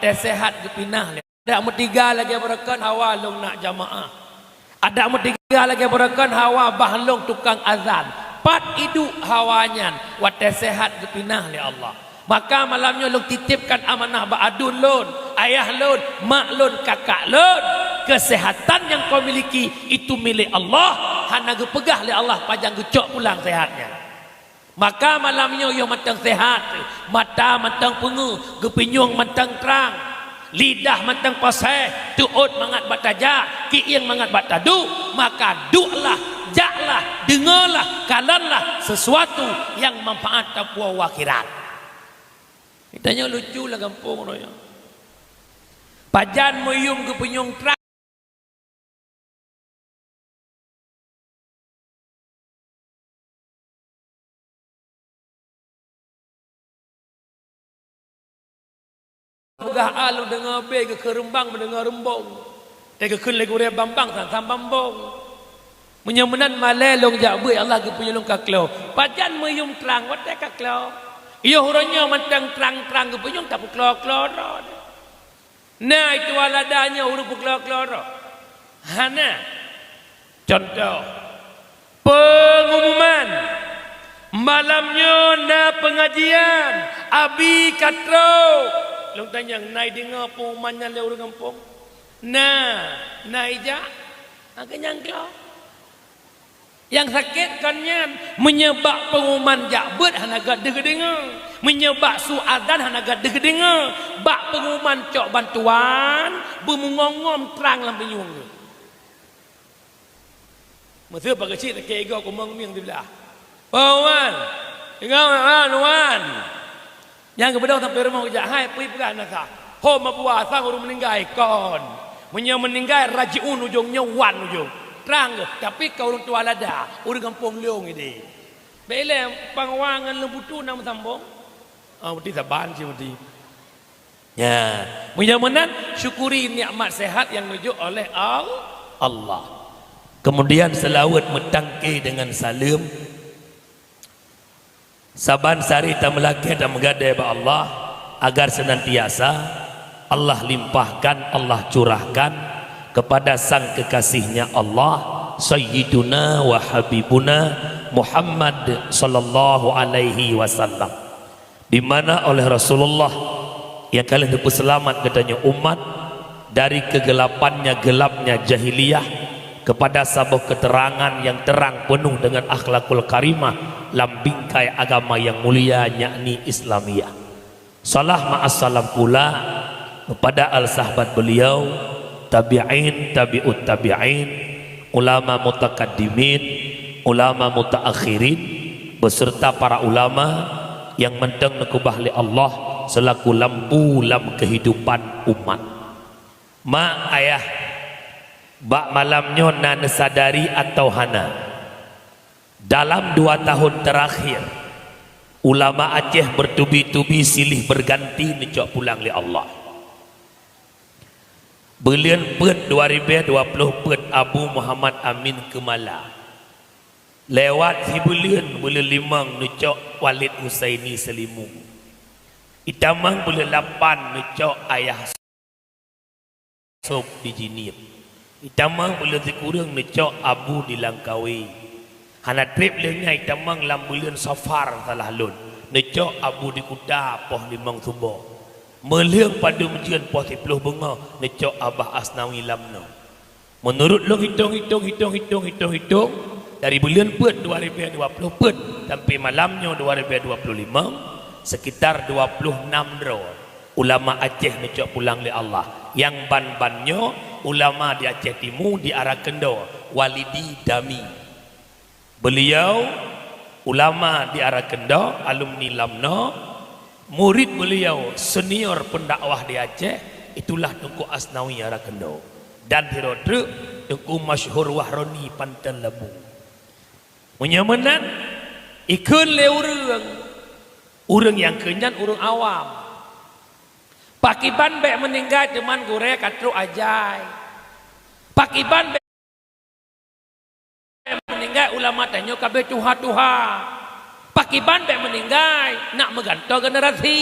sehat ke pinah. Ada tiga lagi berakan hawa long nak jamaah. Ada tiga lagi berakan hawa bahlong tukang azan. Pat hidup hawanya wate sehat ke pinah li Allah. Maka malamnya long titipkan amanah ba adun lon, ayah lon, mak lon, kakak lon. Kesehatan yang kau miliki itu milik Allah. Hana ge pegah li Allah pajang gecok pulang sehatnya. Maka malamnya yo matang sehat, mata matang pengu, gepinyung matang terang, lidah matang pasai, tuut mangat bataja, kiing mangat batadu, maka du'lah, jaklah, dengarlah, kalanlah sesuatu yang manfaat takwa akhirat. Ditanya lucu lah kampung raya. Pajan muyum gepinyung terang. Pegah alu dengar be ke rembang mendengar rembong. Tega kun lagi ure bambang sam bambong. Menyemenan malelong jak be Allah ke punya long kaklo. Pajan meyum terang wate kaklo. Iyo huranya mantang terang-terang ke punya tak kloro-kloro. Nah itu waladanya huru kloro-kloro. Hana. Contoh pengumuman malamnya na pengajian abi katro. Long tanya naik dengar pengumumannya le orang kampung. Naik jak kenyang kau. Yang sakit kannya menyebab pengumuman jak bet hana gad dengar. Menyebab suadan hana gad dengar. Bak pengumuman cok bantuan bermungongom terang lam penyung. Masa pakai cik tak kega ko mangmiang di belah. Wan. Dengar wan. Yang kepada sampai rumah kejap hai pergi pegang nasa. Ho mabuah sang orang meninggal kon. Meninggal rajiun ujungnya wan ujung. Terang ke. Tapi kau orang tua lada. Orang kampung leong ini. Bila pangwangan lembutu nama sambung. Berarti saban sih berarti. Ya. Mudah-mudahan syukuri nikmat sehat yang menuju oleh Allah. Kemudian selawat metangki dengan salam. Saban sari tak melaki dan menggadai ba Allah agar senantiasa Allah limpahkan, Allah curahkan kepada sang kekasihnya Allah Sayyiduna wa Habibuna Muhammad sallallahu alaihi wasallam, di mana oleh Rasulullah yang kalian dapat selamat katanya umat dari kegelapannya gelapnya jahiliyah kepada sebuah keterangan yang terang penuh dengan akhlakul karimah dalam bingkai agama yang mulia yakni Islamiyah. Salah ma'assalam pula kepada al-sahabat beliau, tabi'in, tabi'ut tabi'in, ulama mutakaddimin, ulama mutaakhirin, beserta para ulama yang mendeng nekubah li Allah selaku lampu lam kehidupan umat. Ma ayah bak malamnya nan sadari atau hana, dalam 2 tahun terakhir ulama Aceh bertubi-tubi silih berganti necok pulang li Allah. Belian pet 2020 pet Abu Muhammad Amin Kemala lewat si belian limang necok Walid Husaini Selimu. Itamang bulan 8 necok ayah Sob di Jinib. Itamang bulan sekurang necok Abu di Langkawi. Hana trip lengnya itamang lam bulan Safar salah lun. Necok Abu di Kuda poh limang sumber. Meliang pada menjian poh 10 bunga necok Abah Asnawi lamno. Menurut long hitung dari bulan pet 2020 pet sampai malamnya 2025 sekitar 26 dro ulama Aceh necok pulang li Allah. Yang ban-bannya ulama di Aceh Timur di arah Kendo Walidi Dami. Beliau ulama di arah Kendo, alumni Lamno, murid beliau senior pendakwah di Aceh itulah Tengku Asnawi arah Kendo, dan Hirodre Tengku Masyhur Wahroni Pantan Labu. Menyamanan ikun le urang yang kenyan urang awam. Pakiban bek meninggal teman gore katru ajai. Pakiban meninggal ulama tanya kabeh tuha-tuha. Pakiban bek meninggal nak menggantung generasi.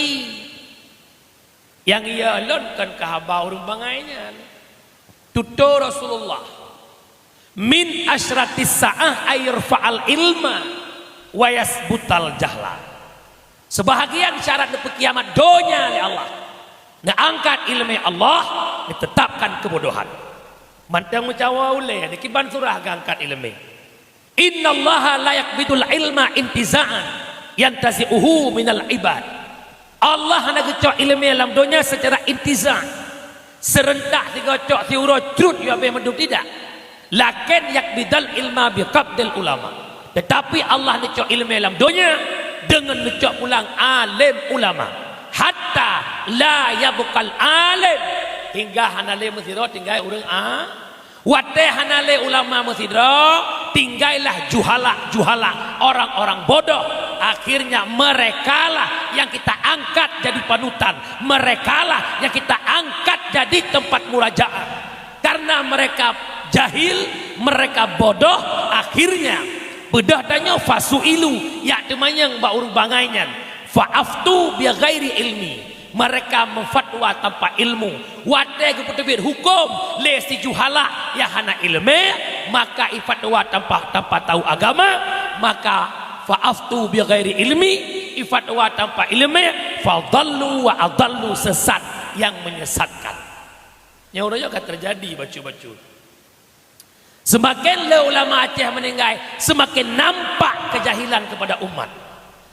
yang ia lonkan ke habau rumbangainya tutur Rasulullah min asyratis sa'ah ayrfa'al ilma wa yasbutal jahla. Sebahagian syarat di kiamat donya oleh Allah ngangkat ilmu Allah ditetapkan kebodohan mantang mencawa oleh di kiban surah ngangkat ilmu innallaha la yaqbidul ilma intiza'an yantazi'uhu minal ibad. Allah hendak gecok ilmu dalam dunia secara intizam serentak digocok tiura crut ya be menduk tidak lakin yakbidal ilma biqabdil ulama, tetapi Allah gecok ilmu dalam dunia dengan gecok pulang alim ulama hatta la yabqal alim hingga hanale mesira tinggal urang wate hanale ulama mesira tinggallah juhala orang-orang bodoh. Akhirnya merekalah yang kita angkat jadi panutan, merekalah yang kita angkat jadi tempat murajaah. Karena mereka jahil, mereka bodoh, akhirnya bedah tanya fasuilu ya temanyang baur bangainya faaftu bi ghairi ilmi, mereka memfatwa tanpa ilmu. Wate keputusan hukum lesi juhala ya hana ilmu, maka ifatwa tanpa tahu agama, maka fa'aftu bi ghairi ilmi, ifatwa tanpa ilmu, fadallu wa adallu, sesat yang menyesatkan. Yang urang akan terjadi bacu-bacu. Semakin le ulama Aceh meninggal, semakin nampak kejahilan kepada umat.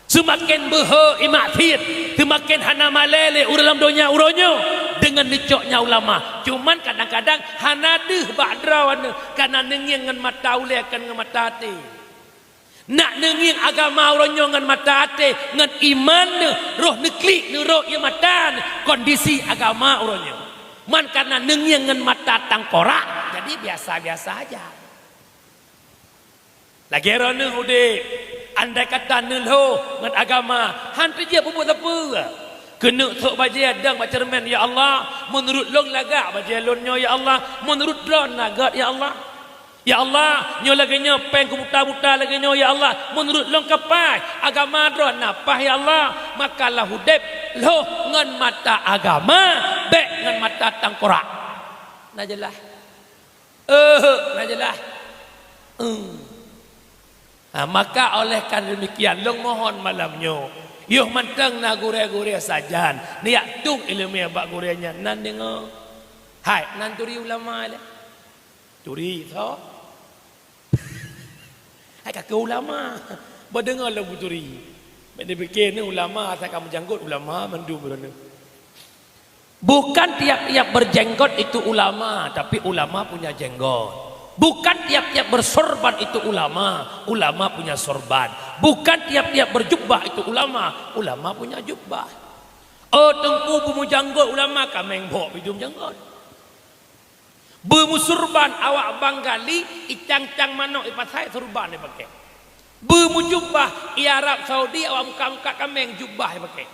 Semakin behe imathir, semakin hana malele dalam dunia uronyo dengan lecoknya ulama. Cuman kadang-kadang hana deh badrawan karena nenging ngan mata ule akan ngan mata hati. Nak nenging agama uronyo ngan mata hati, ngan iman roh neklik roh yang mata kondisi agama uronyo. Man karena nenging ngan mata tangkorak, jadi biasa-biasa aja. Lagi rone ude andai kata nelho ngan agama hantu dia buat apa kena tok baje adang baca cermin ya Allah, menurut long lagak baje lonyo ya Allah, menurut don lagat ya Allah, ya Allah nyo lagi nyo peng buta-buta lagi nyo ya Allah, menurut long kapai agama don napah ya Allah, makalah hudep lo ngan mata agama bek ngan mata tangkorak najelah najelah maka oleh karena demikian long mohon malamnya yuh manteng na gure-gure sajan niak tung ilmu yang bak gurenya nan dengo hai nan turi ulama le turi tho hai ka ulama berdengar lagu turi benda fikir ni ulama saya kamu janggut ulama mandu berana bukan tiap-tiap berjenggot itu ulama, tapi ulama punya jenggot. Bukan tiap-tiap bersorban itu ulama, ulama punya sorban. Bukan tiap-tiap berjubah itu ulama, ulama punya jubah. Oh tengku bumu janggut ulama kameng bok bidung janggut. Bumu surban awak banggali icang-cang manok ipasai surban dia pakai. Bumu jubah i Arab Saudi awak muka-muka kameng jubah dia pakai.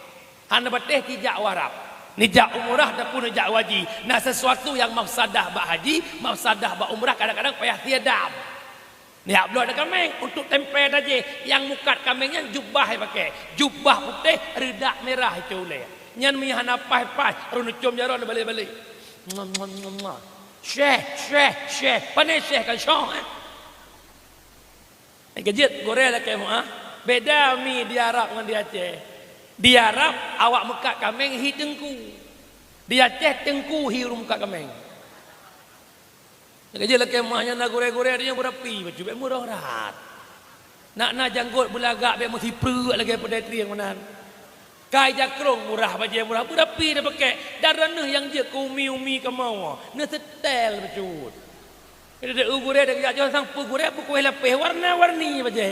Hana bateh tijak warap. Nijak umrah dan pun nijak wajib. Nah sesuatu yang mafsadah bak haji, mafsadah bak umrah kadang-kadang payah tiadam. Ni ablo ada kameng untuk tempel aja. Yang mukat kamengnya jubah yang pakai. Jubah putih, redak merah itu boleh. Nyan mihana pai-pai, runucum jaron balik-balik. Syekh. Pandai syekh kan syong. Kejut goreng lah kamu beda mi di Arab dengan di Aceh. Di Arab awak mekat kameng hi tengku. Di Aceh tengku hi rumkat kameng. Kerja lah kemahnya nak gore-gore dia berapi baju be murah rat. Nak janggut belagak be mesti perut lagi pedetri yang mana. Kai jakrong murah baju murah berapi dia pakai. Darah yang dia umi-umi kemau. Ne setel becut. Ada gore ada jangan sang gore buku lepeh warna-warni baju.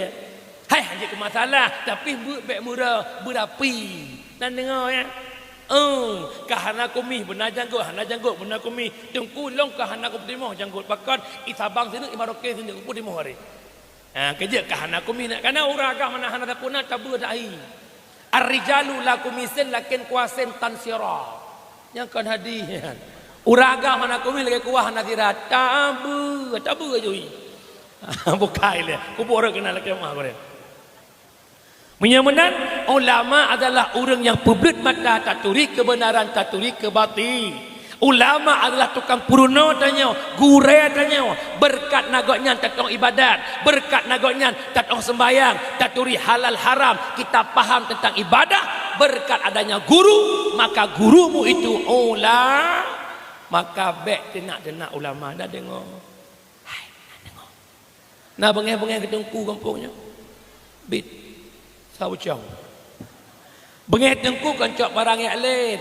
Hai hanya ke masalah tapi bek murah berapi dan dengar ya kahana kumi benar janggut hana janggut benar kumi tengku long kahana ku timah janggut bakon isabang sini imaroke sini ku timah hari kerja kahana kumi nak kana uragah mana hana tapuna tabu dai ar-rijalu lakum misin lakin kuasin tansira yang kan hadiah uragah mana kumi lagi kuah hana tirat tabu aja bukai le ku bora kenal ke mah gore. Menyamanan ulama adalah orang yang peblit mata tak turi kebenaran tak turi kebatil. Ulama adalah tukang puruno tanya, gure tanya, berkat nagoknya tatong ibadat, berkat nagoknya tatong sembayang, taturi halal haram, kita paham tentang ibadah, berkat adanya guru, maka gurumu itu maka bek tenak ulama dah dengar. Hai, dengar. Nah bengeh-bengeh ketengku kampungnya. Bit saucang. Bengeh tengku kan cok barang yang lain.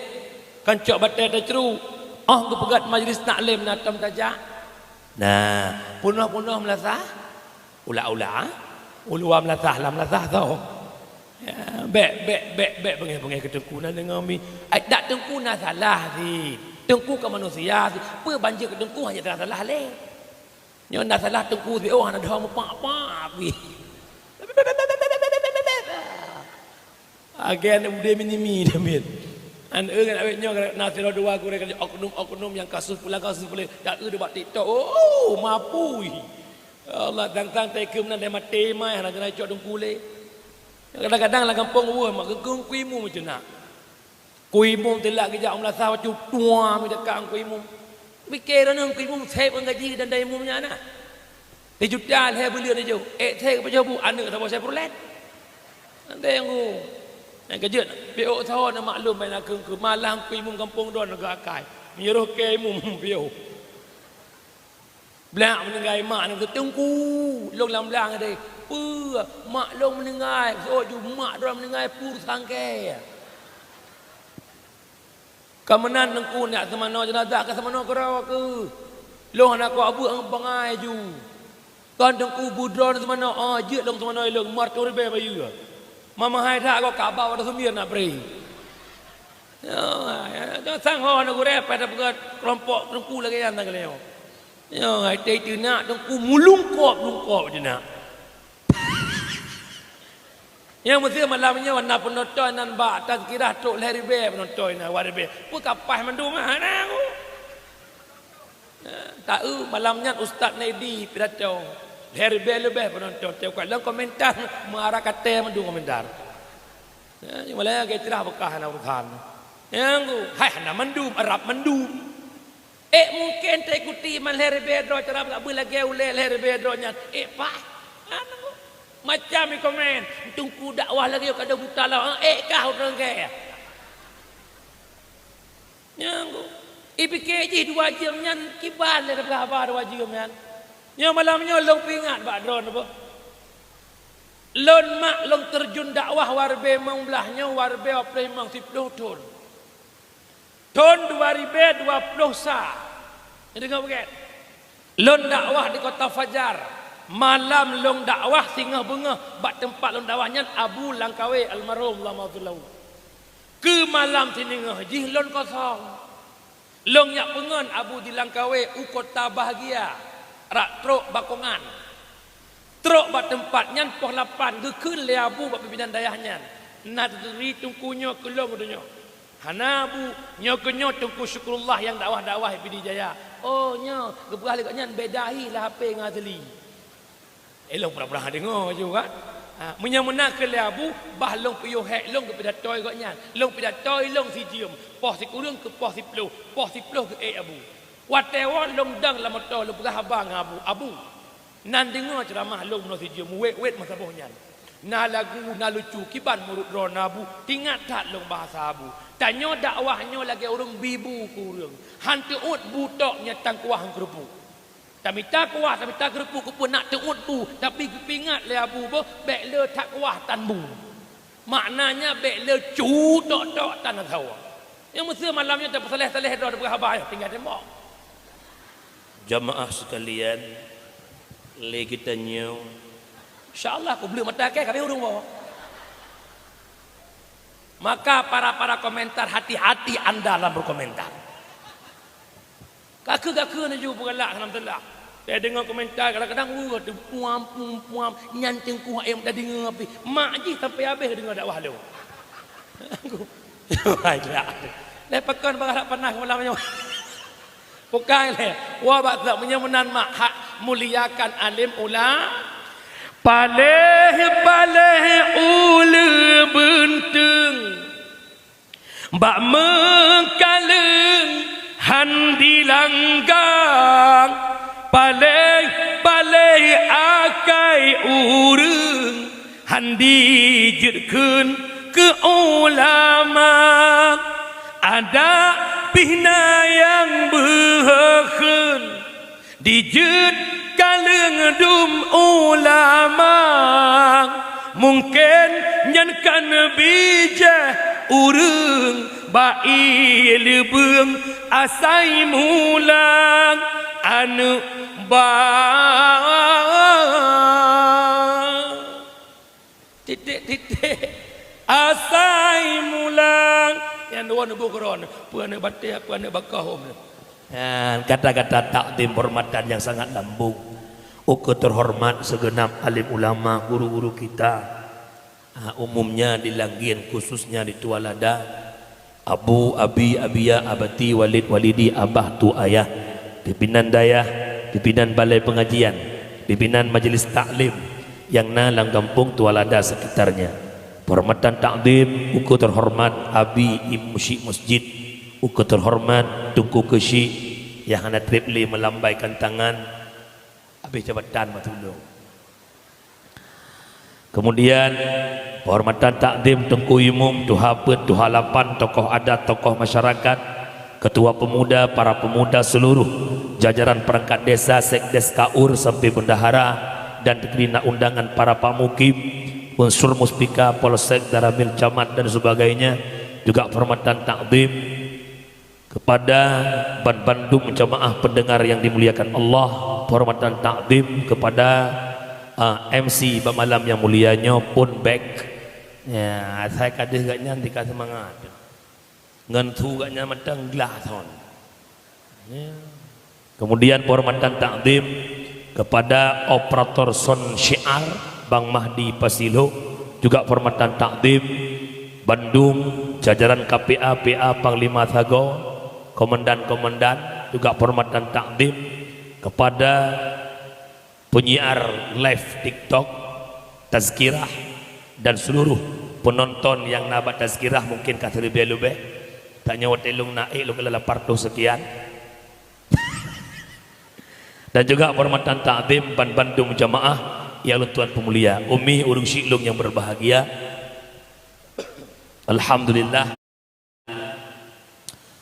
Kan cok batai terceru. Ke pegat majlis taklim natam tajak. Nah, punah-punah melasah. Ula-ula, ulua melasah lah melasah tau. Ya, bek bengeh ketengku nak dengar mi. Tak tengku nak salah si. Tengku ke manusia si. Apa banjir ketengku hanya salah leh. Nyo nak salah tengku si ada dah apa pi. Agen udah minimi damit. An kan awetnya nasira dua aku rek oknum yang kasus pula tak debat TikTok. Oh, mapui. Allah tang tekem nan demat tema yang nak cok dengku le. Kadang-kadang lah kampung mak gegeng kuimu macam nak. Kuimu telak kejak melasah wacu tua mi dekat kuimu. Fikir nang kuimu sep ngaji dan daimu nya nak. Di juta le belia dia jo. Thek apa bu anak tak saya prolet. Nanti yang yang kejut, biok tahu nak maklum main nak ke malang kuimu kampung don negak akai. Menyuruh kemu biok. Belak menengai mak nak ketengku, long lam belang ada. Mak long menengai, so ju mak dorang menengai pur sangke. Kamenan nengku nak semano jenazah ke semano kerau ke. Long nak ko abu ang bangai ju. Kan tengku budron semano, je long semano long martor be bayu. Mama hai tak kau kabau ada semir nak beri. Ya, sang ho nak gurep pada pegat kelompok tengku lagi yang tak keleo. Ya, hai tei tu nak tengku mulungkop je nak. Yang mesti malamnya warna penonton nan ba tazkirah tok lari be penonton na warbe. Pu kapah mandu mana aku. Tak malamnya Ustaz Naidi pidato. Herbe lebih penonton tengok dalam komentar marah kata mendu komentar. Ya, malah ke cerah bekah na urusan. Yang hai na mendum Arab mendum. Mungkin tak ikuti man herbe dro cerah tak boleh lagi ule herbe dro nya. Pak. Macam ni komen, tunggu dakwah lagi kada buta lah. Kah orang ke. Yang IPKJ 2 jam nya kibal le khabar 2 jam nya. Yang malamnya long pingat bak drone apa? Lon mak long terjun dakwah warbe mang belahnya warbe apa mang 10 ton. Ton 2020 sa. Jadi ngau bukan? Lon dakwah di Kota Fajar. Malam long dakwah Singa Bunga bak tempat long dakwahnya Abu Langkawi almarhum lamatullah. Ke malam sini ngaji lon kosong. Long yak pengon Abu di Langkawi Kota Bahagia. Rak truk bakongan truk bak tempatnya poh 8 gekun le abu bak pimpinan dayahnya nak teri tungkunya kelong dunya hana abu nyokenyo tungku syukurullah yang dakwah Pidi Jaya nya gebrah lekatnya bedahi lah HP ngazeli elong pernah dengar juga menyamuna ke le abu bah long piyo hek long kepada toy gaknya long pada toy long si jium poh si kurung ke poh si ploh ke abu Watewan long dang la motor lu berhabang abu nan dengar ceramah long no sijum wet masa bohnya na lagu na lucu kiban murut ron abu tingat tak long bahasa abu tanyo dakwahnya lagi orang bibu kurang hantu ut butoknya tangkuah kerupu tapi tak kuah tapi tak kerupu pun nak teut bu tapi pingat le abu bo bek le tak kuah tan bu maknanya bek le cu tok tan tahu yang mesti malamnya tak saleh-saleh dah berhabang tinggal tembok. Jamaah sekalian, lagi tanya, InsyaAllah aku beli mata ke kami urung bawa. Maka para komentar hati-hati anda dalam berkomentar. Kaka ni juga bergelak alhamdulillah. Saya dengar komentar kadang-kadang tu puam nyanting ku ayam dah dengar api. Mak ji sampai habis dengar dakwah lu. Aku baiklah. Lepakan berharap pernah malamnya. Bukan le, wah baksa menyemenan mak hak muliakan alim ulama. paleh-paleh ulu bentung bak mengkaleng handi langgang paleh-paleh akai urang handi jetkeun ke ulama ada pihna yang behekeun dijet kaleng dum ulama mungkin nyankan bijah urang bai lebeung asai mulang anu ba titik-titik asai mulang yang dua nubu keron puana batia puana bakahum kata-kata takdim hormatan yang sangat lambung. Uku terhormat segenap alim ulama guru-guru kita umumnya di Langgian khususnya di Tualada Abu Abi Abia Abati Walid Walidi Abah tu ayah pimpinan dayah pimpinan balai pengajian pimpinan majelis taklim yang nalang kampung Tualada sekitarnya hormatan takdim uku terhormat Abi Ibu Syik Masjid uku terhormat Tungku Kesyik yang hendak tripli melambaikan tangan habis jabatan matulung. Kemudian penghormatan takdim Tengku Imum, Tuhapet, Tuhalapan, tokoh adat, tokoh masyarakat, ketua pemuda, para pemuda seluruh jajaran perangkat desa, sekdes kaur sampai bendahara dan diterima undangan para pamukim, unsur muspika, polsek, daramil, camat dan sebagainya. Juga penghormatan takdim kepada Bandung jamaah pendengar yang dimuliakan Allah, penghormatan takdim kepada MC malam yang mulianya pun back ya saya kadeh gaknya nanti kata semangat ngantu gaknya matang glason ya. Kemudian penghormatan takdim kepada operator son syiar Bang Mahdi Pasilo, juga penghormatan takdim Bandung jajaran KPA PA Panglima Thago, komandan-komandan, juga penghormatan takdim kepada penyiar live TikTok tazkirah dan seluruh penonton yang nabat tazkirah mungkin kata lebih-lebih tak nyawa telung naik lu kelala partu sekian dan juga penghormatan takdim Bandung jamaah ya tuan pemulia Umi Urung Syiklung yang berbahagia. Alhamdulillah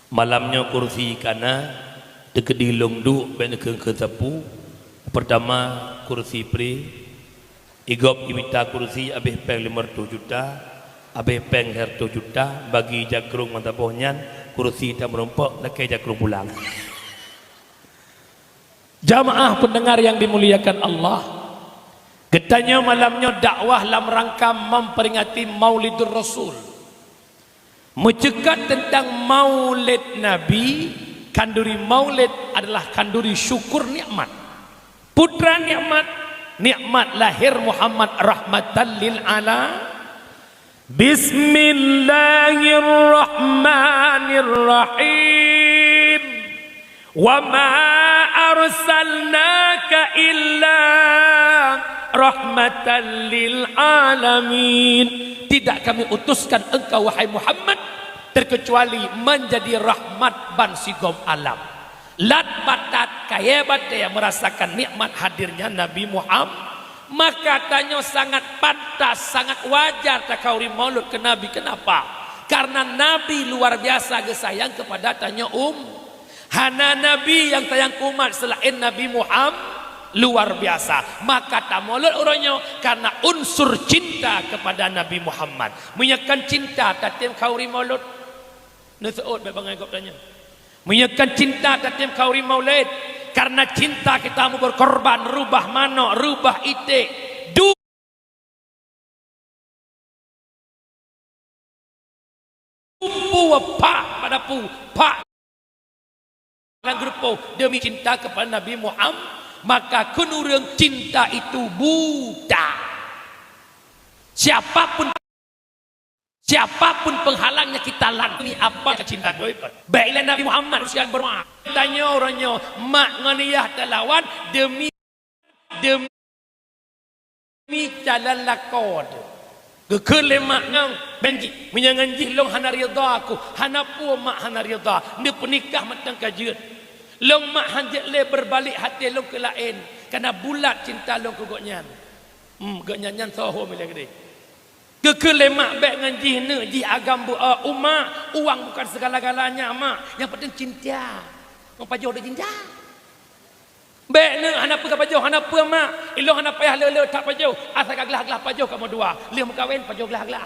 malamnya kursi kana dekedilung du ben ke tepu pertama kursi pri igop imita kursi abih peng 500 juta abih peng 100 juta bagi jagrung mantapohnya kursi tak merompok lekai jagrung pulang. Jamaah pendengar yang dimuliakan Allah, getanya malamnya dakwah dalam rangka memperingati Maulidur Rasul, mencegat tentang Maulid Nabi. Kanduri Maulid adalah kanduri syukur nikmat, putra nikmat, nikmat lahir Muhammad rahmatan lil ala. Bismillahirrahmanirrahim. Wa ma arsalnaka illa rahmatan lil alamin. Tidak kami utuskan engkau wahai Muhammad terkecuali menjadi rahmat ban sigom alam. Lat batat kaya batat yang merasakan nikmat hadirnya Nabi Muhammad, maka tanya sangat pantas, sangat wajar tak kauri maulud ke Nabi. Kenapa? Karena Nabi luar biasa gesayang kepada tanya hana Nabi yang tayang umat selain Nabi Muhammad luar biasa, maka tak maulud orangnya karena unsur cinta kepada Nabi Muhammad. Menyakan cinta tatim kauri maulud Nusu'ud bebangai kau tanya menyakan cinta tatim kauri maulid karena cinta kita mau berkorban rubah mano rubah ite dumpu pak pada pu pak langgerpo demi cinta kepada Nabi Muhammad, maka kenurang cinta itu buta. Siapapun penghalangnya kita lakukan apa cinta baiklah Nabi Muhammad usia bermaaf tanya orangnya mak nganiyah talawan demi mi jalan lakod ke lemak ngam benji menyangan jih long hana rida aku hana pu mak hana rida ni pernikah matang kajian long mak hanjat le berbalik hati long ke lain karena bulat cinta long ke goknyan goknyan soho mila gede ke lemak bek ngan jih ne jih agam bu umma uang bukan segala-galanya mak yang penting cinta ngapa pajoh de cinta Baik ni hana apa pajoh hana apa mak ilong hana payah le tak pajoh asal gelah-gelah pajoh kamu dua liang kawin pajoh gelah-gelah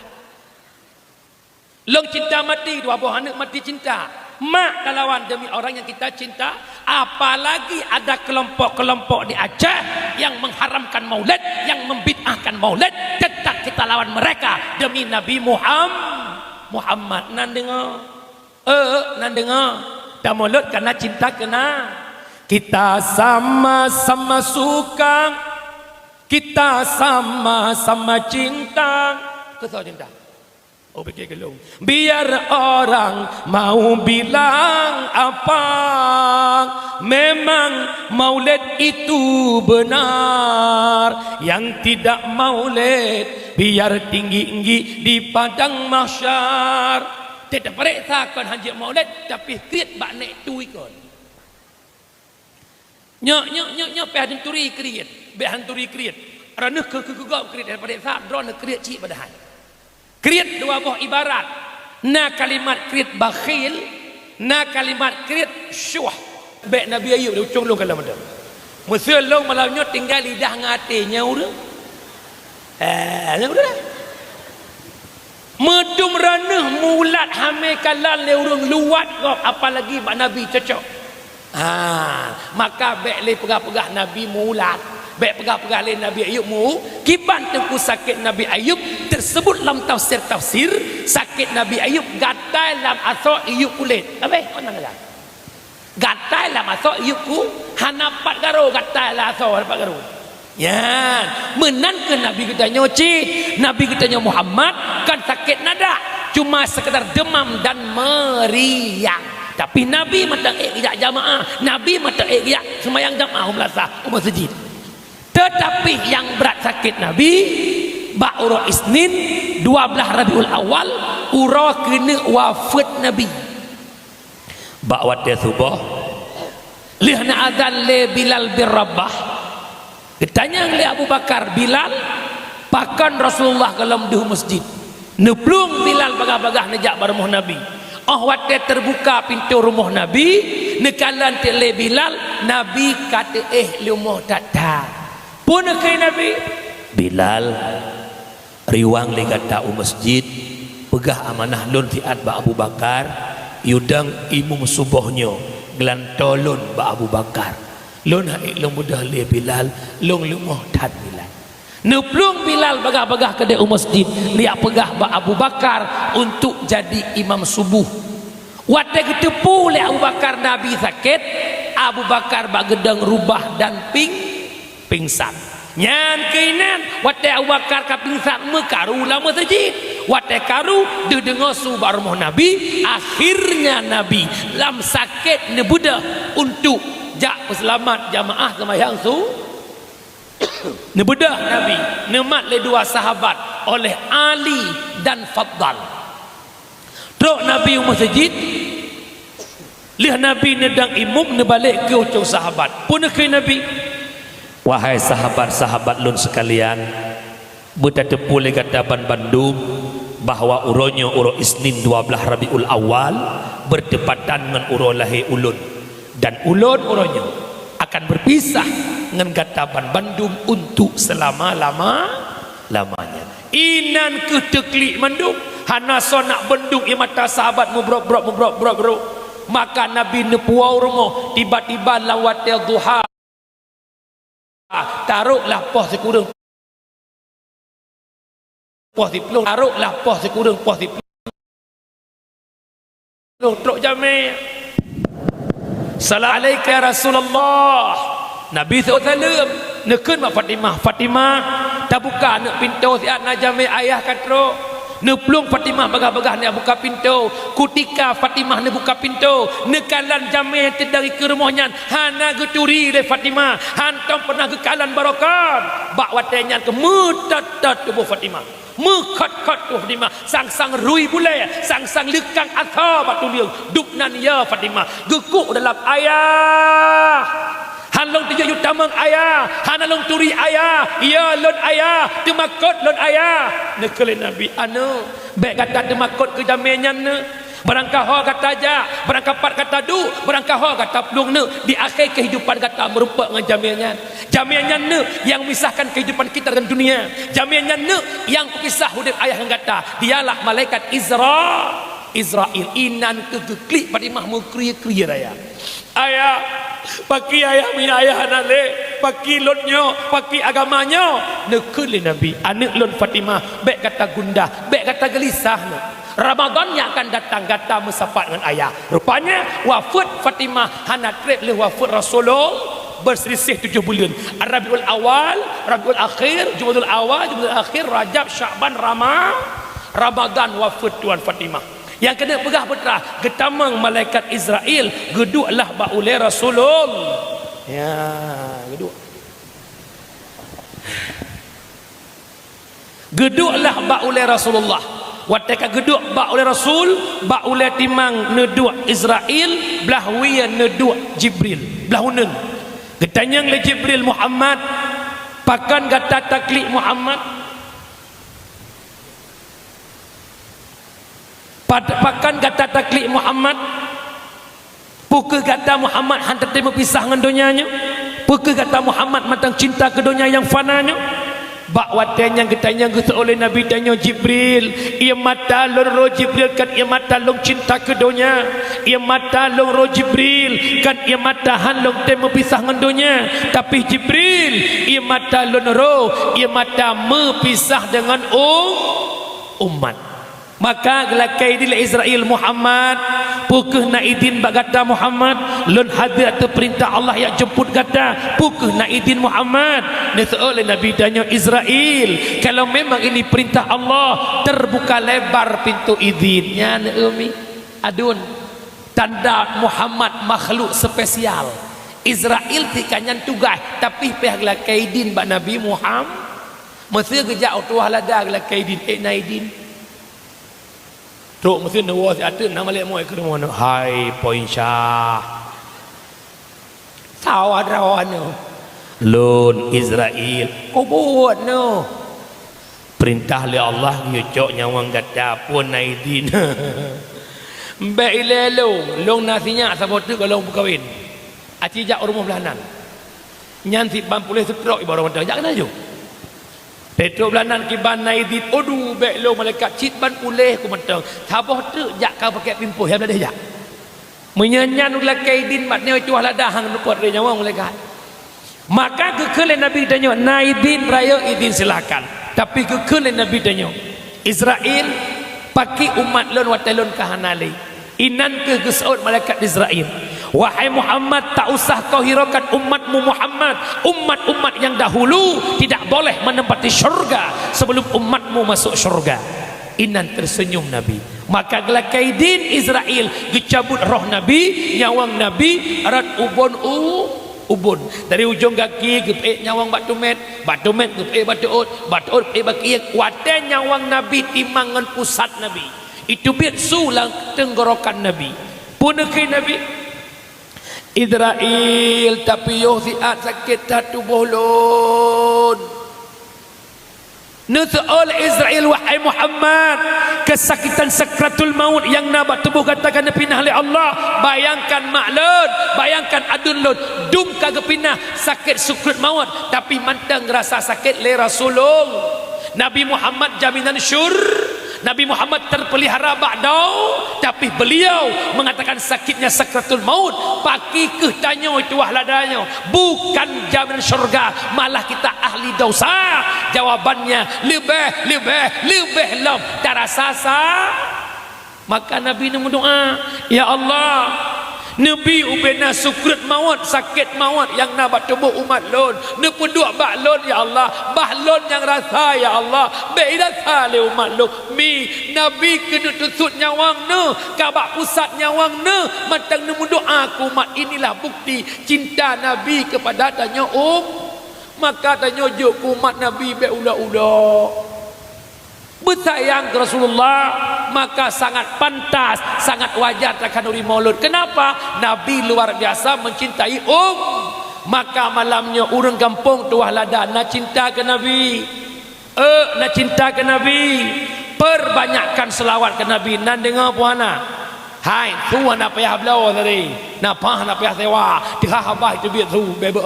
long cinta mati dua buah anak mati cinta mak kalawan demi orang yang kita cinta apalagi ada kelompok-kelompok di Aceh yang mengharamkan maulid yang membid'ahkan maulid tetap kita lawan mereka demi Nabi Muhammad nan dengar nan dengar dah maulid karena cinta kena kita sama-sama suka, kita sama-sama cinta. Kesal cinta. Oh pikir gelung. Biar orang mau bilang apa, memang maulid itu benar. Yang tidak maulid, biar tinggi-tinggi di padang mahsyar. Tidak periksakan haji maulid, tapi kriat bak naik tu ikut. Nyok pe hanturi kriat be hanturi kriat ranah ke gau kriat daripada sat drone kriat cik padahal kriat dua buah ibarat na kalimat kriat bakhil na kalimat kriat syuh be Nabi Ayub ujung long kalam dah musul long malamnya tinggal lidah ngatinya udah udah medum ranah mulat hame kalan le urang luat kau apalagi bak Nabi cocok maka bek le pegah-pegah Nabi mulat bek pegah-pegah le Nabi Ayub mu kiban tengku sakit Nabi Ayub tersebut dalam tafsir sakit Nabi Ayub gatai dalam asok Ayub kulit apa orang kata gatai dalam asok Ayub ku hanapat garo gatai dalam asok hanapat garo ya menan ke Nabi kita nyoci Nabi kita Muhammad kan sakit nada cuma sekedar demam dan meriang tapi Nabi mata iyak jamaah Nabi mata iyak semayang jamaah umrasa masjid tetapi yang berat sakit Nabi bak urah Isnin 12 Rabiul Awal urah kena wafat Nabi bak wate subuh lihna adzan le Bilal bin Rabah ditanya oleh Abu Bakar Bilal pakan Rasulullah dalam di masjid neplung Bilal bagah-bagah nejak barmuh Nabi waktu terbuka pintu rumah Nabi nekalan tele Bilal Nabi kata lumah datang pun ke Nabi Bilal riwang le kata masjid pegah amanah lun tiat ba Abu Bakar yudang imum subuhnya gelan tolon ba Abu Bakar lun haik lung mudah le Bilal lung lumah dat Bilal neplung Bilal bagah-bagah ke dia masjid liak pegah ba Abu Bakar untuk jadi imam subuh waktu ketepu oleh Abu Bakar Nabi sakit Abu Bakar bak gedang rubah dan pingsan nyan kainan waktu Abu Bakar ka pingsan mekaru lama masjid waktu karu dia dengar subar rumah Nabi akhirnya Nabi lam sakit nebudah untuk jak peselamat jamaah semayang nebedah Nabi nemat le dua sahabat oleh Ali dan Faddal truk Nabi masjid lih Nabi nedang imum nebalik ke ucung sahabat pun ke Nabi wahai sahabat-sahabat lun sekalian bertetepu le kata Bandung bahwa uronya uro Isnin 12 Rabiul Awal bertepatan dengan uro lahir ulun dan ulun uronya akan berpisah dengan kataban Bandung untuk selama-lamanya inan ke teklik Bandung hana sonak Bandung mata sahabat mubrok maka Nabi nepuau rumah tiba-tiba lawatil duha taruhlah poh sekurang poh diplung taruhlah poh sekurang poh diplung truk jami salam alaika ya Rasulullah Nabi SAW nekun mak Fatimah tak buka nak pintu siat nak jami ayah katro Neplung Fatimah bagah-bagah ni buka pintu. Kutika Fatimah ni buka pintu. Nekalan jamai dari ke rumahnya. Hana geturi le Fatimah. Hantam pernah kekalan barokan. Bak watenya ke mutat tubuh Fatimah. Mekat-kat tu Fatimah. Sang-sang rui bulai. Sang-sang lekang atha batu liang. Duknan ya Fatimah. Gekuk dalam ayah. Hanlong tiga yutamang ayah, hanalong turi ayah, ya lon ayah, temakot lon ayah. Nekele Nabi anu, baik kata temakot ke jaminya ne. Barangkah ho kata aja, barangkah pat kata du, barangkah ho kata pelung ne. Di akhir kehidupan kata merupa dengan jaminya. Jaminya ne yang memisahkan kehidupan kita dengan dunia. Jaminya ne yang pisah hidup ayah yang kata. Dialah malaikat Israel inan keklik Fatimah mu kriya raya. Ayah paki ayah mi ayah nale paki lonyo paki agamanya nekeli Nabi anak lon Fatimah baik kata gundah baik kata gelisah ne. Ramadan yang akan datang kata musafat dengan ayah. Rupanya wafat Fatimah hana trip le wafat Rasulullah berselisih 7 bulan. Rabiul Awal, Rabiul Akhir, Jumadil Awal, Jumadil Akhir, Rajab, Sya'ban, Ramadan wafat Tuan Fatimah. Yang kena pegah putra getamang malaikat Israel geduklah baule Rasulullah. Ya, geduk. Geduklah baule Rasulullah. Wataka geduk baule Rasul, baule timang neduk Israel, belah wiya neduk Jibril. Belah uneng. Getanyang le Jibril Muhammad, pakan gata taklik Muhammad. Pakan kata taklik Muhammad, pukul kata Muhammad hantar temu pisah dengan dunianya, pukul kata Muhammad matang cinta ke dunia yang fananya. Bak watan yang ketanya oleh Nabi tanya Jibril, ia mata lon roh Jibril kan ia mata long cinta ke dunia, ia mata long roh Jibril kan ia mata han long temu pisah dengan dunia. Tapi Jibril ia mata lon roh, ia mata mepisah dengan umat. Maka gelakai di Israel Muhammad pukul naidin bagata Muhammad lon hadir atau perintah Allah yang jemput kata pukul naidin Muhammad ni oleh Nabi tanya Israel kalau memang ini perintah Allah terbuka lebar pintu izinnya ne umi adun tanda Muhammad makhluk spesial Israel tikanyan tugas tapi pihak gelakai din bak Nabi Muhammad mesti kejak tuah lada gelakai din naidin Tok mesti nawa si ada nama lek moy ke rumah no. Hai poin Syah. Sawah rawan no. Lun Israel. Kau buat no. Perintah le Allah nyucok nyawang gata pun naidin. Mbak ilelo long nasinya sabot tu kalau berkahwin. Aci jak rumah belanan. Nyanti bampulih setrok ibu orang jak kena jo. Petro belanan kiban naidin odu bek lo malaikat cit ban pulih ku mentang saboh tu jak kau pakai pimpuh yang ada jak menyanyan ulah kaidin mat ne itu lah dahang luput dia nyawa malaikat maka kekele Nabi tanya naidin raya idin silakan tapi kekele Nabi tanya Israel pakai umat lon watalon kahanali inan ke gesaut malaikat Israel wahai Muhammad tak usah kau hiraukan umatmu Muhammad umat-umat yang dahulu tidak boleh menempati syurga sebelum umatmu masuk syurga inan tersenyum Nabi maka gelakaidin Israel dicabut roh Nabi nyawang Nabi arat ubun dari ujung kaki ke nyawang batu met ke batu ut ke baki kuatnya nyawang Nabi timangan pusat Nabi itu biar sulang tenggorokan Nabi punukir Nabi Israel tapi yo siat sakit hatu bolon Nusul Israel wahai Muhammad kesakitan sakratul maut yang nabat tubuh katakan pinah oleh Allah bayangkan maklun bayangkan adun lun dum kagak pinah sakit sukrat maut tapi mantang rasa sakit le Rasulullah Nabi Muhammad jaminan Nabi Muhammad terpelihara ba'dau tapi beliau mengatakan sakitnya sakratul maut paki ke tanya itu ladanya bukan jaminan syurga malah kita ahli dosa jawabannya lebih lam tarasasa maka Nabi ini berdoa ya Allah Nabi ubena sukrat maut, sakit maut yang nak tubuh umat lon. Ne penduk bak lon ya Allah. Bahlon yang rasa ya Allah. Baik rasa le umat lon. Mi Nabi kena tusut nyawang ne, kabak pusat nyawang ne. Matang ne mendoa aku umat inilah bukti cinta Nabi kepada tanya Maka tanya juk umat Nabi be udak-udak. Bersayang ke Rasulullah, maka sangat pantas, sangat wajar takkan uri maulud. Kenapa? Nabi luar biasa mencintai Maka malamnya orang kampung tuah lada nak cinta ke Nabi. Nak cinta ke Nabi. Perbanyakkan selawat ke Nabi. Nan dengar puana. Hai, tu nak payah belau tadi. Napa nak payah sewa. Tihah habah itu biar tu bebe.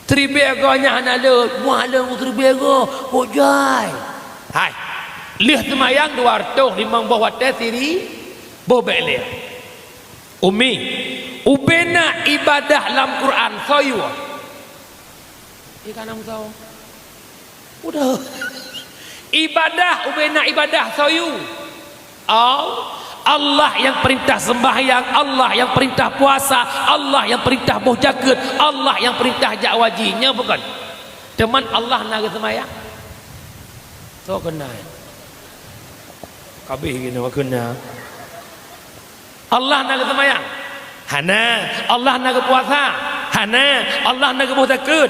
Tribeganya anak le, mualah tribega, hojai. Hai, lihat semayang 200 limang bawah tesiri bobele. Umi, ubena ibadah dalam Quran sayu. Ikan tahu. Udah. Ibadah ubena ibadah sayu. Allah yang perintah sembahyang, Allah yang perintah puasa, Allah yang perintah boh jaket, Allah yang perintah jakwajinya bukan. Teman Allah nak sembahyang. So kena kabeh gini kena Allah nak sembahyang hana Allah nak puasa hana Allah nak zakat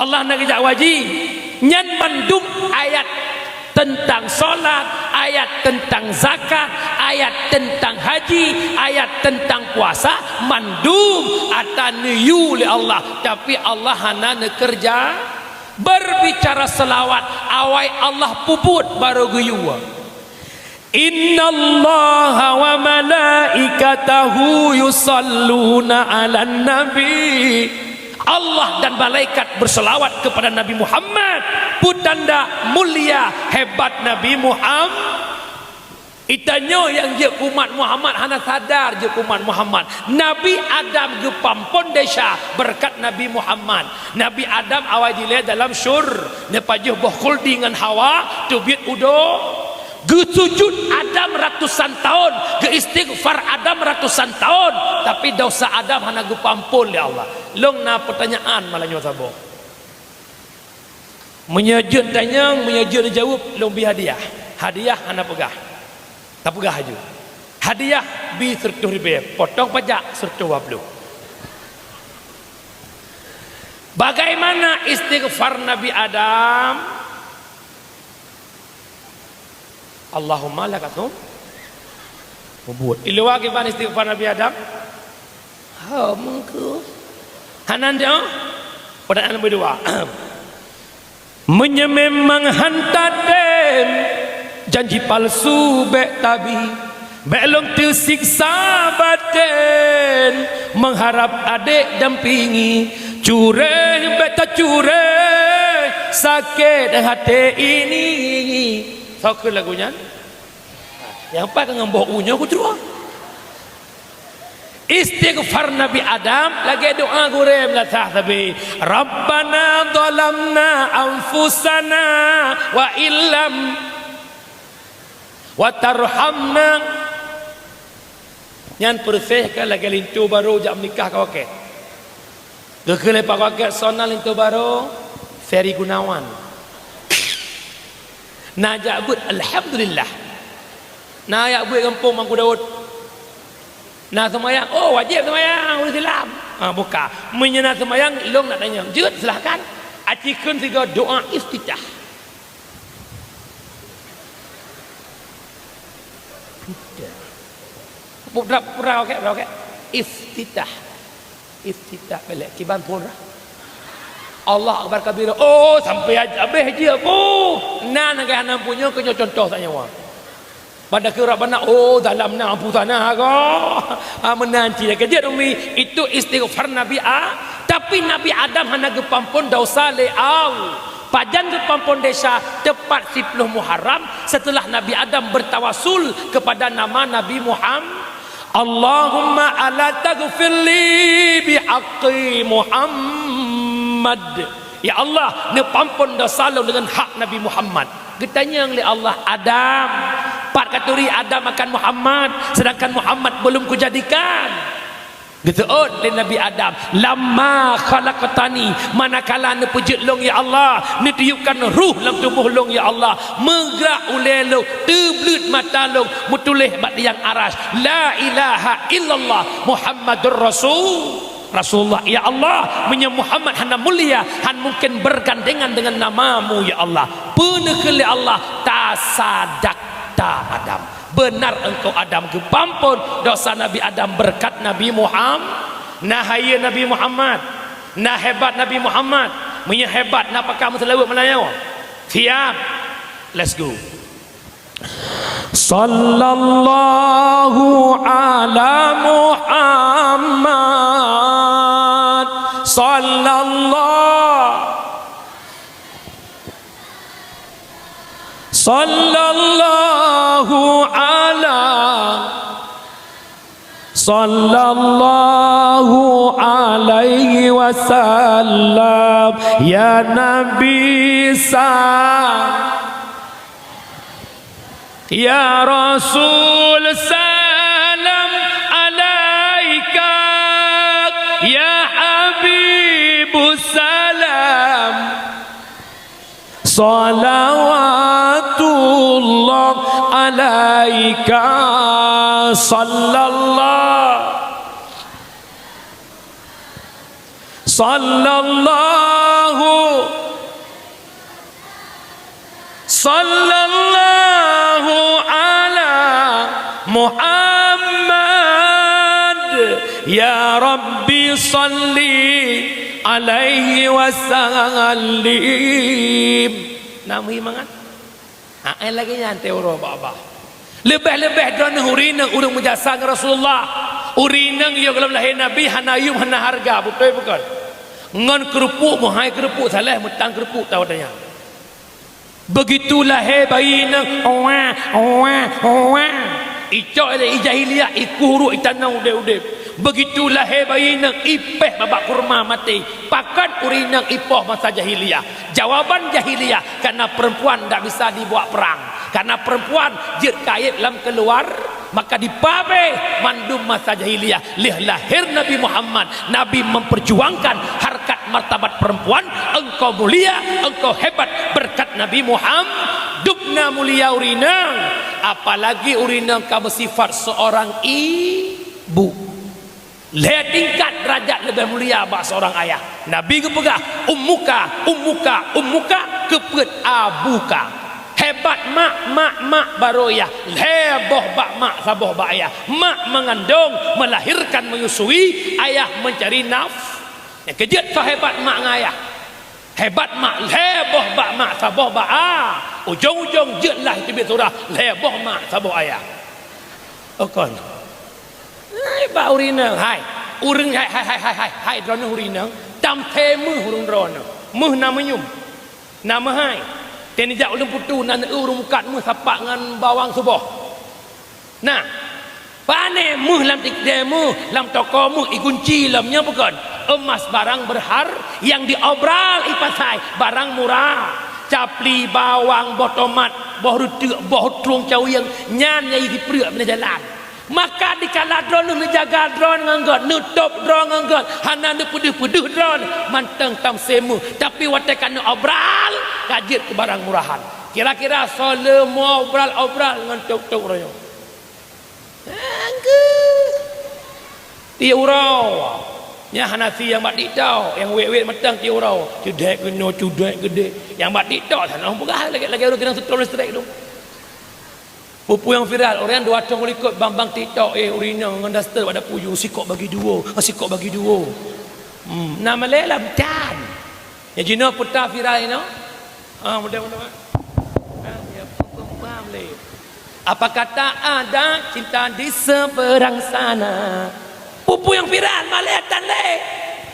Allah nak jakwaji nyan mandum ayat tentang solat, ayat tentang zakat, ayat tentang haji, ayat tentang puasa mandum ataniyu li Allah, tapi Allah hana nak kerja berbicara selawat awai Allah puput baru guyuwa. Innallaha wa malaikatahu yusalluna 'alan nabi. Allah dan malaikat berselawat kepada Nabi Muhammad, putanda mulia hebat Nabi Muhammad. Itanyo yang je umat Muhammad hana sadar je umat Muhammad. Nabi Adam ge pampon desa berkat Nabi Muhammad. Nabi Adam awal dile dalam syur ne pajuh boh khuldi dengan Hawa tu biat udo. Ge sujud Adam ratusan tahun, ge istighfar Adam ratusan tahun, tapi dosa Adam hana ge pampon ya Allah. Long na pertanyaan malahnya sabo. Menyejut tanya, menyejut jawab, long bi hadiah. Hadiah hana pegah. Tak pegah aja. Hadiah bi 100,000, potong pajak 120. Bagaimana istighfar Nabi Adam? Allahumma lakatum membuat. Ilwa gimana istighfar Nabi Adam? Ha mengko. Hanan dia. Pertanyaan kedua. Menyemang hantaden janji palsu bek tabi belum tersiksa batin mengharap adik dampingi cureh beta cureh sakit hati ini. Sokul lagunya yang apa dengan baunya aku terus istighfar Nabi Adam lagi doa gurem latah tapi Rabbana dhalamna anfusana wa illam wa tarhamna nyan persih kan lagi lintu baru jam nikah kau ke gekele pak wakil sonal lintu baru Ferry Gunawan najak but alhamdulillah najak but kampung Mangku Daud nah semayang oh wajib semayang udah Islam buka menyena semayang long nak tanya jut silahkan acikun tiga doa iftitah. Pura okey iftitah balik kiban pura Allah akbar kabira oh sampai habis je aku nan agak hanam punya kena contoh tanya wa pada kira bana oh dalam na ampu tanah ko menanti kerja umi itu istighfar Nabi tapi Nabi Adam hana gepampun dosa leau pajan gepampun desa tepat 10 Muharram setelah Nabi Adam bertawasul kepada nama Nabi Muhammad Allahumma ala taghfirli bihaqqi Muhammad. Ya Allah, ne pampun dosa lo dengan hak Nabi Muhammad. Getanya oleh Allah Adam, 4 katuri Adam akan Muhammad, sedangkan Muhammad belum kujadikan. Geteut le Nabi Adam, lamma khalaqtani, manakala ne pejut long ya Allah, ne tiupkan ruh dalam tubuh long ya Allah, menggerak ulelo teblut mata long, mutulih bat yang aras, la ilaha illallah Muhammadur Rasulullah ya Allah, menyem Muhammad hana mulia, han mungkin bergandengan dengan namamu ya Allah. Penekele Allah tasadakta Adam, benar engkau Adam ke pampun dosa Nabi Adam berkat Nabi Muhammad. Nah haya Nabi Muhammad, nah hebat Nabi Muhammad, punya hebat nak pakai mutlawat Melayu. Siap, let's go. Sallallahu ala Muhammad, sallallahu alaihi wasallam ya Nabi ya Rasul salam alaika ya Habibus salam salawatullah alaika sallallahu ala Muhammad ya Rabbi salli alaihi wasallim. Nama imangan lagi nyantai orang apa lebih-lebih drone urinang urang menjasa Rasulullah, urinang yo kalau lahir Nabi hanayum hana harga betul bukan ngan kerupuk mohai kerupuk salah mutang kerupuk tahu tanya. Begitulah bayi nang icok ile jahiliyah ikuru itanau ude-ude. Begitulah bayi nang ipeh babak kurma mati pakat urinang ipoh masa jahiliyah. Jawaban jahiliyah karena perempuan tak bisa dibawa perang, karena perempuan jid kait dalam keluar, maka dipabe mandum masa jahiliyah. Lih lahir Nabi Muhammad, Nabi memperjuangkan harkat martabat perempuan. Engkau mulia, engkau hebat berkat Nabi Muhammad. Dubna mulia urinang, apalagi urinang kamu sifat seorang ibu. Lihat tingkat derajat lebih mulia bak seorang ayah. Nabi kepegah ummuka kepet abuka. Hebat mak baroyah, heboh bak mak saboh bak ayah. Mak mengandung, melahirkan, menyusui, ayah mencari Yang kejut kau hebat mak ngayah. Hebat mak, heboh bak mak saboh bak ujung-ujung jetlah itu surah heboh mak saboh ayah. Okon. Hebat urinang, hai urang hai drone urinang tam temu urang drone meh nama nyum nama hai tenijak ulun putu nan urung mukat meh sapak ngan bawang subuh. Nah pane meh lam tikdemu lam toko meh ikunci lamnya bukan emas barang berhar yang diobral ipasai barang murah capli bawang boh tomat boh rutuk boh trung caw yang nyan nyai di perut mana jalan. Maka dikala drone menjaga drone nganggot nutup drone nganggot hana nu peduh drone manteng tam semu tapi watekan nu obral kajit ke barang murahan. Kira-kira sole mau obral ngan tok royo angge tiurau nya Hanafi yang batik tau yang wek metang tiurau cudek kena cudek gede yang batik tau sana pegah lagi orang kena setol strike tu. Pupu yang viral orang dua cong ikut bang TikTok urinang dengan daster pada puju sikok bagi dua. Nama lela bukan. Ya jino putar viral ini. Mudah-mudahan. Ya paham le. Apa kata ada cinta di seberang sana. Pupu yang viral maletan le.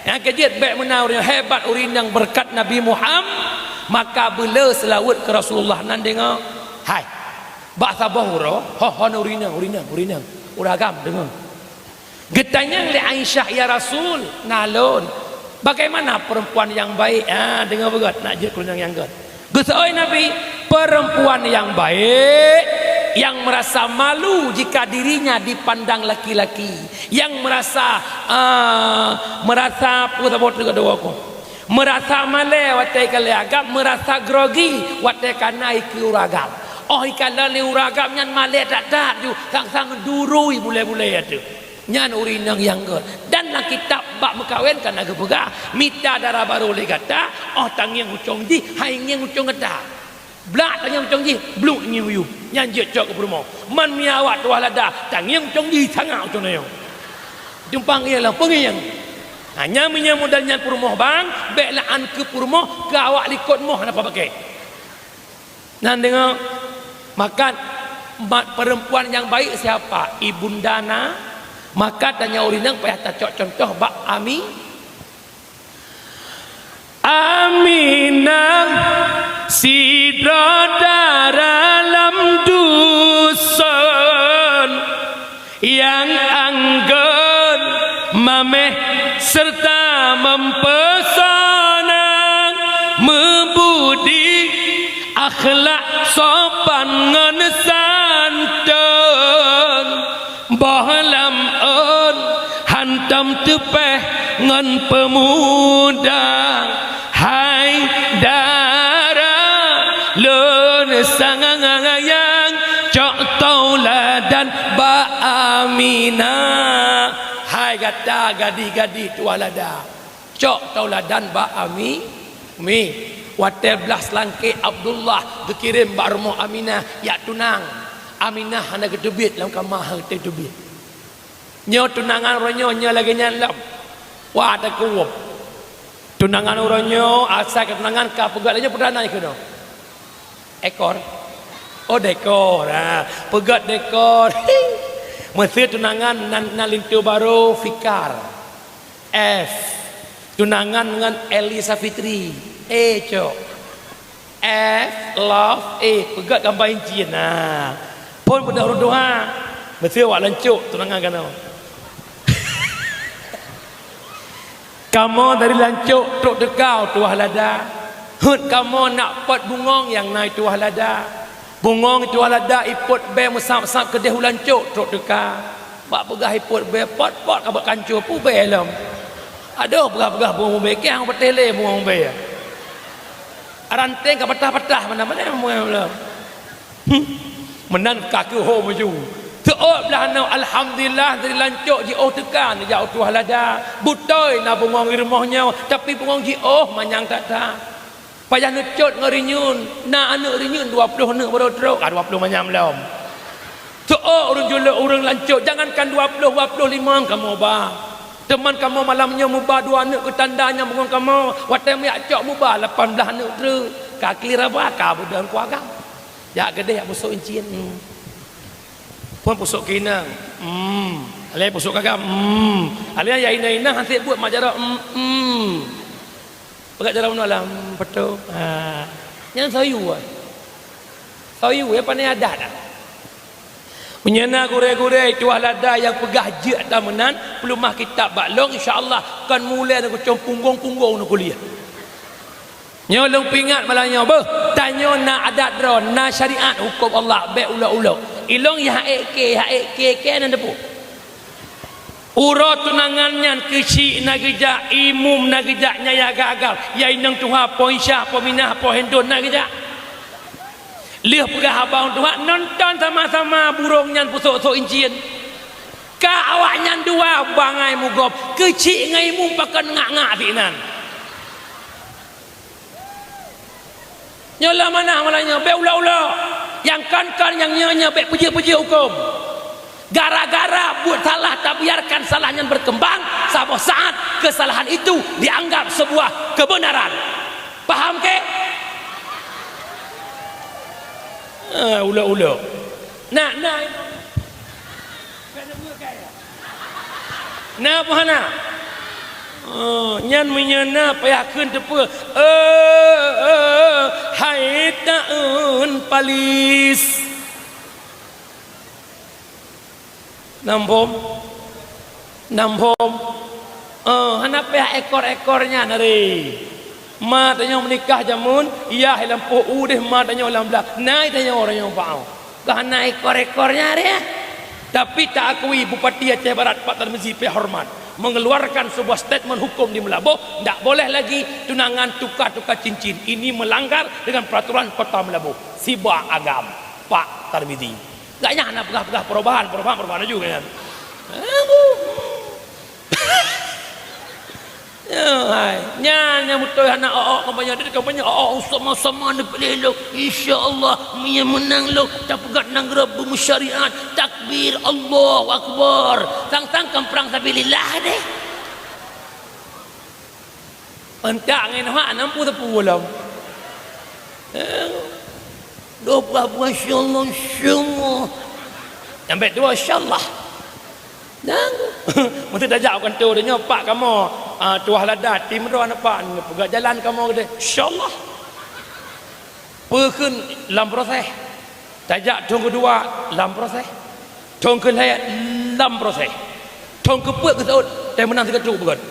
Yang kejut baik menau hebat urinang berkat Nabi Muhammad, maka bela selawat ke Rasulullah nan dengar. Hai. Bahasa bahura, urinang, uragam dengar. Getanyang le Aisyah ya Rasul, nalon. Bagaimana perempuan yang baik? Dengar begat, nak je kurang yang gat. Gesoi Nabi, perempuan yang baik yang merasa malu jika dirinya dipandang laki-laki, yang merasa merasa malai watai kaliagam, merasa grogi watai kanai ke uragam. Oh ikala ni uragam nyan malai tak dak ju sang-sang durui boleh-boleh tu. Nyan urinang yang ke. Dan dalam kitab bab berkahwin kan ada pegah mita darah baru le kata oh tangiang ucong di hai ngiang ucong kata. Blak tangiang ucong di bluk ngiu yu. Nyan je cok ke rumah. Man miawat tuah lada tangiang ucong di sangau ucong nayo. Jumpang ialah pengiang. Hanya punya modalnya purmoh bang, belaan ke purmoh ke awak likut moh apa pakai. Nan dengar makan perempuan yang baik siapa? Ibundana. Maka tanya urinang payah tak contoh bak Ami. Aminah sidra dalam dusun yang anggun mameh serta mempesona, membudi akhlak sopan ngan santun, bahlam on hantam tepeh ngan pemuda, hai dara lun sangangayang cok tauladan ba Aminah. Hai kata gadi-gadi tualada cok tauladan ba Ami mi watel belas langkit Abdullah dikirim ba rumah Aminah ya tunang Aminah hana kedebit dalam kamar hang tebit nyo tunangan ronyo nya lagi nyalam wa ada kuwop tunangan ronyo asal ketunangan ka pegatnya perdana ikono ekor oh dekor pegat dekor. Mesti tunangan nalintu baru Fikar F tunangan dengan Elisa Fitri cok F love pegat gambar incian pun pada urut doa mesti awak lancuk tunangan kan kamu dari lancuk tok dekau tuah lada hut kamu nak pot bungong yang naik tuah lada bungong itu alada iput be musap-sap ke dehulan cok truk deka bak pegah iput be pot-pot kabak kancur pu be lam aduh pegah-pegah bungong be ke hang petele bungong be aranteng ka patah-patah mana-mana bungong menan kaki ho maju teok belah nau alhamdulillah dari lancuk ji oh tekan jauh tu alada butoi na bungong irmohnya tapi bungong ji oh manyang tak tak payah necut ngerinyun nak anak rinyun 20 nak baru teruk 20 macam belum tu orang juluk orang lancuk jangankan 20 25 kamu bah teman kamu malamnya mubah 2 anak ke tandanya bengong kamu watai miak cok mubah 18 anak teruk kaki rabah ka budan kuagam ya gede ya busuk incian pun busuk kinang alai busuk kagam alai ya ina-ina hantik buat majara pegat jalan alam betul yang sayu ya pandai adat menyana gure-gure itu alada yang pegah je tamanan pelumah kitab baklong insyaallah kan mulai nak kucung punggung-punggung nak kuliah nyolong pingat malahnya beh tanya na adat dron na syariat hukum Allah be ulo-ulo ilong ya ek nan depu urut tunangannya kecil nak gejak imum nak gejaknya ya gagal ya inang tuha poin syah peminah pohendon nak gejak lihat pegah abang tuha nonton sama-sama burungnya pusuk-pusuk incian ka awaknya dua bangai mugop kecil ngai imum pakan ngak-ngak tinan nyola mana malahnya be ula-ula yang kan yang nyanya be puji-puji hukum gara-gara buat salah tak biarkan salahnya berkembang sampai saat kesalahan itu dianggap sebuah kebenaran paham ke ula-ula nah apa nak nyan menyana payahkeun tepe hai taun palis nampom hana payah ekor-ekornya nari ma tanya menikah jamun iya lampu udeh ma tanya ulang belah nai tanya orang yang pau Gana ekor-ekornya dia. Tapi tak akui Bupati Aceh Barat Pak Tarmizi P. Hormat mengeluarkan sebuah statement hukum di Melabuh, tak boleh lagi tunangan tukar-tukar cincin. Ini melanggar dengan peraturan Kota Melabuh. Sibah agam Pak Tarmizi. Gaknya nak pegah-pegah perubahan juga kan. Nya betul anak kampanye dia kampanye sama-sama ni pelelok insyaallah dia menang lo tak pegat nang Rabu syariat takbir Allahu akbar tang-tang perang sabilillah deh entak ngin hak 60 ulam doa masyaallah insyaallah sampai tu insyaallah dan mesti dah jauh kan tu dia nyopak kamu tuah lada tim ro anak pak pegak jalan kamu gede insyaallah pekeun dalam proses tajak tong kedua dalam proses tong kelaya dalam proses tong kepek ke saud teh menang tiga tu begon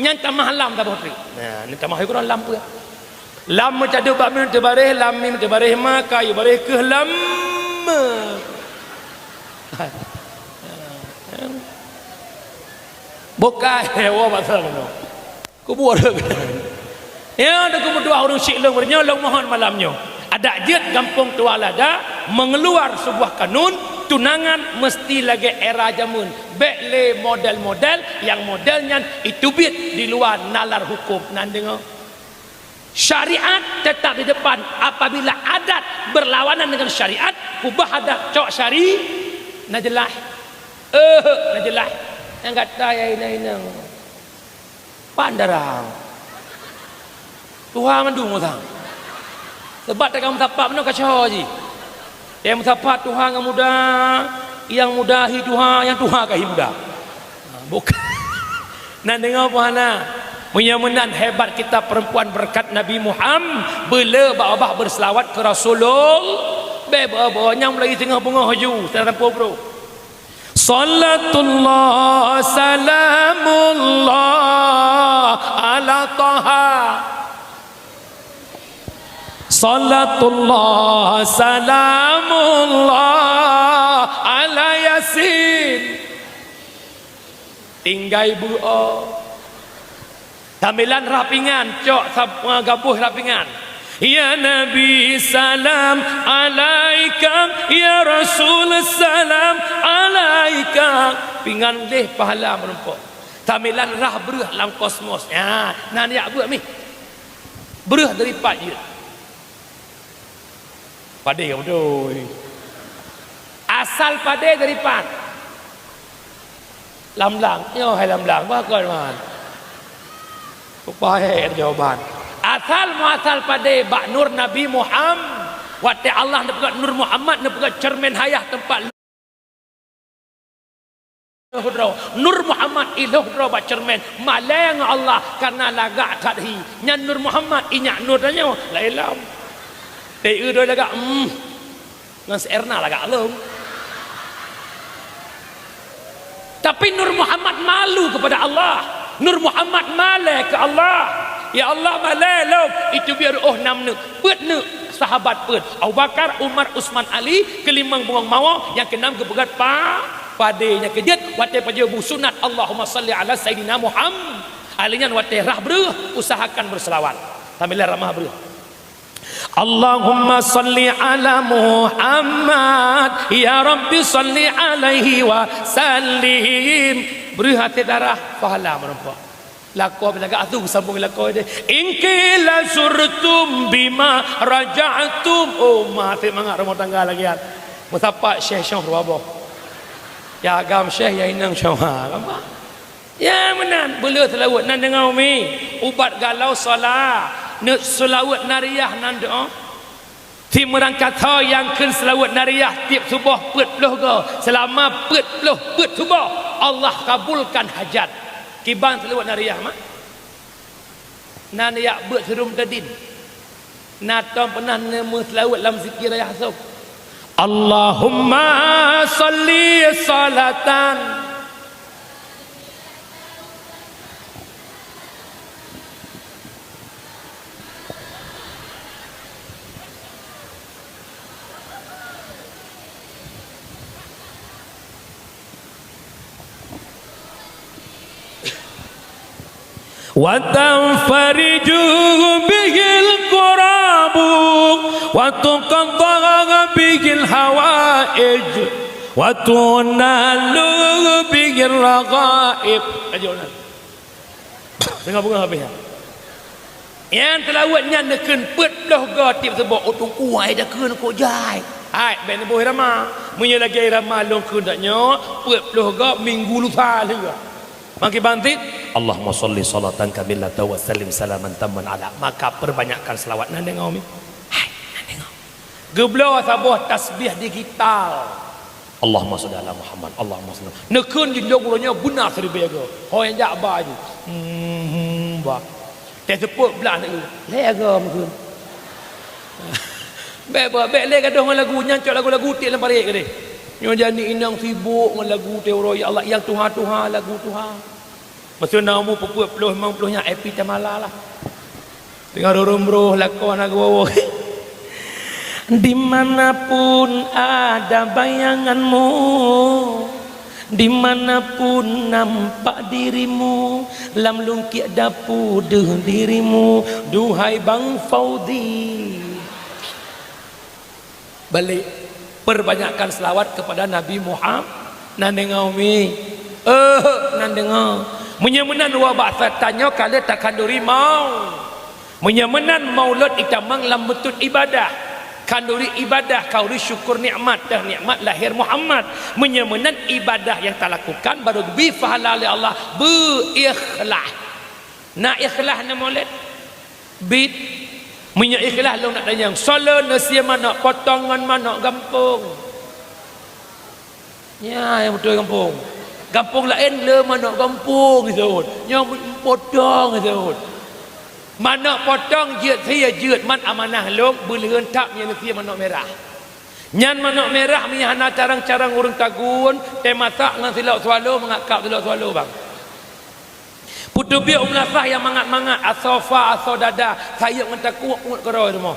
nyan tamah lam tak putri nah ni tamah Quran lam pe lam macam tu bab min tebareh lam min tebareh ma kayu bareh ke lam bukan hewa pasal no kubur ya ada kubur dua orang syik long bernya long mohon malamnya ada jet kampung tua lada mengeluar sebuah kanun tunangan mesti lagi era jamun bekle model-model yang modelnya itu bit di luar nalar hukum nan dengar syariat tetap di depan apabila adat berlawanan dengan syariat ubah adat cok syari najelah najelah yang kata ya ini pandarang Tuhan ngandung orang sebab tak kamu tapak mana kacau je yang tapak Tuhan yang mudahi Tuhan yang Tuhan kahi mudah bukan nak dengar apa hana menyamanan hebat kita perempuan berkat Nabi Muhammad bila babah berselawat ke Rasulullah beba yang lagi tengah bunga haju tak nampak bro Salatullah salamullah ala taha Salatullah salamullah ala yasin tinggai buo tamilan rapingan cok gabuh rapingan ya Nabi salam alaika ya Rasul salam alaika pingan deh pahala menumpuk tamilan rah beruh dalam kosmos ya nan ya buat mi beruh dari pak je pade betul asal pade dari pan lamlang yo hai lamlang ba kon man upaya jawaban asal muasal pada bak nur Nabi Muhammad waktu Allah nak pegat nur Muhammad nak pegat cermin hayah tempat nur Muhammad iluh dro bak cermin maleng Allah karena lagak tadhi nyan nur Muhammad inyak nur tanya la ilam tei do lagak ngan serna lagak alung tapi nur Muhammad malu kepada Allah nur Muhammad malek ke Allah ya Allah malelo itu biar nam ne peut ne sahabat peut Abu Bakar Umar Usman Ali kelimang buang mawa yang keenam kepegat padenya kejet wate pajebu sunat Allahumma salli ala sayyidina Muhammad alinya wate rah breuh usahakan berselawat tamila ramah breuh Allahumma salli ala Muhammad ya Rabbi salli alaihi wa sallim breuh hati darah pahala menempa lakau belaga atu sambung lakau dia inki la surtum bima raja'tum mati mangak rumah tangga lagi kan mutapak syekh ruwabah ya agam syekh ya inang syawha apa ya menan bela selawat nan dengar umi ubat galau salah nak selawat nariyah nan doa ti merangkat yang ken selawat nariyah tiap subuh pet puluh ke selama pet subuh Allah kabulkan hajat kiban selawat nariyah mah nan ya buat serum tadin natam pernah nemu selawat dalam zikir raya hasab Allahumma salli salatan wa tanfariju bihil qurabu wa tuqaddaga bihil hawaij wa tunalu bihil raghaib. Ajolah dengar bunga habis ya. Yang telawatnya neken pet dah gatip sebab otung kuai dah keun ko jai. Hai ben boh rama. Munye lagi rama long keun dak nyo pet dah ga minggu lupa juga. Makin bantit Allahumma sholli salatan kamilatan wa sallim salaman tamman ala. Maka perbanyakkan selawat nan dengar mi. Hai nan dengar. Geblo sabah tasbih digital. Allahumma sholli ala Muhammad. Allahumma sholli. Neken je lognya benar seribu jaga. Ho yang jak ba je. Ba. Dia seput belah nak lega mungkin. Bek le gaduh dengan lagu nyancok lagu-lagu tik dalam parik ke dia. Nyo jani inang sibuk dengan lagu teoro ya Allah yang Tuhan lagu Tuhan. Masa namu pepuat peluh memang peluhnya epi tamala lah. Dengar rombroh lakon lagu. Dimanapun ada bayanganmu, dimanapun nampak dirimu, lam lungkit dapu dirimu, duhai Bang Faudi. Balik perbanyakkan selawat kepada Nabi Muhammad. Nan dengar mi, nan dengar. Menyemenan wabah tanya kala takkan duri mau. Menyemenan maulud itamang lam betut ibadah. Kanduri ibadah kau syukur nikmat dah nikmat lahir Muhammad. Menyemenan ibadah yang tak lakukan baru bi fahala li Allah berikhlas. Nak ikhlas na maulid bid minyak ikhlas lo nak tanya solat nasi mana potongan mana gampung. Ya yang betul gampung. Gampung lain le mana gampung disebut. Yang potong disebut. Mana potong jeut saya jeut man amanah long beuleun tak nya nasi manok merah. Nyan manok merah nya hana carang-carang urang tagun teh masak ngan silok swalo mengakap silok swalo bang. Putu biak umlasah yang mangat-mangat asofa asodada saya ngan takuak ngut kero semua.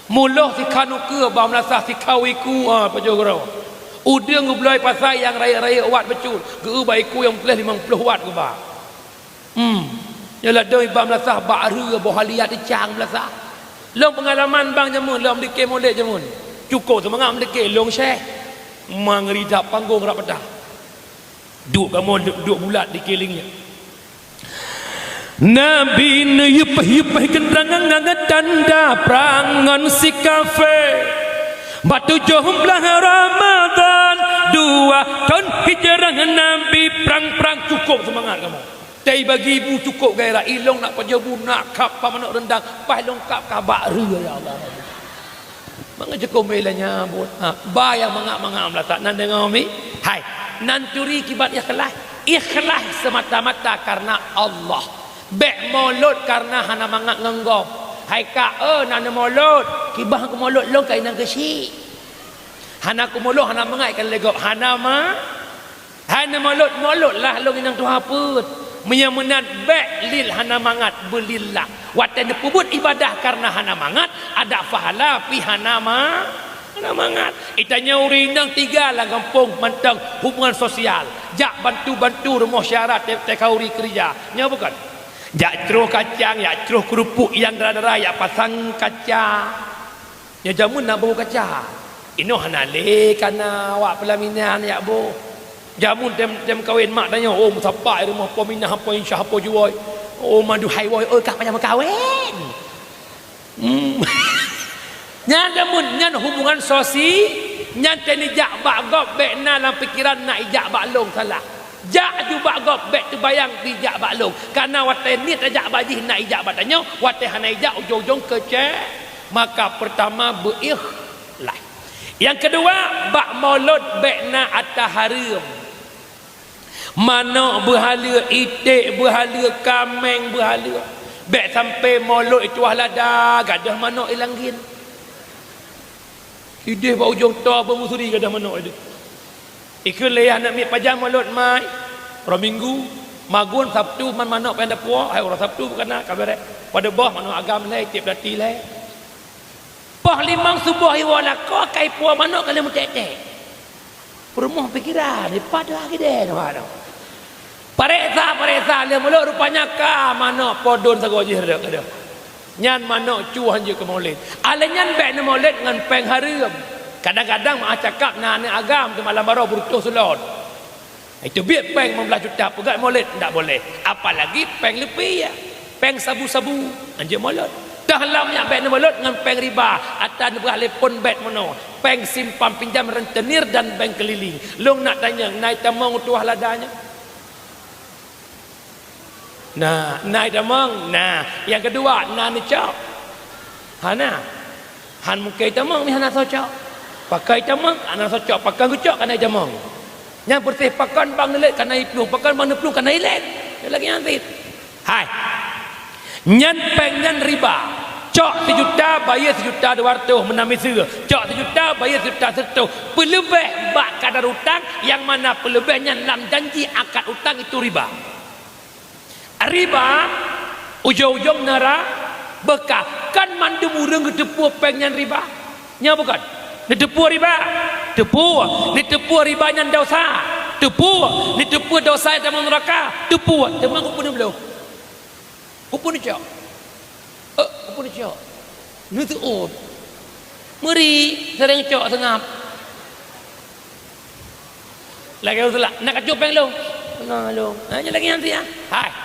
Muluh si kanu ke ba umlasah si kawiku pajo kero. Udang gubloi pasai yang raya-raya wat becut. Geu baiku yang plus 50 watt ku ba. Yalah doi bam lasah ba'ru bohaliat cang lasah. Long pengalaman bang jamun long dikir molek jamun. Cukup semangat mendekir long syekh. Mangridap panggung rak pedah. Duk kamu duk bulat di kelingnya. Nabi ne yepah kendangan ngangat tanda prangan si kafe. Batu jumlah Ramadan 2 tahun hijrah Nabi perang cukup semangat kamu. Tay bagi ibu cukup gairah ilong nak pajabu nak kap pamanok rendang pas lengkap kabak ru ya Allah. Mangga cukup melanya buat. Bayang mangak-mangak melata nan dengar mi. Hai, nan turi kibat ikhlas. Ikhlas semata-mata karena Allah. Bek mulut karena hana mangak ngenggom. Hai ka nan mulut kibah ku mulut long kai nang kesi. Hana ku mulut hana mangai kan legop hana ma. Hana mulut lah long inang tu haput. Menyemenat bek lil hana mangat belillah. Watan pubut ibadah karena hana mangat ada pahala pi hana mangat. Itanya urinang 3 lah kampung mentang hubungan sosial. Jak bantu rumah syarat tekauri kerja. Nya bukan. Jak ceruh kacang, jak ceruh kerupuk yang dara-dara, jak pasang kaca. Nya jamun nak bau kaca. Ino hana le kana awak pelaminan ya bu. Jamun dem kahwin mak tanya, oh musafak rumah apa minah apa insya apa jual. Oh madu hai woi, kak macam kahwin. Nyan jamun nyan hubungan sosi, nyan teni jak bak gop bek na dalam pikiran nak ijak bak long salah. Jak ju bak gop bek tu bayang di jak bak long. Karena wate ni tajak bajih nak ijak bak tanya, wate hana ijak ujung-ujung kecek. Maka pertama berikhlas. Yang kedua bak maulud bek na ataharim. Mana berhala itik, berhala kameng, berhala. Bek sampai maulud itu ahlada, gadah mana ilangin. Ideh bau ujung toh bermusuri gadah mana itu. Ikut leh nak ambil pajang maulud mai. Orang minggu, magun Sabtu man mana pada puak, hai orang Sabtu bukan nak kabar. Pada bawah mana agam leh, tiap dati leh. Pah limang subuh iwala kau kai puak mana kalau mutek-tek. Perumah pikiran, pada lagi deh, mana. Paresa dia mulut rupanya ka mana podon sagoje dak ada. Nyan mana cuan je ke maulid. Alenyan baik na maulid dengan peng haram. Kadang-kadang mak cakap na agam tu malam baru berutuh sulon. Itu biar peng 15 juta pegat maulid tak boleh. Apalagi peng lebih ya. Peng sabu-sabu anjir maulid. Dah lamnya baik na maulid dengan peng riba atau beralipun baik mana. Peng simpan pinjam rentenir dan bank keliling. Long nak tanya naik tamang tuah ladanya. Nah, naik tamang. Nah, yang kedua, ni cak. Hana. Han mukai tamang ni hana socak. Pakai tamang, hana socak. Pakai gucak kan naik tamang. Yang bersih pakan bang nelet kan naik peluh. Pakan bang nepeluh kan naik let. Dia lagi nanti. Hai. Nyan peng nyan riba. Cok 1 juta bayar 1 juta 200 menami sera. Cok 1 juta bayar 1 juta 100. Pelebih bak kadar hutang yang mana pelebihnya dalam janji akad hutang itu riba. Riba ujung-ujung nara bekah kan mandu murung tepu pengen riba nya bukan ni tepu riba ni tepu riba nyan dosa ni tepu dosa dalam neraka tepu teman ku pun belum ku pun cak ku pun cak ni tu meri sering cak sengap lagi usah nak kacau peng long long hanya lagi nanti ya hai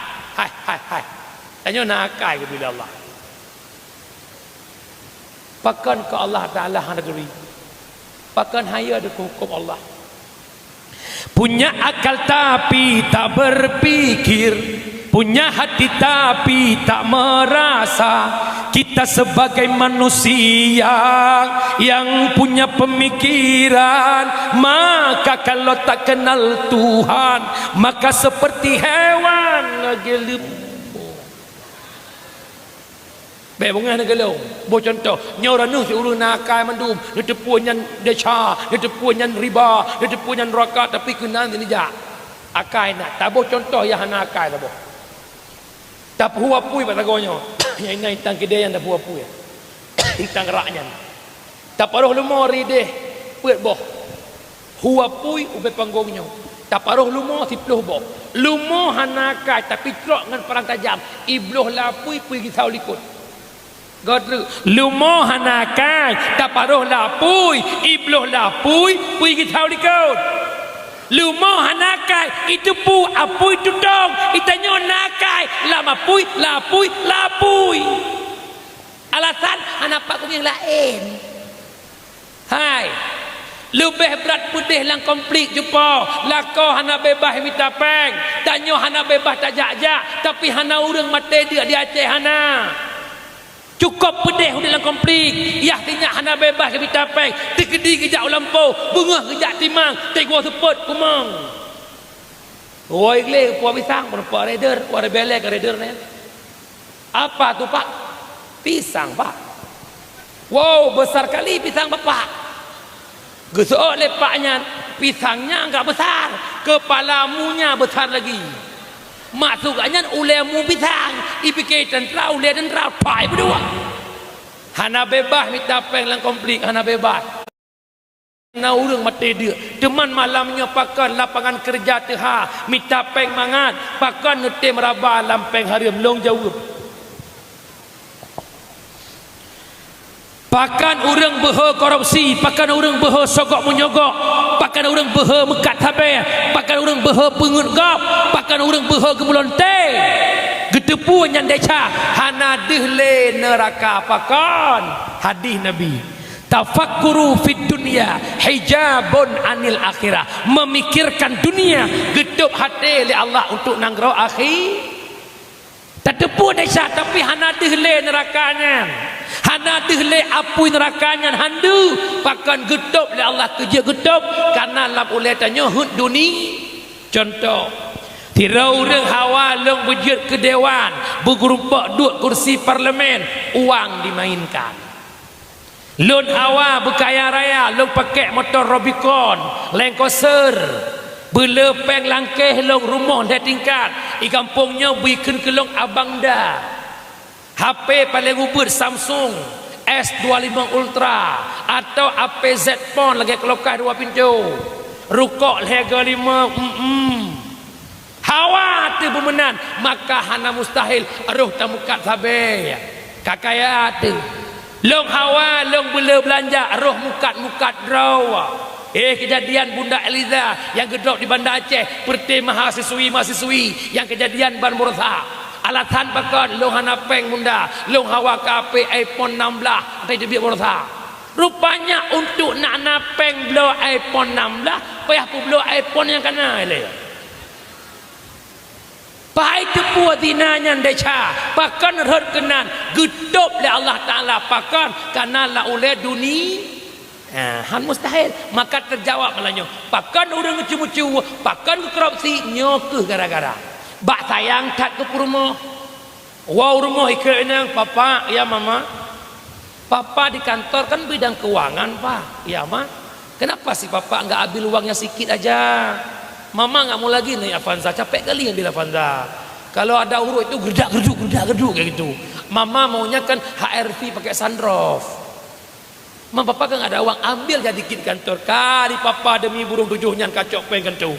tanya nakai ke bila Allah pakan ke Allah Ta'ala negeri pakan haya ada hukum Allah punya akal tapi tak berpikir punya hati tapi tak merasa kita sebagai manusia yang punya pemikiran maka kalau tak kenal Tuhan maka seperti hewan ngegelum bebungan ngegelum bo contoh nyora nu si urang nakai mandum ni tepuan deca ni tepuan riba ni tepuan neraka tapi kenan ni jak akai nak tabo contoh yang nakai tabo tak huwa pui pada gonyo yang ngai tang kedai yang dah huwa pui tang raknya tak paruh lumori deh puet boh huwa pui ube panggungnya tak paruh lumo sipluh boh lumo hanakai tapi trok dengan perang tajam ibloh lapui pui gisau likut godru lumo hanakai tak paruh lapui ibloh lapui pui gisau likut lumo hanakai itu pu apui tutong itanyo nakai lama pui lapui alasan hanapak ku yang lain hai lebih berat putih lang komplit jumpa lako hana bebas minta peng tanyo hana bebas tak jak tapi hana urang mate dia di Aceh hana cukup pedih dalam komplit yah tinyak hana bebas ke minta peng tikedi kejak lampau bungah kejak timang tegua seput kumang oi gle puak pisang berapa rider puak rebele ke rider ni apa tu pak pisang pak wow besar kali pisang bapak gesok lepaknya pisangnya enggak besar kepalamunya besar lagi maksudnya ulemu pisang ipike tentra ule tentra pai berdua hana bebas minta peng lang komplit hana bebas na urang mati dia teman malamnya pakan lapangan kerja teha minta peng mangat pakan ngetem raba lampeng harim long jauh pakan urang beha korupsi pakan urang beha sogok menyogok pakan urang beha mekat habis pakan urang beha pengut gap pakan urang beha gemulonte getepu yang deca hana dehle neraka pakan hadis nabi tafakkuru fid dunya hijabun anil akhirah memikirkan dunia getup hati li Allah untuk nanggro akhir tak tepu deca tapi hana dehle nerakanya hana dehle apui nerakanya handu pakan getup li Allah kerja getup karena lap oleh tanya hud duni contoh tirau reng hawa leng bujut ke dewan bergerumpak duduk kursi parlimen uang dimainkan lun hawa berkaya raya lung pakai motor Robicon Land Cruiser berlepeng langkeh long rumah dah tingkat di kampungnya bikin kelong abang dah HP paling ubur Samsung S25 Ultra atau HP Z Phone lagi kelokah 2 pintu rukuk harga 5 hawa tu bermenan maka hana mustahil roh tamukat sabe kakaya tu long hawa long bela belanja roh mukat rawa kejadian Bunda Eliza yang gedok di Bandar Aceh perti mahasiswi yang kejadian ban Murtha alatan bakon long hana peng bunda long hawa kape iPhone 16 tadi dia Murtha rupanya untuk nak napeng belo iPhone 16 payah pu belo iPhone yang kena le pai tepua dinanya deca pakan rod kenan gedop le Allah Taala pakan kana la oleh dunia han mustahil maka terjawab malanyo pakan urang cumu-cumu pakan korupsi nyoke gara-gara bak sayang tat ke rumah wow rumah ikeunan papa ya mama papa di kantor kan bidang keuangan pak ya ma kenapa sih papa enggak ambil uangnya sedikit aja mama enggak mau lagi naik Avanza capek kali ambil Avanza kalau ada urut itu gerdak-gerduk kayak gitu mama maunya kan HRV pakai sunroof Mama papa kan ada uang ambil jadi dikit kantor kali papa demi burung tujuhnya kacok pengen tu.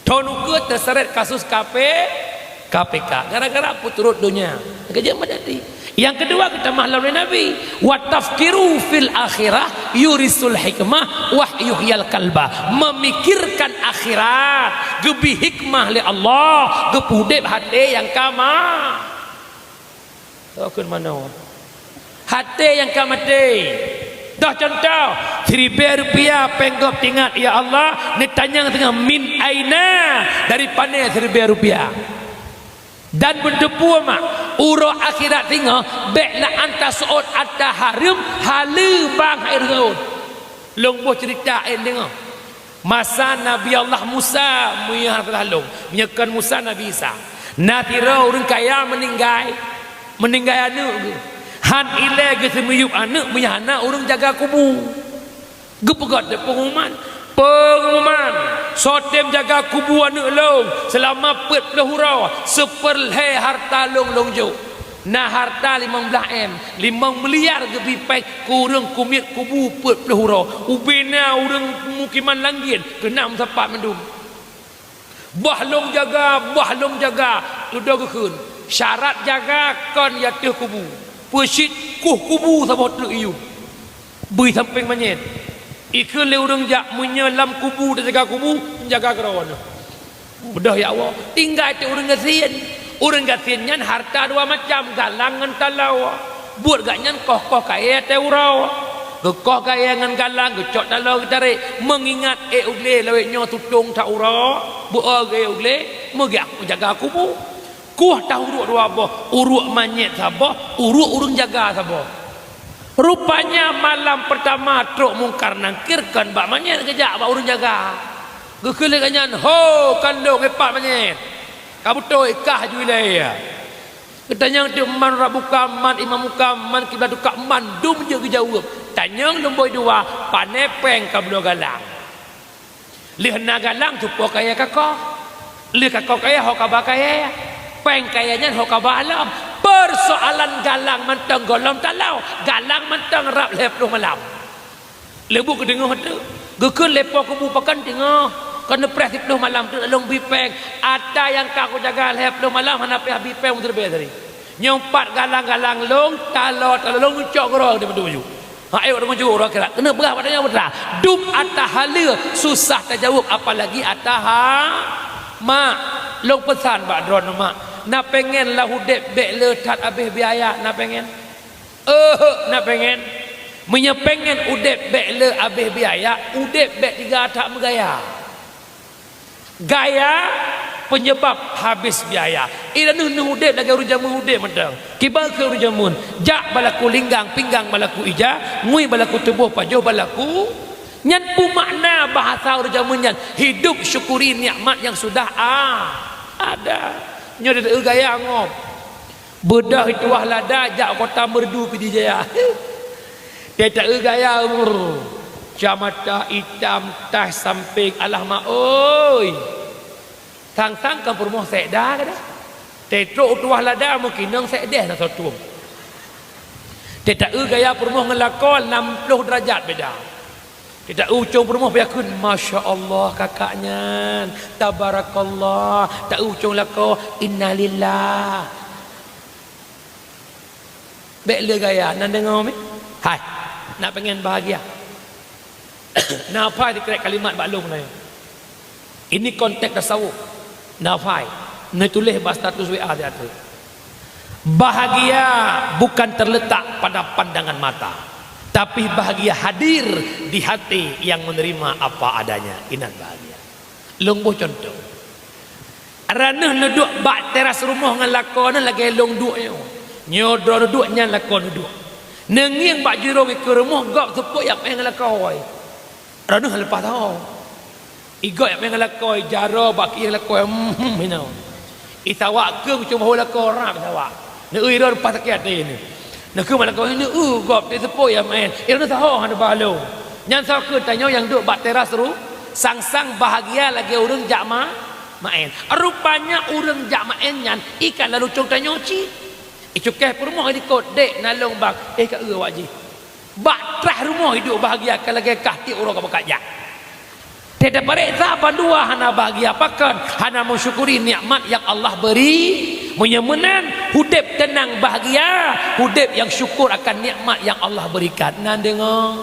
Tonuke terseret kasus KPK gara-gara apa turut dunia. Kerja menjadi. Yang kedua kita mahlum Nabi wa tafkiru fil akhirah yurisul hikmah wa yuhyal kalba memikirkan akhirat gebi hikmah li Allah gepudep hati yang kama. Tahu mana? Hati yang kamate. Dah contoh Rp1,000 penggop tingat ya Allah ni tanya tengah min aina dari mana Rp1,000 dan berdepu mak uro akhirat tengah baiklah anta suud atta harim halu bang air raud longboh cerita tengah masa Nabi Allah Musa muyah terhalung menyekan Musa Nabi Isa nanti orang kaya meninggal anak han ile ge semuyup anak punya anak orang jaga kubu gepegat de pengumuman sotem jaga kubu anak long selama 40 hurau seperleh harta long jo nah harta 15 M 5 miliar gebi pai kurang kumit kubu 40 hurau ubena orang mukiman langgin kenam sepat mendum bah long jaga udah gekun syarat jaga kon yatuh kubu Persit kubu sabot lu iu. Bui samping manyet. Ikut le urang jak menyelam kubu dan jaga kubu, jaga kerawan. Mudah ya Allah. Tinggal itu urang gasian. Urang gasian nyan harta dua macam, galangan talau. Buat gak nyan koh kaya te urau. Gekoh kaya ngan galang, gecok talau tarik. Mengingat ugle lewe nyo tutung ta urau. Buat ugle, megak jaga kubu. Kuah tahu uruk dua boh, uruk manyet sabah, uruk urung jaga sabah. Rupanya malam pertama truk mungkar nangkirkan bak manyet kejak bak urung jaga. Gekele kanyan ho kandung epak manyet. Kabutoi kah juilaya. Ketanyang tu man rabuka man imam muka man kiblat duka man dum je jawab. Tanyang lomboi dua panepeng kablo galang. Lihna galang tu pokaya kakok. Lih kakok kaya ho kabakaya. Peng kayanya ho kabalam persoalan galang mentang golong talau galang mentang rap lepluh malam lebu ke dengar tu gekun lepo kubu pakan tengah kena pres lepluh malam tu long bipeng ada yang kaku jaga lepluh malam hana peh bipeng terbe tadi nyompat galang-galang long talau long ucok goro di baju ayo dengan juru orang kira kena berah padanya betra dum atahala susah terjawab apalagi ataha mak long pesan bak dron mak nak pengen lah hudep bek letat habis biaya nak pengen nak pengen menyepengen udep bek le habis biaya udep bek tiga tak megaya gaya penyebab habis biaya ila nu udep lagi urang jamu udep mentang kibar ke urang jamun jak balaku linggang pinggang balaku ija ngui balaku tubuh pajuh balaku nyan pu makna bahasa urang jamun nyan hidup syukuri nikmat yang sudah ada nyo de gaya ngop bedah itu wahlada jak kota merdu pidi jaya dia tak gaya camata hitam tah samping alah ma oi tang-tang kan permoh sekda kada tetro tu wahlada mungkin nang sekdeh na sotum dia tak gaya permoh ngelakon 60 derajat beda Kita ucung rumah biarkan, Masya Allah kakaknya, Tabarakallah. Tak ucung lah kau, Innalillah. Baiklah gaya, nak dengar ni? Hai, nak pengen bahagia. Nafai dikira kalimat baklum ni. Ini konteks tasawuf. Nafai, ni tulis bahasa status WA dia tu. Bahagia bukan terletak pada pandangan mata, tapi bahagia hadir di hati yang menerima apa adanya. Inan bahagia. Longboh contoh. Ranah duduk bak teras rumah dengan lakon lagi long duduknya. Nyodro duduknya lakon duduk. Nengiang bak jero ke rumah gak sepuk yang pengen lakon. Ranah lepas tahu. Igak yang pengen lakon jaro bak yang lakon minau. Itawak ke cuma lakon orang itawak. Nak ira lepas tak ada ni. Nak ke mana kau ni gop dia sepoi ya main. Ira tahu hang balo. Nyan sa ke tanya yang duk bak teras ru, sang-sang bahagia lagi urang jak main. Rupanya urang jak main nyan ikan lalu cung tanya ci. Icukeh rumah di kot dek nalong bang. Kak awak ji. Bak trah rumah hidup bahagia kan lagi kah ti urang ka jak. Tidak periksa pandua hana bahagia pakan, hana mensyukuri nikmat yang Allah beri. Menyemenan hudip tenang bahagia, hudip yang syukur akan nikmat yang Allah berikan. Nan dengar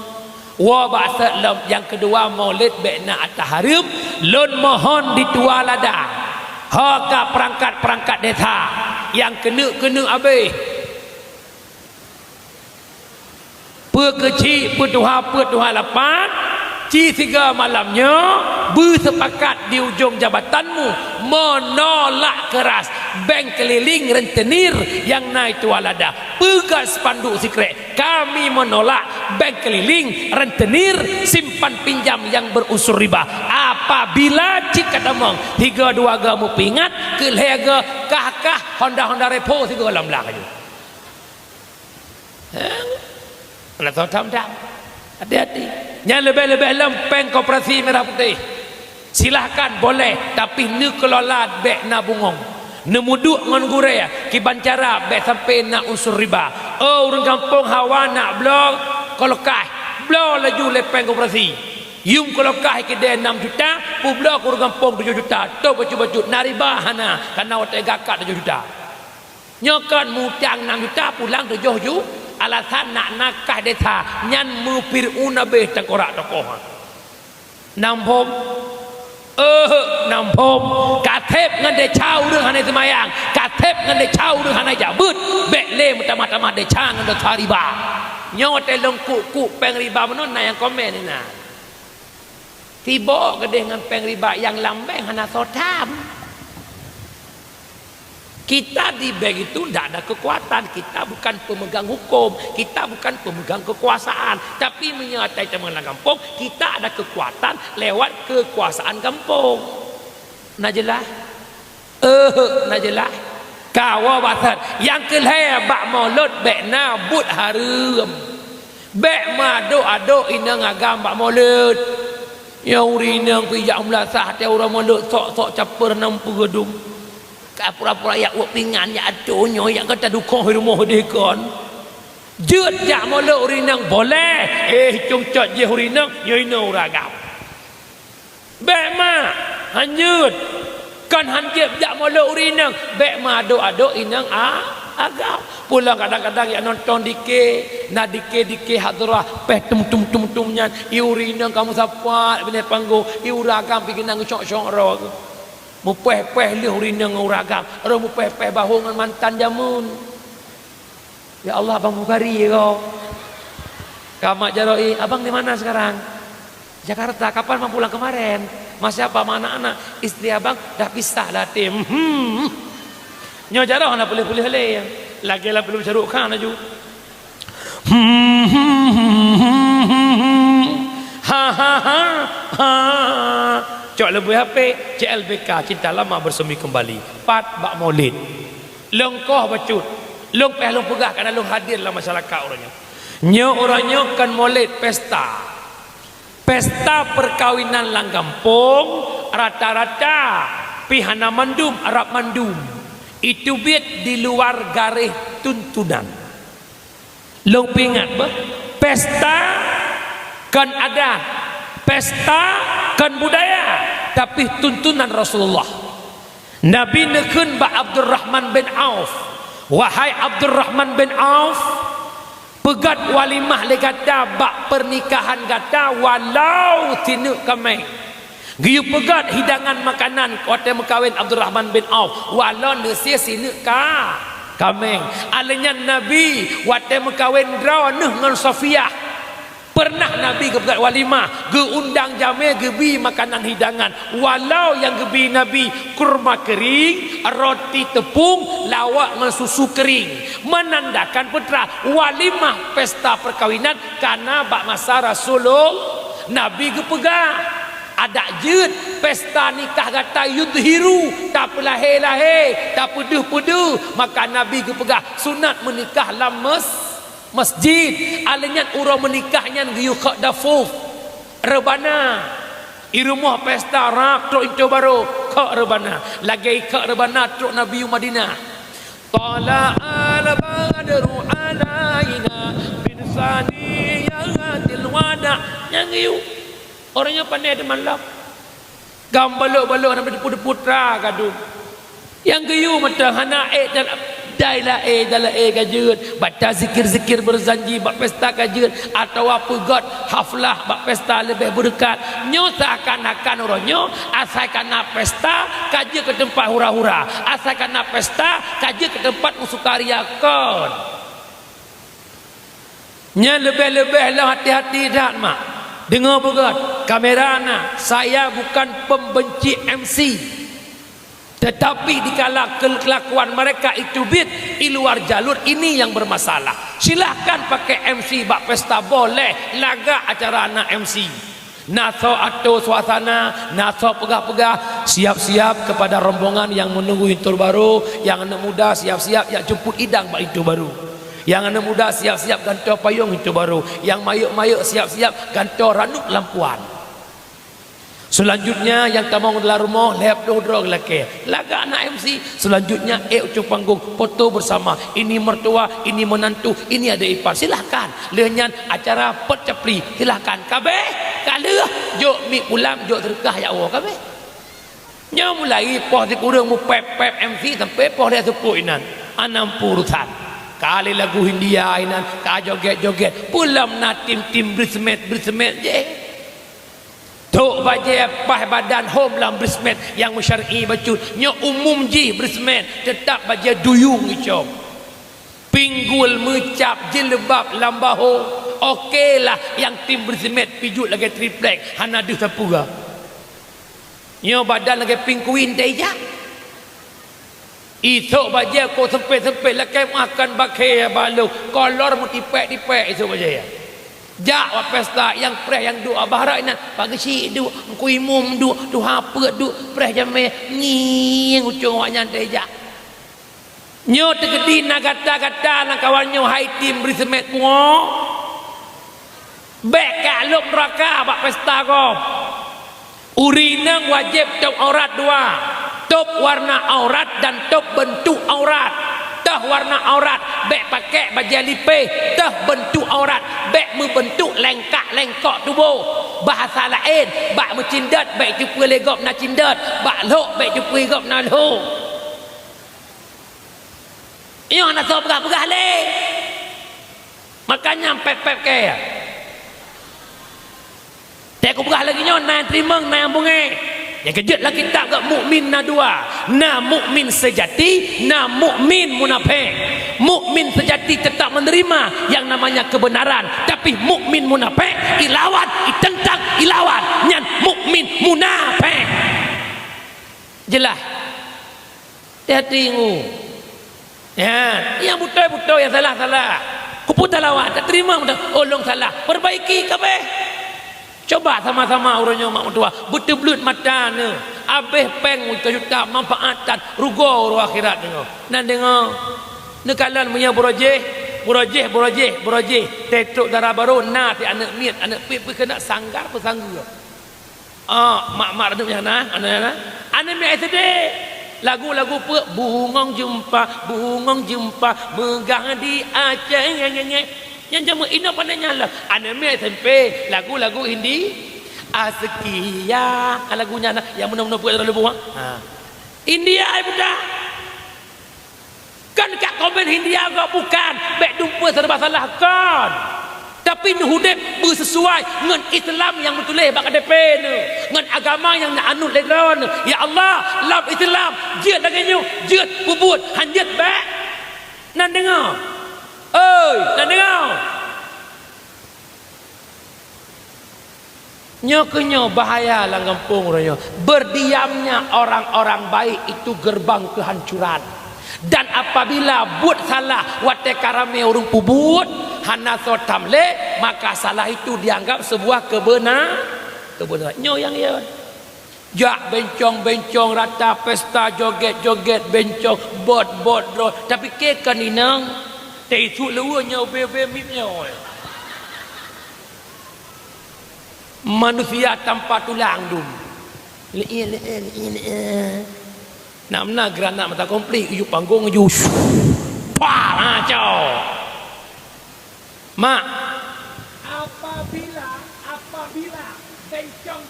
wa ba'sa yang kedua maulid baina at-tahrim lun mohon ditua lada haka perangkat-perangkat desa yang kena habis pekecil petuha lapan ci tiga malamnya bersepakat di ujung jabatanmu menolak keras bank keliling rentenir yang naik tualada pegas spanduk secret kami menolak bank keliling rentenir simpan pinjam yang berunsur riba apabila jika damang 32 gamu pingat ke lega kah Honda Repo 3 dalam belakang aja nak tahu tam hati-hati yang lebih-lebih lempeng koperasi merah putih silahkan boleh tapi ni kelola bek na bungong ni muduk ngan gure ki bancara bek sampai nak unsur riba orang kampung hawa nak blok kolokah blok laju lepeng koperasi yum kolokah ke dia 6 juta pu blok orang kampung 7 juta tu baju-baju nariba hana karena otak gakak 7 juta nyokan mutang 6 juta pulang 7 juta alasan nak nakah desa nyan mupir unabe tengkorak tokoh nampom katep ngan de chau รื่องhanai semayang katep ngan de chau รื่องhanai jabut bekle mata-mata de chang ngan de riba nyote long ku peng riba menon na yang komen ni na tiba gede ngan peng riba yang lambeng hana sotam. Kita di bank itu tidak ada kekuatan. Kita bukan pemegang hukum, kita bukan pemegang kekuasaan, tapi menyertai teman kampung kita ada kekuatan lewat kekuasaan kampung. Najelah najelah kawa batat yang keleh bak maulud bek na but harum bek ma do inang agam bak maulud yang urinang pijak melasah te orang maulud sok caper 60 gedung pura-pura yak wak pingan yak adonyo yak kata dukung rumah dia kan jut jak maulud urinang boleh cung cot je urinang nyoino ragam bek ma hanjut kan hanjut jak maulud urinang bek ma ado inang agam pulang kadang-kadang yak nonton dike na dike hadrah peh tum nyan urinang kamu sapat bener panggo uragam pergi nang syok-syok ro mu peh-peh lih urinang uragam ro mu peh-peh bahu ngan mantan jamun ya Allah abang Bukhari kau kamak jaroi abang di mana sekarang Jakarta kapan mau pulang kemarin masih apa mana anak istri abang dah pisah lah tim nyo jarah nak boleh le lagi lah belum ceruk kan aju cok lebih HP CLBK cinta lama bersemi kembali pat bak maulid lengkoh bacut long pegah kerana long hadir dalam masyarakat orangnya orangnya kan maulid pesta perkawinan lang kampung rata-rata pihana mandum Arab mandum itu biat di luar garis tuntunan long pingat pesta kan ada pesta kan budaya tapi tuntunan Rasulullah. Nabi nekun ba Abdurrahman bin Auf, wahai Abdurrahman bin Auf, pegat walimah le kata bak pernikahan kata walau tinuk kameng. Giyu pegat hidangan makanan kota mekawin Abdurrahman bin Auf walau nesia sinuk ka kameng. Alanya Nabi wate mekawin draw ngan Safiyah. Pernah Nabi ke walimah, ke undang jame gebi makanan hidangan. Walau yang gebi Nabi kurma kering, roti tepung, lawak dengan susu kering. Menandakan putra walimah pesta perkawinan karena bak masa Rasulullah Nabi ke pegang. Ada jut pesta nikah kata yudhiru, tak lahir-lahir, tak puduh-puduh. Maka Nabi ke pegang sunat menikah lames masjid. Alanya urang menikahnya giyu kak dafuf rebana i rumah pesta rak truk itu baru kak rebana lagi kak rebana truk Nabi Madinah. Tala al badru alaina bin saniyatil wada yang giyu orangnya pandai ada malam gambalok-balok sampai putra kadu yang giyu mata hana dan dailah dalam kajut baca zikir-zikir berzanji bak pesta kajut atau apa god haflah bak pesta lebih berdekat nyo seakan-akan orangnya asalkan nak pesta kajut ke tempat hura-hura, asalkan nak pesta kajut ke tempat usukaria kon nya lebih-lebih lah hati-hati dah mak dengar begad kamera nak saya bukan pembenci MC, tetapi dikala kelakuan mereka itu di luar jalur ini yang bermasalah. Silahkan pakai MC bak pesta boleh, laga acara anak MC. Naso atau suasana, naso pegah-pegah, siap-siap kepada rombongan yang menunggu intur baru, yang anak muda siap-siap yang jemput idang bak itu baru. Yang anak muda siap-siap gantor payung itu baru, yang mayuk-mayuk siap-siap gantor ranuk lampuan. Selanjutnya yang tamang dalam rumah lep dodrog laki laga anak MC. Selanjutnya ucap panggung foto bersama, ini mertua, ini menantu, ini ada ipar. Silahkan lenyan acara petcepli silahkan kabeh kala jok mi ulam jok terkah ya Allah kabeh nya mulai poh di kurang mu pep MC sampai poh dia sepuk inan 60 kali lagu Hindia inan ka joget-joget pulam na tim brismet je tok baje pah badan hom lam brismet yang syar'i bacut nya umum ji brismet tetap baje duyung icom pinggul mecap jilbab lambaho okeylah yang tim brismet pijut lagi triplek hana du sapuga nya badan lagi pingkuin deja itu baje ko sempit-sempit lagi makan bakai balu kolor mu tipek-tipek itu baje ya jak wa pesta yang preh yang doa bahara ina pagi si du ku imum du hapa du preh jame nging ucung wanya deja nyo tegedi na kata-kata na kawannya hai tim brismet mo beka luk neraka bak pesta ko urina wajib top aurat dua top warna aurat dan top bentuk aurat dah warna aurat bek pakai baju lipe dah bentuk aurat bek membentuk lengkak tubuh bahasa lain bak mencindat bek cupu legop na cindat bak lok bek cupu legop na lok iyo nak so pegah-pegah le makanya pep-pep ke tak aku pegah lagi nyo na terima na bunge yang kejut lagi tak gak mukmin na dua na mukmin sejati na mukmin munafik. Mukmin sejati tetap menerima yang namanya kebenaran tapi mukmin munafik ilawan itentang ilawan nyan mukmin munafik jelas hati ngu ya yang betul-betul yang salah kuputar lawan tak terima olong salah perbaiki kabeh. Coba sama-sama orangnya mak mertua betul-betul mata ne abeh peng juta manfaatan rugo ro akhirat dengo nan dengo nekalan punya borojeh tetok darah baru na ti anak miat anak pi kena sanggar pesanggu mak ada punya anak miat sedih lagu-lagu bungong jumpa megang di Aceh yang jamu ina pandai nyala anak miat sampai lagu-lagu Hindi Sekian lagunya yang benar-benar buat terlalu buang. India budak. Kan kat komen India kau bukan. Bek dumpa serba salah kan. Tapi Nuhudib bersesuai dengan Islam yang betul bak KDP ni, dengan agama yang nak anut leron. Ya Allah, lam Islam, jeut laginya, jeut bubut, hanjat bak. Nan dengar. Oi, nan dengar. Nyokenyo bahaya lang kampung raya. Berdiamnya orang-orang baik itu gerbang kehancuran. Dan apabila buat salah wate karame urung pubut hana sotamle, maka salah itu dianggap sebuah kebenaran. Nyo yang ya. Jak bencong-bencong rata pesta joget-joget bencong bot-bot ro tapi ke kan inang te itu leunya be mipnya. Manusia tanpa tulang dum. Nak mana geranak mata komplit uju panggung uju. Pah macau. Mak, apabila bencong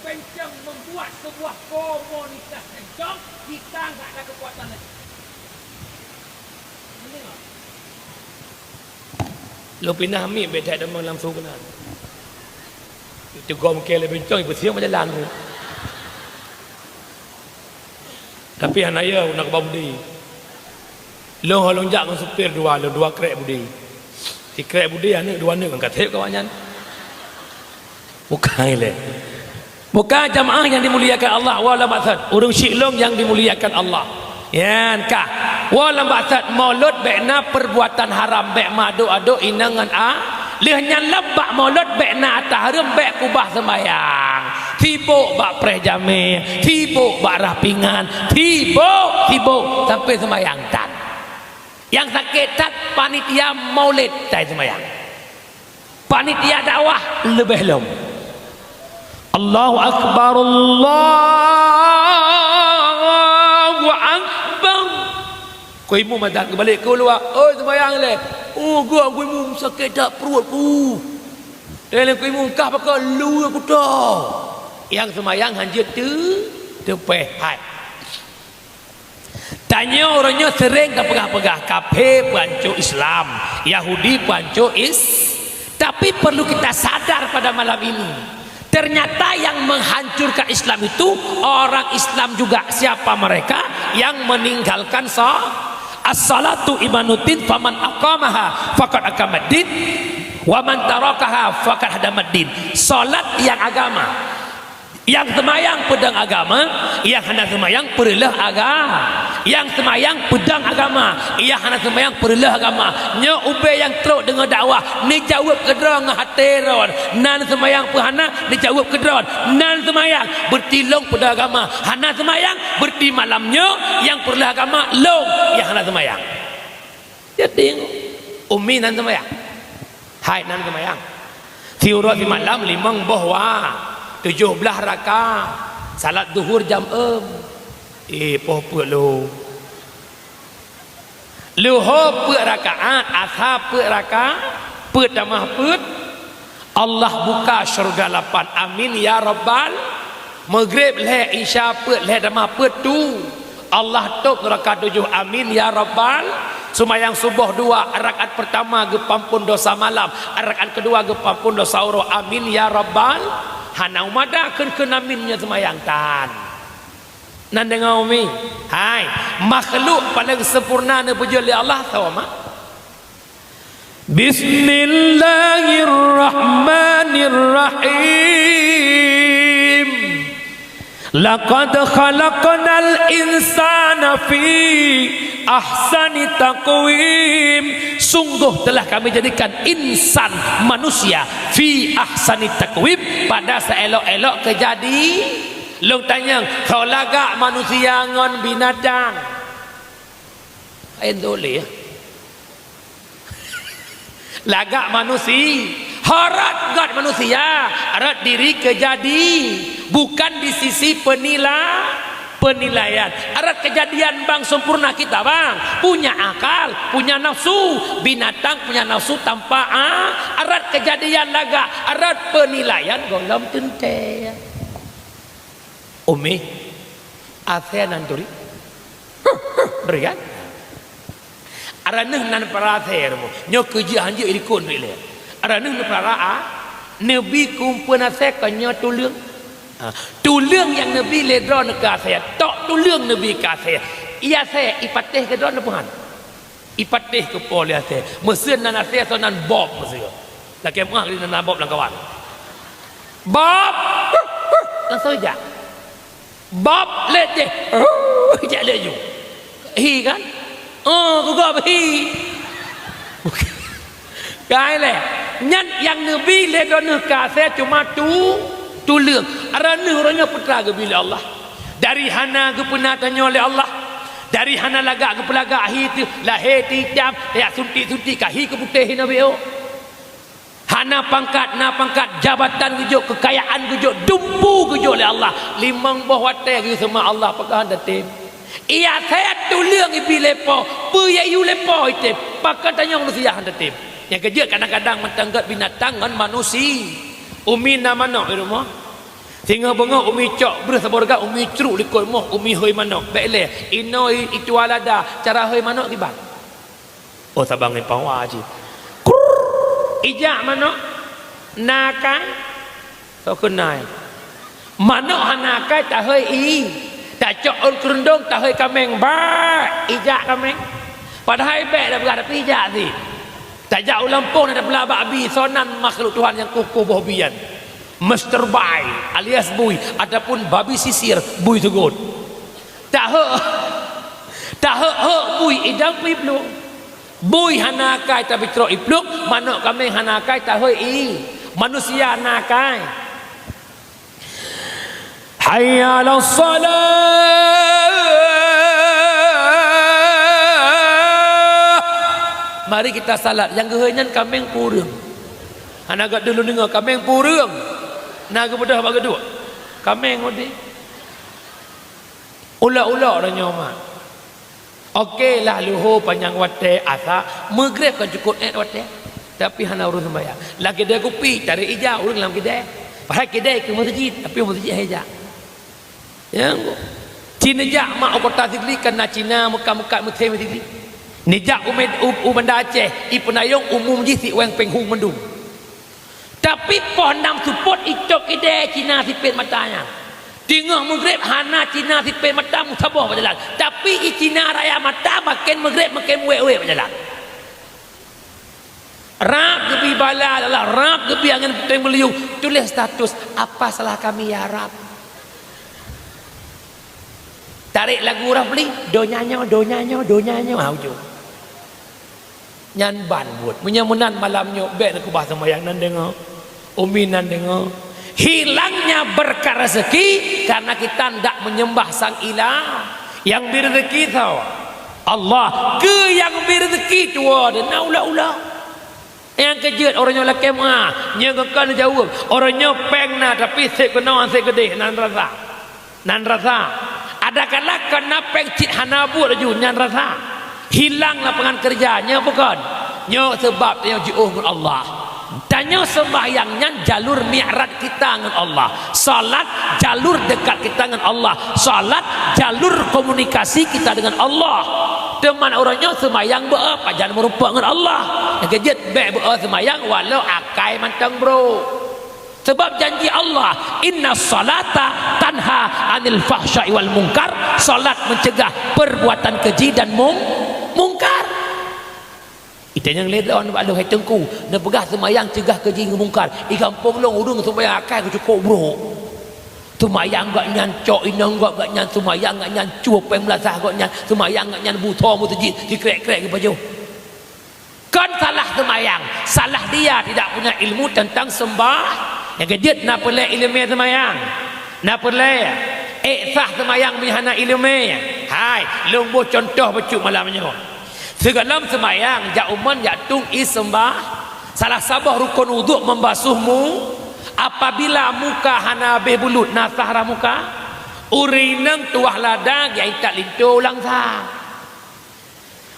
membuat sebuah komunitas bencong, kita enggak ada kekuatan lagi. Lo pindah ambil bedak demang langsung kena. Itu gom kele bencong ibu siang berjalan tu. Tapi anak ya nak ke budi. Long lonjak dengan supir dua krek budi. Si krek budi anak dua ni kan kathep kawannya. Bukan le. Bukan jamaah yang dimuliakan Allah wala maksud. Urang syiklong yang dimuliakan Allah. Ya kah. Wala maksud maulud bekna perbuatan haram bek madu ado inangan lehnya lebak maulud bekna ataharum bek kubah sembayang. Tibuk bak preh jame, tibuk bak rapingan, tibuk sampai sembayang tan. Yang sakit tat panitia maulid tai sembayang. Panitia dakwah lebih lom. Allahu akbar, Allahu akbar. Kau imu madak balik ke luar. Oh sembayang le. Oh gua imu sakit tak perut ku. Dalam kau imu kah pakai lu aku dah. Yang semayang hanjut tu hai. Tanya orangnya sering ke pegah-pegah kafir pancuk Islam, Yahudi pancuk tapi perlu kita sadar pada malam ini. Ternyata yang menghancurkan Islam itu orang Islam juga. Siapa mereka? Yang meninggalkan as-salatu imanuddin faman aqamaha faqad aqamaddin wa man tarakaha faqad hadamaddin. Salat yang agama. Yang semayang pedang agama, yang hendak semayang perilah agama. Yang semayang pedang agama, yang hendak semayang perilah agama. Nya ube yang teruk dengan dakwah, ni jawab kedra ngah hateron. Nan semayang pehana, ni jawab kedra. Nan semayang bertilong pada agama. Hana semayang berti malamnya yang perilah agama long yang hendak semayang. Jadi umi nan semayang. Hai nan semayang. Tiura di malam limang bahwa 17 rakaat salat zuhur jam poh puak lu ho puak rakaat ashab puak rakaat puak damah puak Allah buka syurga 8 amin ya rabbal maghrib leh isya puak leh damah puak tu Allah tok rakaat 7 amin ya rabbal Sumayang subuh 2 rakaat pertama gepampun dosa malam, rakaat kedua gepampun dosa uro. Amin ya rabbal hana umada kena minnya semayang tan. Nan dengar umi. Hai, makhluk paling sempurna ne puji oleh Allah tahu mak? Bismillahirrahmanirrahim. Laqad khalaqnal insana fi ahsani taqwim. Sungguh telah kami jadikan insan manusia fi ahsani taqwim pada seelok-elok kejadi. Long tanya kau lagak manusia ngon binatang endole lagak manusia harat gat manusia harat diri kejadi bukan di sisi penilaian. Arat kejadian bang sempurna kita bang punya akal, punya nafsu. Binatang punya nafsu tanpa arat kejadian laga. Arat penilaian golom tente. Umi ASEAN anturi berikan araneh nan para ASEAN mo nyo kerja hanje ikut ni le araneh nan para Nabi kumpul ASEAN kanyo tulung tulung yang Nabi ledro ke ASEAN tok tulung Nabi ke ASEAN ia saya ipatih ke dron puhan ipatih ke pol ASEAN mesin nan ASEAN sonan bob mesin laki mah ni nan bob lang kawan bob langsung aja Bob let je jak let je hi kan aku gak hi cái này nhân yang Nabi le don ka saya cuma tu lương arana orangnya putra ke bila Allah dari hana ke pernah tanya oleh Allah dari hana lagak ke pelaga hi tu lahir tiap ya sunti kahi ke putih Nabi hana pangkat na pangkat jabatan gujuk kekayaan gujuk dumpu gujuk oleh Allah limang buah watai ke sama Allah pakah datim ia saya tulang ibi lepo puya yu lepo itu pakah tanya manusia datim yang kerja kadang-kadang mentanggat binatang dengan manusia umi nama nak di rumah sehingga bengok umi cok bersaborga umi ceruk likut moh umi hoi manok baiklah ino itu alada cara hoi manok tiba oh sabang ni pawa aja ijak manok nakai so kenai manok hanakai tak hoi tak cok on kerundung tak hoi kameng ba ijak kameng padahal baik dah berada tapi ijak si tak jauh lampung ada belah babi sonan makhluk Tuhan yang kukuh bohbian Mr. Bai alias bui ataupun babi sisir bui tegut tak bui idang pibluk bui hanakai tapi teruk ipluk manuk kambing hanakai tak hoi manusia hanakai hayya 'alas salat mari kita salat yang gehenyan kambing purung hanaga dulu dengar kambing purung naga bedah bagi dua kambing odi ulak-ulak dah nyoma okey lah luhur panjang watai asa maghrib kan cukup watai tapi hana urus sembahyang lagi dia kopi cari ijak urus dalam kedai padahal kedai ke masjid tapi masjid hijak yang Cina jak mak kota Tigli kena Cina muka-muka Muslim Tigli nijak umanda Aceh ipenayong umum jisi wang penghung mendung tapi pohon nam support itok kedai Cina sipit matanya tengah maghrib hana Cina sipit mata musabah berjalan tapi Cina raya mata makin maghrib makin wek-wek berjalan rap gebi bala adalah rap gebi angin puting beliung tulis status apa salah kami ya rap tarik lagu rap beli donyanya hujung nyan ban buat menyamunan malamnya bet aku bahasa mayang nan dengar uminan dengar hilangnya berkah rezeki karena kita tidak menyembah sang ilah yang beri rezeki tahu Allah ke yang beri rezeki tua dan ulah-ulah yang kejut orangnya laki mah nyengkan jauh orangnya pengna tapi sek kena sek gede nan rasa ada kala kena peng cit hanabu raju nan rasa hilanglah pengan kerjanya bukan nyo sebab yang jiuh dengan Allah tanya sembahyangnya jalur mi'raj kita dengan Allah salat jalur dekat kita dengan Allah salat jalur komunikasi kita dengan Allah teman orangnya sembahyang berapa jangan merupa dengan Allah yang kejut baik berapa sembahyang walau akai mantang bro sebab janji Allah inna salata tanha anil fahsya'i wal munkar salat mencegah perbuatan keji dan mungkar itu yang leda orang nak hai tengku nak pegah semayang cegah keji dan mungkar di kampung long udung semayang akai aku cukup bro semayang gak nyan cok inang gak nyan semayang gak nyan cuap yang melasah gak nyan semayang gak nyan buto mutajid dikrek-krek ke baju kan salah semayang salah dia tidak punya ilmu tentang sembah yang kejut nak pelai ilmu semayang nak pelai sah semayang mihana ilmu hai lumbuh contoh becuk malamnya segalam semayang jauman jatung isembah salah sabah rukun wuduk membasuhmu apabila muka hana habis bulut nasah muka urinang tuah ladang yang tak lintu ulang sah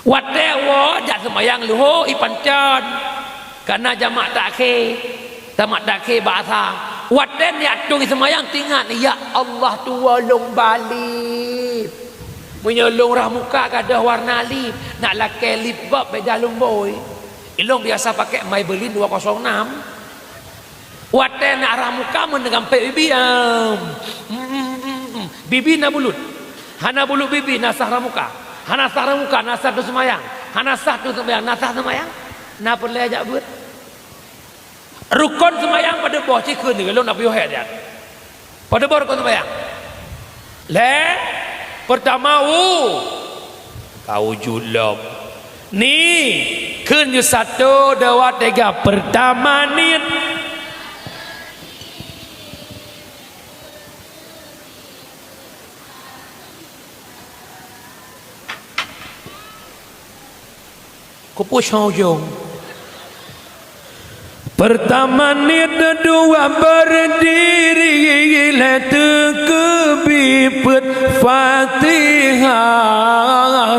watewo jak semayang luho ipancan karena jamak takhir bahasa Waten ni atung semayang tinggal ni, ya Allah tolong balik. Menyolong rah muka kada warna lip, nak lakai lip bab beda lumboy. Ilong biasa pakai Maybelline 206. Waten nak rah muka mendengampai bibi bibi na bulut. Hana bulut bibi nasah rah muka. Hana sah rah muka nasah tu semayang. Hana sah tu semayang nasah semayang. Na boleh ajak buat. Rukun semayang pada bawah cikun ni kalau nak pergi head dia. Pada bawah rukun semayang. Pertama kau julom. Ni kun you 1 2 3 pertama ni. Kau push hujung. Pertama ni dua berdiri lekebipet Fatihah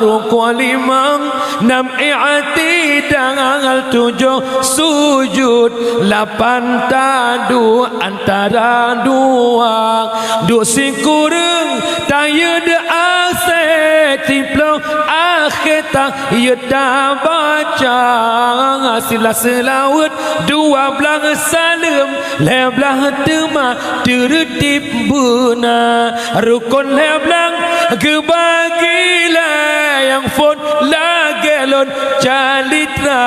rukun 5 6 i'tidal 7 sujud 8 tadu antara dua sikureng taya de ase tiplo akhir tak yeda baca sila selawat 12 salam leblah tema tertib buna rukun leblang kebagilah yang fon lagelon calitra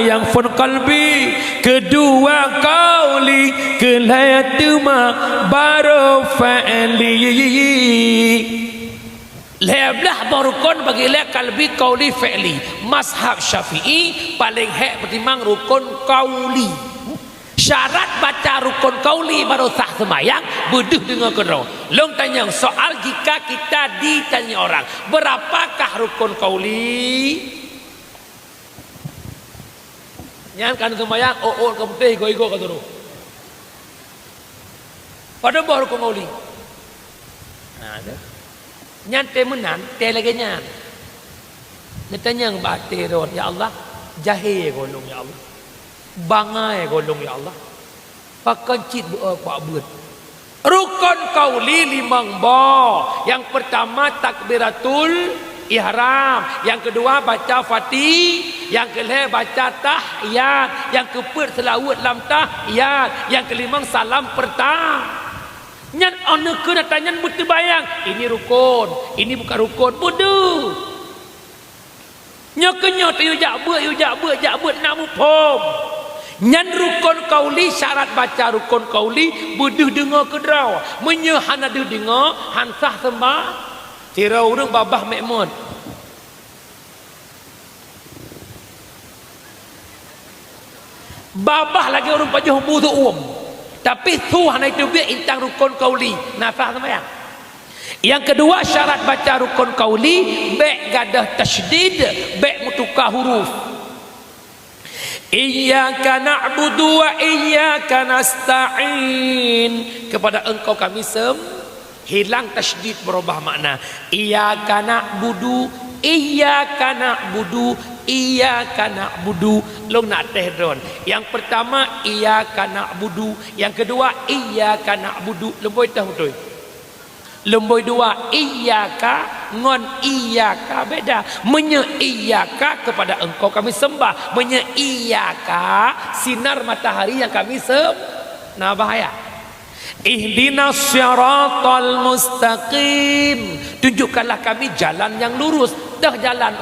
yang fon kalbi kedua kauli kelayatuma baru fa'li leblah berukun bagi leh kalbi kauli fi'li. Mazhab Syafi'i paling hak pertimbang rukun kauli. Syarat baca rukun kauli baru sah semayang beduh dengan kedua. Long tanya soal jika kita ditanya orang berapakah rukun kauli? Nyan kan semayang ke putih go ke turu. Pada bawah rukun kauli. Nah, ada. Nyan temenan te lagi nyan. Netanya batik ron ya Allah jahil golong ya Allah. Bangai golong ya Allah. Pakan cit buat buat. Rukun kauli 5 ba. Yang pertama takbiratul ihram, yang kedua baca Fatih, yang kelima baca tahiyat, yang keempat selawat lam tahiyat, yang kelima salam pertama. Nyan ana kena tanya betul bayang ini rukun, ini bukan rukun bodoh. Nyoknya tu jak buat nak mupom. Nyan rukun kauli syarat baca rukun kauli bodoh dengar kedraw. Menyehana de dengar hansah sembah tira urang babah mekmon. Babah lagi orang pajuh butuh tapi Tuhan itu biar intang rukun kauli nafah semayang. Yang kedua syarat baca rukun kauli baik gadah tasydid baik mutukah huruf. Iyyaka na'budu wa iyyaka nasta'in, kepada engkau kami hilang tasydid berubah makna. Iyyaka na'budu iyyaka na'budu long nak tehdron. Yang pertama iyyaka na'budu, yang kedua iyyaka na'budu lemboi tahu tu. Lemboi dua iyyaka ngon iyyaka beda. Menye iyyaka kepada engkau kami sembah, menye iyyaka sinar matahari yang kami nah bahaya. Ihdinas siratal mustaqim, tunjukkanlah kami jalan yang lurus. Dah jalan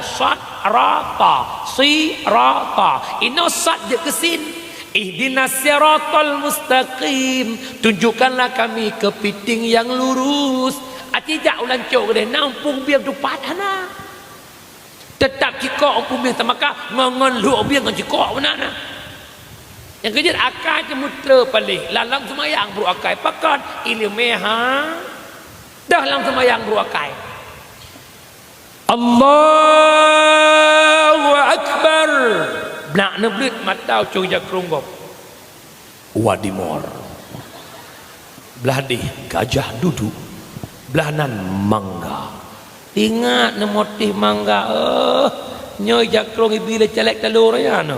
sirata ino sat je kesin. Ihdinas siratal mustaqim, tunjukkanlah kami kepiting yang lurus. Atijak ulan cok dia nampung biar tu padana. Tetap cikok ampun biar tamaka ngongon lu biar ngon cikok mana. Yang kejar akal je mutra paling lalang semayang bro akai pakan ilmeha dah lang semayang bro akai. Allahu Akbar. Nak neblit matau cung jakrung bob. Wadimor. Belah di gajah duduk. Belahanan mangga. Ingat ne motif mangga. Nyoy jakrung bila celek telur ya no.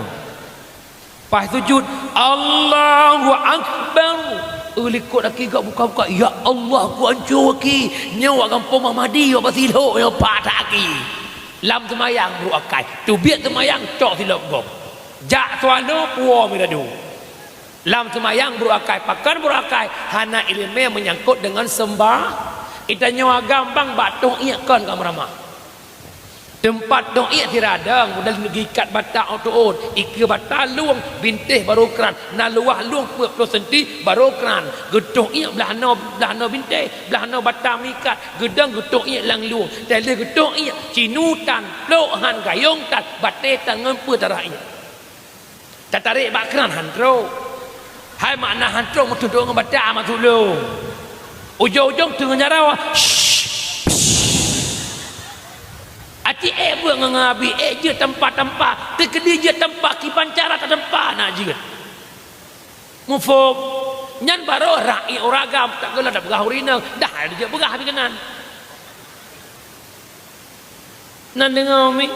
Pas sujud Allahu Akbar. Likut laki gak buka-buka. Ya Allah ku hancur laki. Nyawa kampung Mahmadi apa silap yang patah laki. Lam semayang berakai. Tu biar semayang cok silap gom. Jak suano puwa miradu. Lam semayang berakai. Pakan berakai. Hana ilmu menyangkut dengan sembah. Kita nyawa gambang batung iyakan kamar-ramah. Tempat dong ia tiradang modal gikat batak autoon ikir batak luang bintih baru keran na luah luang 20 cm baru keran gedung ia belah no bintih belah no batak mikat gedang gedung ia lang luang tele gedung ia cinutan lohan gayung tan batte tangan pu tarah ia tatarik bakran hantro hai makna hantro mutu dong batak masuk lu ujung-ujung tengah nyarawa Ati buat ngabi je tempat-tempat tekedi je tempat kipan cara tak tempat nak je mufuk nyan baro ra'i uragam tak kena dak begah urina dah dia begah habis kenan nan dengar mi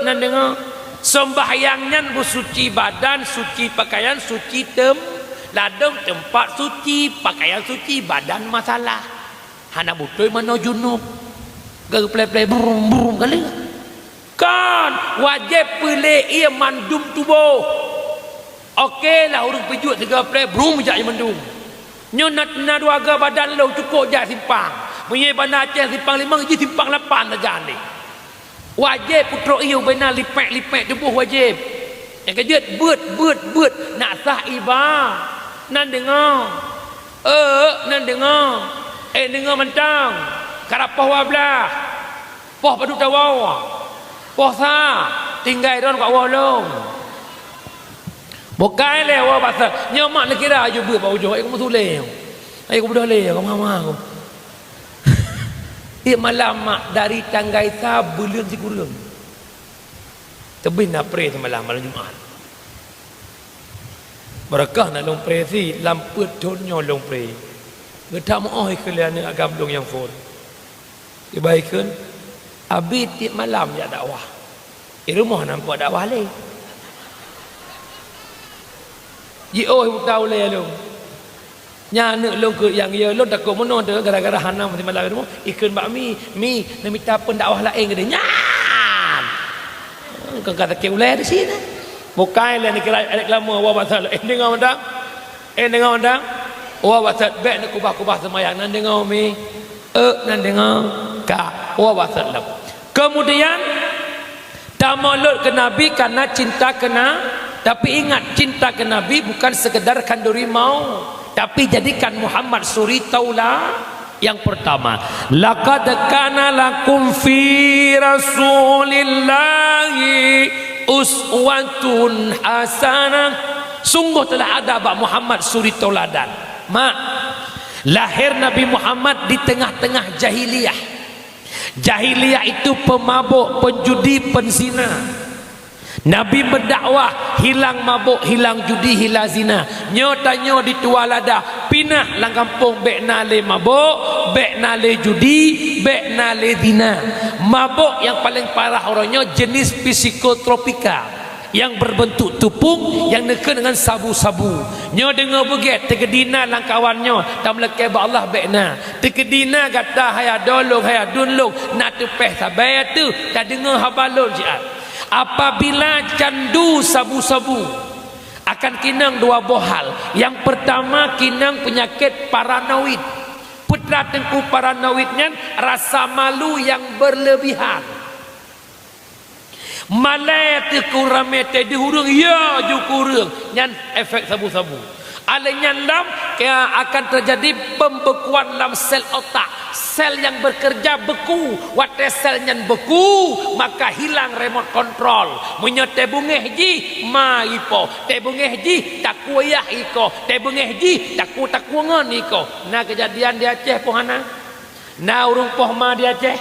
nan dengar sembahyang nyan bersuci badan suci pakaian suci ladang tempat suci pakaian suci badan masalah hana butuh mana junub gak play burung kali kan wajib pilih ia mandum tubuh okey lah urung pijut tiga play burung jak mandum nyo nak dua ga badan lo cukup jak simpang punya bana Aceh simpang 5 je simpang 8 saja ni wajib putro iu bena lipek tubuh wajib yang kejut but nak sah ibadah nan dengar dengar mentang karapah wablah poh paduk tawaw poh sa tinggal don kat walong bukai le wa pasal nyamak nak kira aju ber bau jo ai kamu suleh ai kamu dah le kamu mama kamu ia malam mak dari tanggai sa bulan si kurang tebin nak pray semalam malam Jumaat barakah nak long pray si lamput donyo long pray gedak mo oi kalian agam dong yang fon dibaikan habis tiap malam ya dakwah di rumah nampak dakwah le ji oi tahu le lu nyana lu ke yang ya lu takut mono de gara-gara hanam di malam rumah ikun bakmi mi nak minta pendakwah lain ke dia nyan kau kata ke ulai di sini bukai le ni kira reklama wa pasal dengar undang wa pasal baik nak kubah semayang nan dengar mi nan dengar ka wa wasallam kemudian tamalul ke nabi karena cinta kena tapi ingat cinta ke nabi bukan sekedar kanduri mau tapi jadikan Muhammad suri taula yang pertama laqad kana lakum fi rasulillahi uswatun hasanah sungguh telah ada bak Muhammad suri tauladan lahir Nabi Muhammad di tengah-tengah jahiliyah itu pemabuk, penjudi, penzina. Nabi berdakwah hilang mabuk, hilang judi, hilang zina. Nyo tanyo di tualada pinah lang kampung bekna le mabuk, bekna le judi, bekna le zina. Mabuk yang paling parah orangnya jenis psikotropika yang berbentuk tupung yang neken dengan sabu-sabu. Nyo dengar beget tegedina lang kawannya tam lekai ba Allah bekna. Tegedina kata haya dolong haya dunlong nak tepeh sabai tu tak dengar habalul jiat. Apabila candu sabu-sabu akan kinang dua bohal. Yang pertama kinang penyakit paranoid. Putra tengku paranoidnya rasa malu yang berlebihan. Malai tu kurang mete di hurung ya ju kurang nyan efek sabu-sabu alanya lam akan terjadi pembekuan dalam sel otak sel yang bekerja beku wate sel nyan beku maka hilang remote control munyo te bungeh ji ma ipo te bungeh ji tak kuayah iko te bungeh ji tak kuangan iko na kejadian di Aceh pohana na urung poh ma di Aceh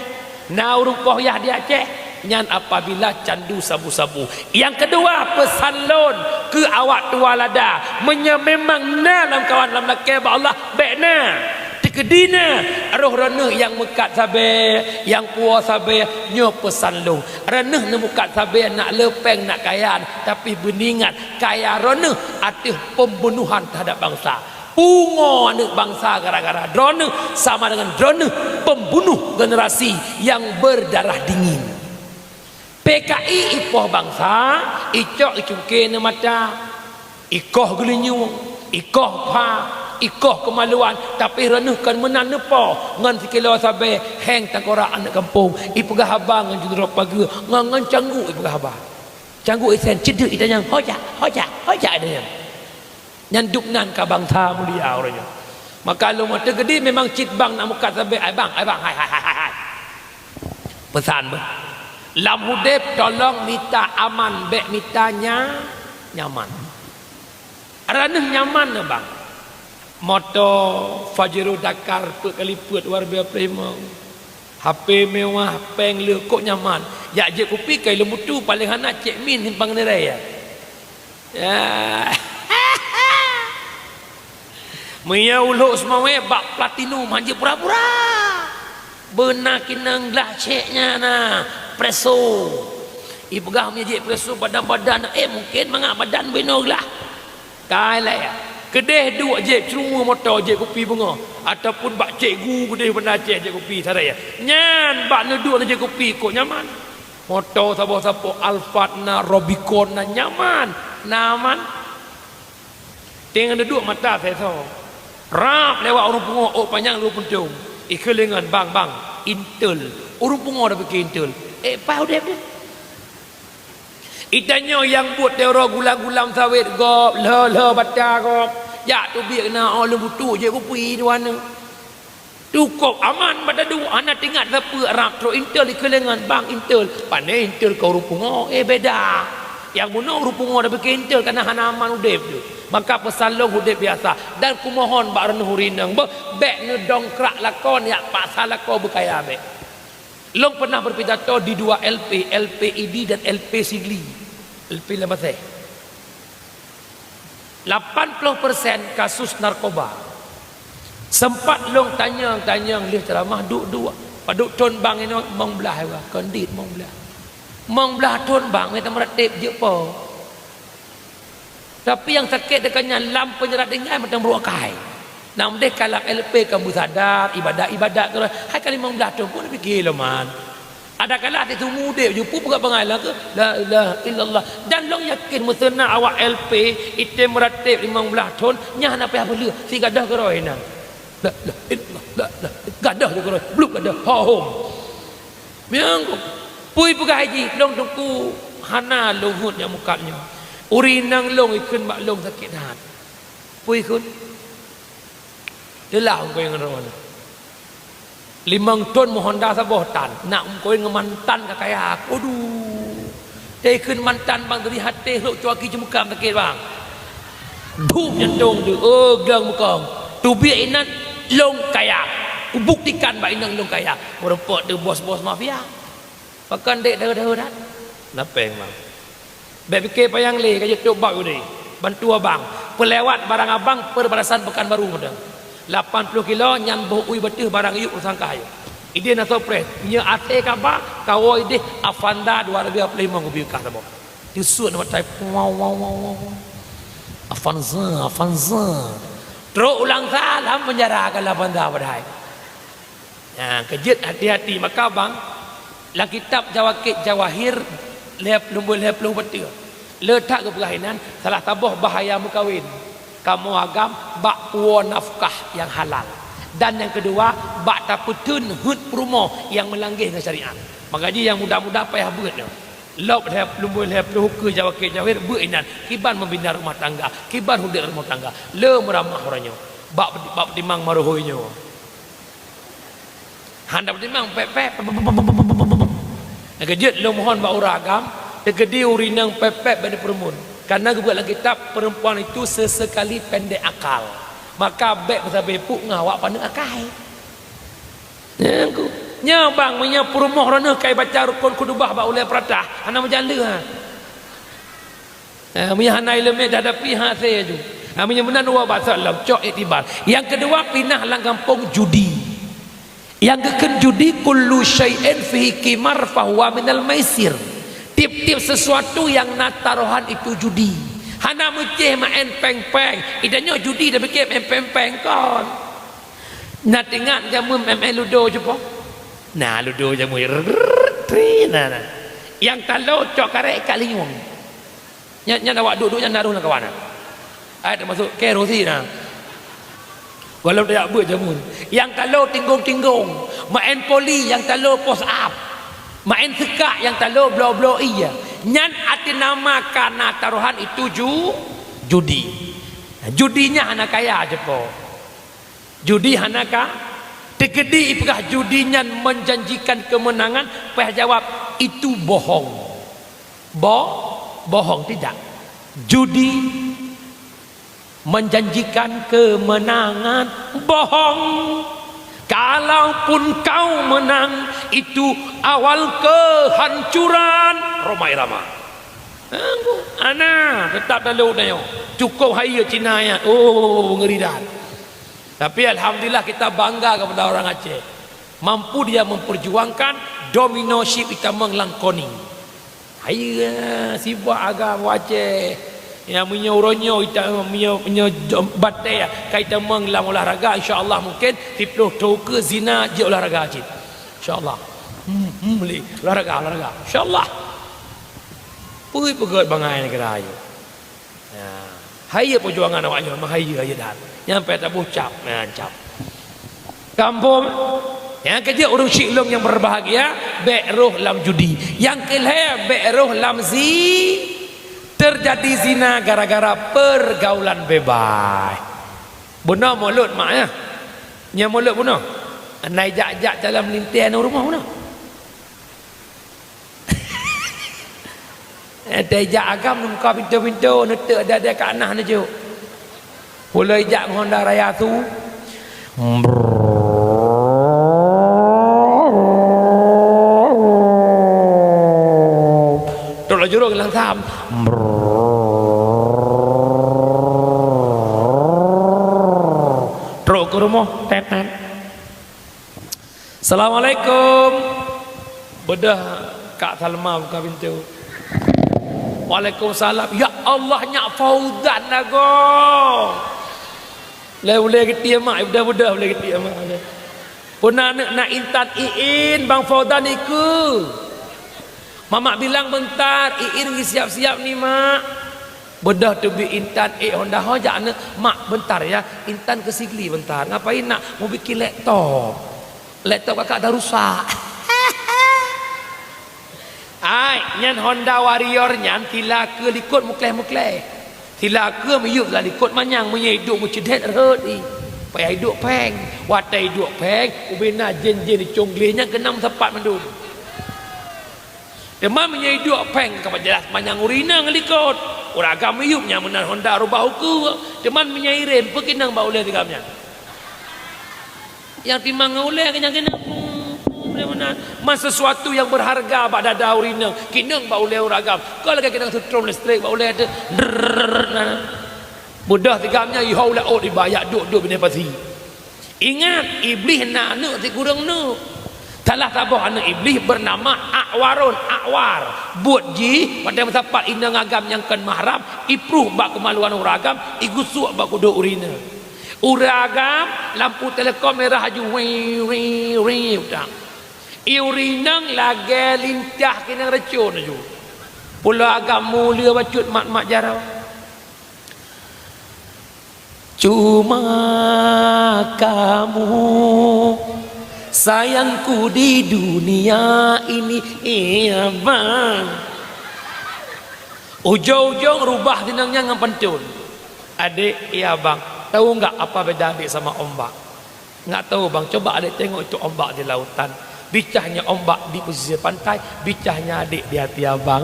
na urung poh yah di Aceh nyan apabila candu sabu-sabu. Yang kedua pesan lon ke awak tua lada memang dalam kawan dalam lakai Allah bekna kedina roh reneh yang mekat sabe, yang puas sabe nyo pesan lu. Reneh ne mekat sabe nak lepeng nak kayaan, tapi beningat kaya reneh atih pembunuhan terhadap bangsa. Pungo anak bangsa gara-gara drone sama dengan drone pembunuh generasi yang berdarah dingin. PKI ipoh bangsa, icok icuke ne mata, ikoh gelinyung, ikoh pa, ikoh kemaluan, tapi renehkan menan nepo ngan sikilo sabe heng tangkora anak kampung ipegah abang ngan judro pagi ngan canggu ipegah abang canggu isen cedek itanya hoja adanya nyanduk nan ka bangsa mulia orangnya. Maka lu mata gede memang cit bang nak mukat sabe ai bang hai pesan bah lam hudep tolong minta aman bek mitanya nyaman raneh nyaman ne bang motor Fajero Dakar kali put luar biasa prima HP mewah peng le kok nyaman ya je kopi kai lemutu paling hana cek min himpang nerai ya Maya uluk semua bak platinum hanya pura-pura benar kinang lah ceknya na preso ibegah menjadi preso badan-badan mungkin mengak badan benog lah kailah ya kedeh dua je cuma motor je kopi bunga ataupun bak cikgu kedeh benda je kopi saraya nyan bak neduk je kopi kok nyaman motor sabo-sabo Alphard na Robicon na nyaman naman tengah neduk mata saya so rap lewat orang pungo oh panjang lu pentung ikelengan bang Intel orang pungo dah pakai Intel pau dia itanya yang buat teror gulam-gulam sawit gop le baca gop ya tu biar kena oh lembutu je kopi di mana cukup aman pada dua anak tinggal siapa rap tro Intel ikelengan bang Intel pandai Intel kau rupungo beda yang bunuh rupungo dah pakai Intel kerana hana aman udep tu maka pesan long hudip biasa dan kumohon bak renah hurinang bek ne dongkrak lakon ya pasal lakon berkaya bek long pernah berpidato di dua LP LPID dan LP Sigli LP Lembatai 80% kasus narkoba sempat long tanya lih ceramah duk paduk ton bang ini mong belah kondit mong belah ton bang kita meratip je po. Tapi yang sakit dekatnya lam penyerat dengan macam beruakai. Nak mendek kalau LP kamu sadar ibadat tu hai kali 15 tahun pun fikir lah man. Ada kala itu muda jumpa bukan bangailah ke la ilaha illallah dan long yakin musana awak LP itu meratib 15 tahun nyah nak payah beli si gadah ke roy nang. La illallah gadah ke roy bluk gadah ha hom. Miang pui pegah haji long tungku hana luhut yang mukanya. Urinang long ikun mak long sakit hat. Pui ikun. Delah kau yang ngerawan. 5 ton Honda sabah tan. Nak kau yang mantan kakaya aku. Aduh. Dia ikun mantan bang dari hati lo cuaki cemukam sakit bang. Dup jantung tu. Oh gang mukang. Tu biar inat long kaya. Buktikan bak inang long kaya. Merepot tu bos-bos mafia. Pakan dek dah. Napeng bang. Baik fikir payang le kaya tok bak ni. Bantu abang. Pelewat barang abang perbatasan Pekanbaru mudah. 80 kilo nyan boh ui betih barang yuk sangka ayo. Ide na sopres. Nya ate ka ba kawo ide Avanda 2025 ko biuka sabo. Jusut nama type wow. Avanza. Terus ulang salam menjarakan Avanda badai. Nah, kejut hati-hati maka bang la kitab Jawahir lep lumbu betul letak ke perkahwinan salah tabuh bahaya mukawin kamu agam bak puan nafkah yang halal dan yang kedua bak taputun hud perumoh yang melanggar dengan syariat maka dia yang muda-muda payah buat dia lop lep lumbu ke Jawahir buinan kiban membina rumah tangga kiban hudik rumah tangga le meramah orangnya bak timang maruhoinya handap timang pepek kejut lo mohon bak uragam tegedi urinang pepek bani permun karena buat lagi kitab perempuan itu sesekali pendek akal maka bek pasal bepuk ngawak pandang akai nya bang punya perumoh rana kai baca rukun kudubah bak ulai peratah ana menjala ha punya hanai lemek dah ada pihak saya tu Namanya benar wa basalam cok iktibar. Yang kedua pindah lang kampung judi. Yang ketiga judi kullu syai'in fihi qimar fahuwa minal maisir. Tip-tip sesuatu yang nak taruhan itu judi. Hana meceh main peng-peng. Idanya judi dah fikir main peng-peng kon. Nak tengok jamu main ludo je po. Nah ludo jamu nah. Yang talau cok karek kat liung. Nya awak duduk nya naruh nak kawan. Ai termasuk kerosi nah. Walau dia buat jamu. Yang talau tinggung-tinggung, main poli yang talau pos up. Main sekak yang talau blow-blow iya. Nyan ati nama kana taruhan itu judi. Judinya hana kaya je po. Judi hana ka tegedi ipkah judinya menjanjikan kemenangan, payah jawab itu bohong. Bohong tidak. Judi menjanjikan kemenangan, bohong. Kalaupun kau menang, itu awal kehancuran. Romai Rama. Ana tetap dalam dayo. Cukup haya Cina ya. Oh ngeri dah. Tapi alhamdulillah kita bangga kepada orang Aceh. Mampu dia memperjuangkan domino ship kita menglangkoni. Haya sibuk agama Aceh. Yang punya uronyo kita punya batai kita menglang olahraga insya-Allah mungkin 10 tahun ke zina je olahraga Aceh. Insya-Allah. Boleh olahraga insya-Allah. Pui pegot bangai negara ayo. Ya. Haya perjuangan awak yo mahaya dah. Nyampe tak bucap, cap. Kampung yang kerja urus syiklong yang berbahagia, be'ruh lam judi. Yang kelih be'ruh lam terjadi zina gara-gara pergaulan bebas. Benar mulut maknya. Nya mulut benar. Naik jak-jak dalam lintian rumah benar. Ada jak agam muka pintu-pintu netek ada kat anah ni je. Mulai jak Honda Raya tu. Tolak juruk lang sam. Truk ke rumah tetet. Assalamualaikum. Bedah Kak Salma buka pintu. Waalaikumsalam. Ya Allah nyak Fauzan nago. Le boleh ketia mak budak-budak boleh ketia mak. Puna nak intan iin bang Fauzan iku. Mamak bilang bentar iin pergi siap-siap ni mak. Bedah tu bi intan Honda hojak ne mak bentar ya. Intan ke Sigli bentar. Ngapain nak mau bikin laptop? Laptop kakak dah rusak. Ai, nyan Honda Warrior nyan tila ke likut mukleh-mukleh. Tila ke meyup lah likut manyang menyai hidup mucedet rodi. Payah hidup peng. Watai hidup peng, ubena jen-jen di congglenya kenam sepat mendun. Demam menyai hidup peng kapan jelas manyang urina ngelikut. Uragam meyup nyan menan Honda rubah uku. Demam menyai rem pekinang bau leh tigamnya. Yang timang nguleh kenyang-kenyang. Mas sesuatu yang berharga pada daurina kineng ba uleh uragam kalau kita setrum listrik ba uleh ada mudah tigamnya ihau la oh dibayar duk bini pasi. Ingat iblis nak anak ti kurang nak salah tabah anak iblis bernama Akwar buat ji pada tempat inang agam yang kan mahram ipruh ba kemaluan uragam igusuk ba kudo urina uragam lampu telekom merah haju wi udah iurinang lagi lintah kena racun aja. Pula agak mulia bacut mak-mak jarau. Cuma kamu sayangku di dunia ini, iya bang. Ujung-ujung rubah tinangnya dengan pentun. Adik, iya bang. Tahu enggak apa beda adik sama ombak? Enggak tahu bang. Coba adik tengok itu ombak di lautan. Bicahnya ombak di pesisir pantai, bicahnya adik di hati abang.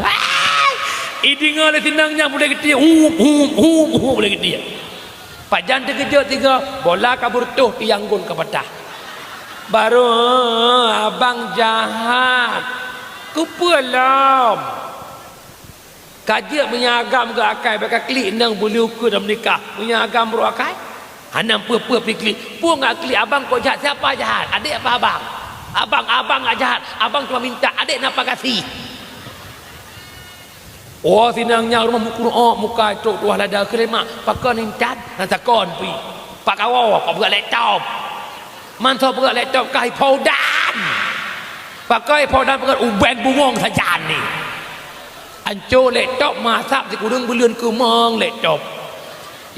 Idinga le tinangnya boleh getia. Boleh getia. Pak Jan terkejut tiga, bola kabur tuh tianggun ke petah. Baru abang jahat. Ku pelom. Kajak menyagam ke akai bakal klik nang boleh ukur dan menikah. Menyagam bro akai. Hanam apa-apa pergi klik. Pun enggak klik abang kau jahat, siapa jahat? Adik apa abang? Abang enggak jahat. Abang cuma minta, adik napa kasih? Oh sinangnya rumah muka cok tuah lada kelemak. Pakai nincat dan takon pi. Pak kawo kau buat laptop. Mantap buat laptop kai powdan. Pakai powdan pakai uben bungong saja ni. Anco laptop masak si kurang belian kemang laptop.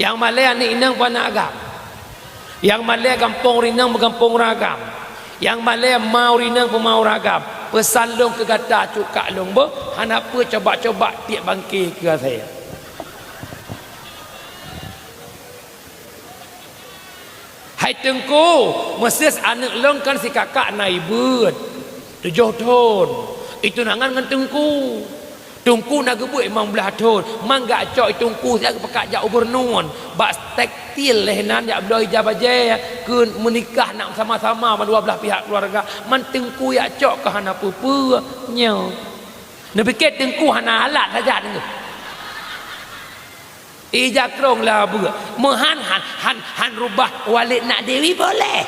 Yang Malay ni inang pana agam. Yang Malay kampung rinang berkampung ragam. Yang Malay mau rinang pemau ragam. Pesan long ke gata cukak long ber. Hanapa coba-coba tiap bangkit ke saya. Hai tengku, meses anak long kan si kakak naibut. 7 tahun. Itu nangan dengan tengku. Tungku nak gebuk memang belah tahun. Mang gak cok tungku saya pekat jak ubernun. Bak tekstil lehenan jak belah hijab aja ke menikah nak sama-sama dua belah pihak keluarga. Man tengku yak cok ke hana apa-apa nyo. Nak fikir tengku hana alat saja dengar. Ijak krong lah ber. Han rubah Walid nak Dewi boleh.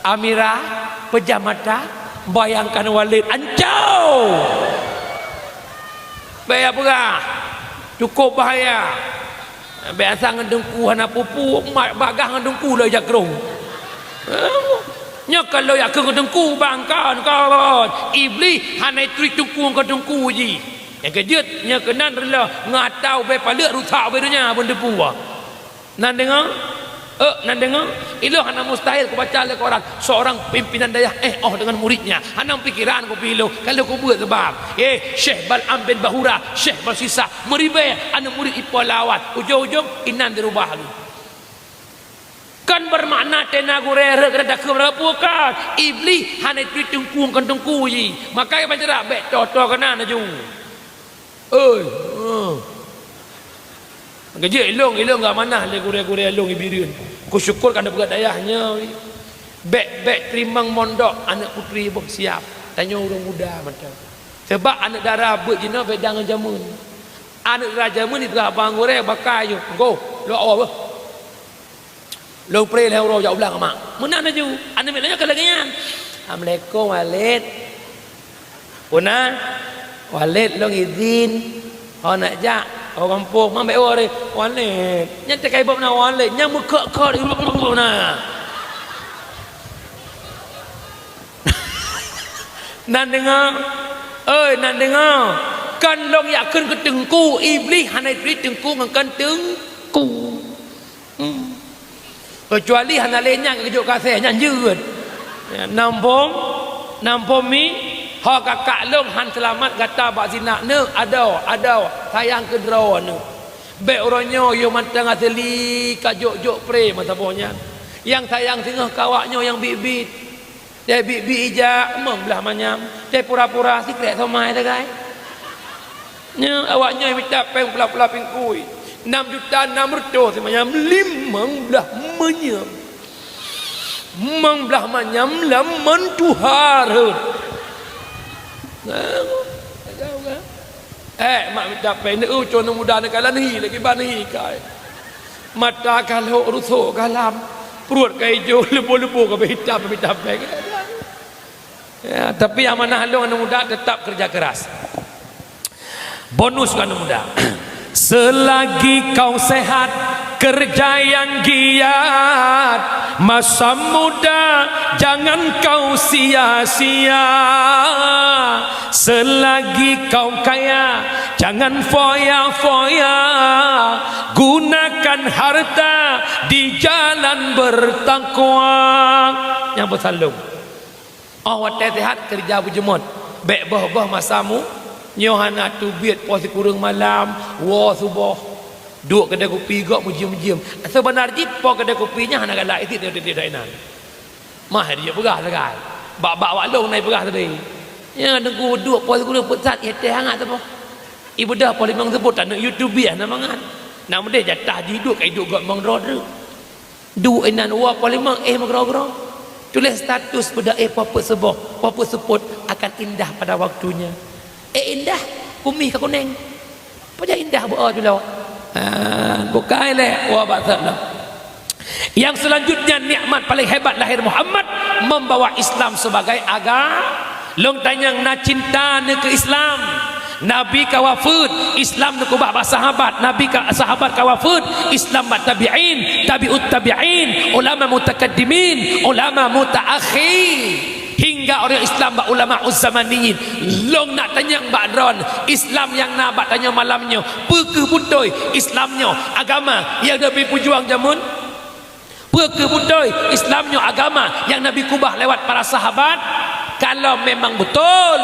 Amira pejam mata. Bayangkan Walid ancau. Bahaya berah. Cukup bahaya. Biasa ngedengku hana pupu, bagah ngedengku lah jakrong. Nya kalau yak ngedengku bangkan kawan. Iblis hana trik tungku ngedengku ji. Yang kejut nya kenan rela ngatau be palak rusak be dunia benda puwa. Nan dengar? Nan dengar? Iloh hana mustahil kau baca le orang seorang pimpinan dayah dengan muridnya. Hana pikiran kau pilih kalau kau buat sebab. Syekh Bal'am bin Bahura, Syekh Balsisa meribe anak murid ipo lawat. Ujung-ujung inan dirubah lu. Kan bermakna tena gurere kada kerapu kan. Iblis hana tungku kan tungku ji. Makanya baca bek toto kana naju. Kerja ilong enggak mana le gure-gure ilong ibirun. Ku syukur kan buat dayahnya. Bek terimang mondok anak putri bersiap. Tanya orang muda macam. Sebab anak darah buat jina bedang jamun. Anak raja mun itu abang gure bakai yo. Go, lo awak. Lo pre le ro jauh belang mak. Mana naju? Anak melanya kelagian. Assalamualaikum Walid. Puna Walid lo izin. Oh nak jak oh kampung mak ore Walid nya tekai bab na Walid nya muka kau na nan dengar nan dengar kan long yakin ke tengku iblis hana iblis tengku ngkan tengku kecuali hana lenya kejuk kasih nya jeut nampom mi ha kakak long han selamat kata bak zina ne ada sayang ke draw ne be oronyo yo mantang asli kajok-jok pre mata bohnya yang sayang tengah kawaknya yang bibit dia bibi ija emang belah manyam dia pura-pura sikret somai dah guys nya awaknya minta peng pula-pula pingkui 6 juta 600 semanyam 5 belah manyam mang belah manyam laman tuhar mak minta pendek cono muda nak kalan hi lagi bani kai mata kalau rusuk kalam perut kai jo lebu-lebu ke hitam minta pendek ya tapi yang mana halung anak muda tetap kerja keras bonus anak muda selagi kau sehat kerja yang giat masa muda jangan kau sia-sia selagi kau kaya jangan foya-foya gunakan harta di jalan bertakwa yang bersalung awak sehat kerja berjemut baik bah masamu nyohana tu biat puasa kurang malam wa subuh duk kedai kopi gak mujiam-mujiam sebenarnya po kedai kopinya hana galak itu tidak enak mah dia berah lah bak walong naik berah tadi ya nunggu duk puasa kurang putat ya teh hangat apa ibu dah paling mang sebut tak nak YouTube ya nak mangan nak mede jatah duduk kai duk gak mang roder du enan wa paling mang magro-gro tulis status pada papa sebuah papa sebut akan indah pada waktunya Indah kumis ke kuning. Apa je indah buat dulu. Bukan leh wah baksalah. Yang selanjutnya nikmat paling hebat lahir Muhammad membawa Islam sebagai agama. Long tanyang na cinta ne ke Islam. Nabi ka wafud, Islam ne kubah sahabat, Nabi ka sahabat ka wafud, Islam ba tabi'in, tabi'ut tabi'in, ulama mutakaddimin, ulama mutaakhir. Hingga orang Islam ba ulama uzzamaniyin. Long nak tanya Mbak Adron, Islam yang nak bak tanya malamnya, pekeh putoi Islamnya agama yang Nabi pejuang jamun. Pekeh putoi Islamnya agama yang Nabi kubah lewat para sahabat. Kalau memang betul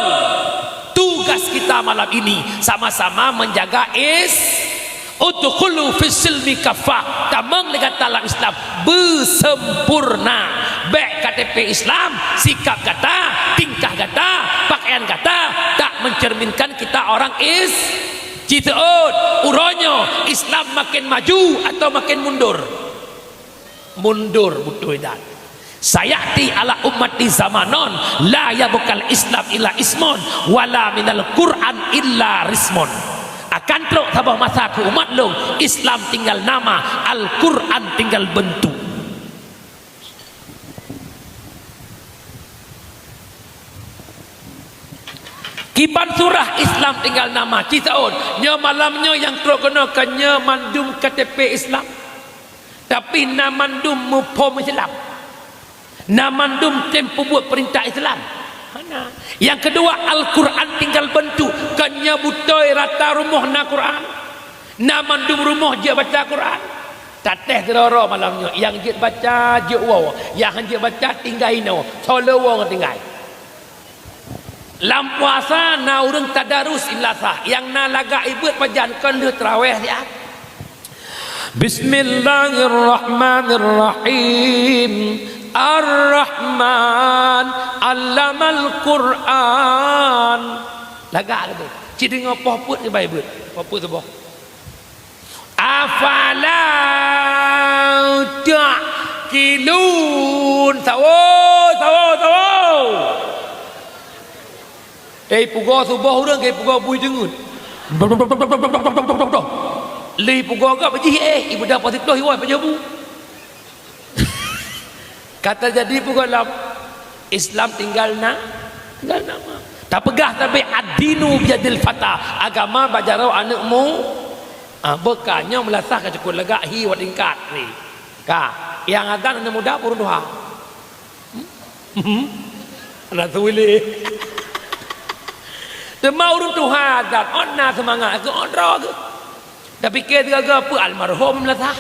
tugas kita malam ini sama-sama menjaga udkhulu fis silmi kafah, tamang legat dalam Islam bersempurna. Baik KTP Islam, sikap kata, tingkah kata, pakaian kata tak mencerminkan kita orang Citaud. Uronyo Islam makin maju atau makin mundur? Mundur betul dah. Sayati ala ummati zamanon la yabukal Islam illa ismon wala minal Quran illa rismon. Akan teruk tabah masa ke umat long, Islam tinggal nama, Al-Quran tinggal bentuk. Kipan surah Islam tinggal nama Citaun. Nya malamnya yang teruk kena kanya mandum KTP Islam. Tapi namandum mupom Islam. Namandum tempo buat perintah Islam. Mana? Yang kedua Al-Quran tinggal bentuk. Kanya butoi rata rumah na Quran. Namandum rumah je baca Quran. Tateh teroro malamnya. Yang je baca je wow. Yang je baca tinggal ino. Solo wow tinggal. Lam puasa na urang tadarus illasah. Yang na laga ibut pajankan le tarawih dia. Bismillahirrahmanirrahim. Ar-Rahman Allamal Quran. Lagak tu. Cik dengar poput ke baik but. Poput tu boh. Afala ta'qilun. Tawo. Pugo subuh urang ke pugo bui jengut. Li pugo ka biji ibu dapat itu hiwai pajabu. Kata jadi pukul Islam tinggal nama. Tak pegah tapi ad-dinu biyadil fatah. Agama bajarau anakmu. Bekanya melasah ke cukup legak hi wat ingkat ni. Yang agan anak muda purun doha. Anak tulis. Semua urun Tuhan dan ona semangat ke ondro ke. Dah fikir tiga apa almarhum melasah.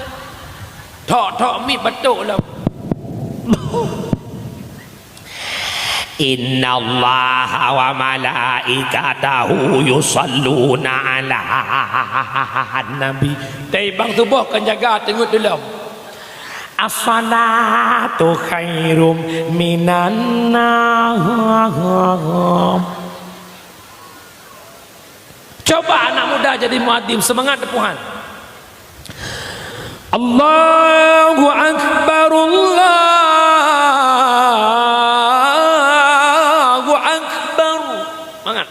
Tok mi betul lah. Inna Allah wa malaikatahu yusalluna ala nabi. Tapi bang tubuh kan jaga tengok dulu. As-salatu khairum minan nawm. Coba anak muda jadi muadzin, semangat Tuhan. Allahu Akbar, Allahu Akbar. Semangat.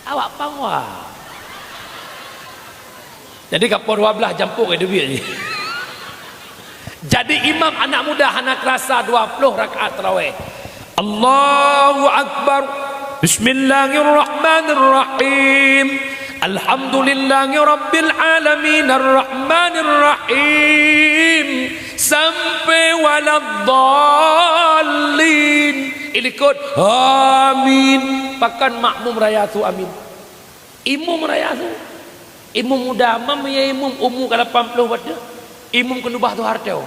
Awak pangwa. Jadi kapur 12 jampuk ke duit ni. Jadi imam anak muda anak rasa 20 rakaat tarawih. Allahu Akbar. Bismillahirrahmanirrahim. Alhamdulillahi Rabbil Alamin Ar-Rahmanir Rahim sampai waladdallin. Ikut amin. Pakan makmum raya tu amin. Imam raya tu. Imam muda mam ya imam umur ke 80 pada. Imam kenubah tu hartau.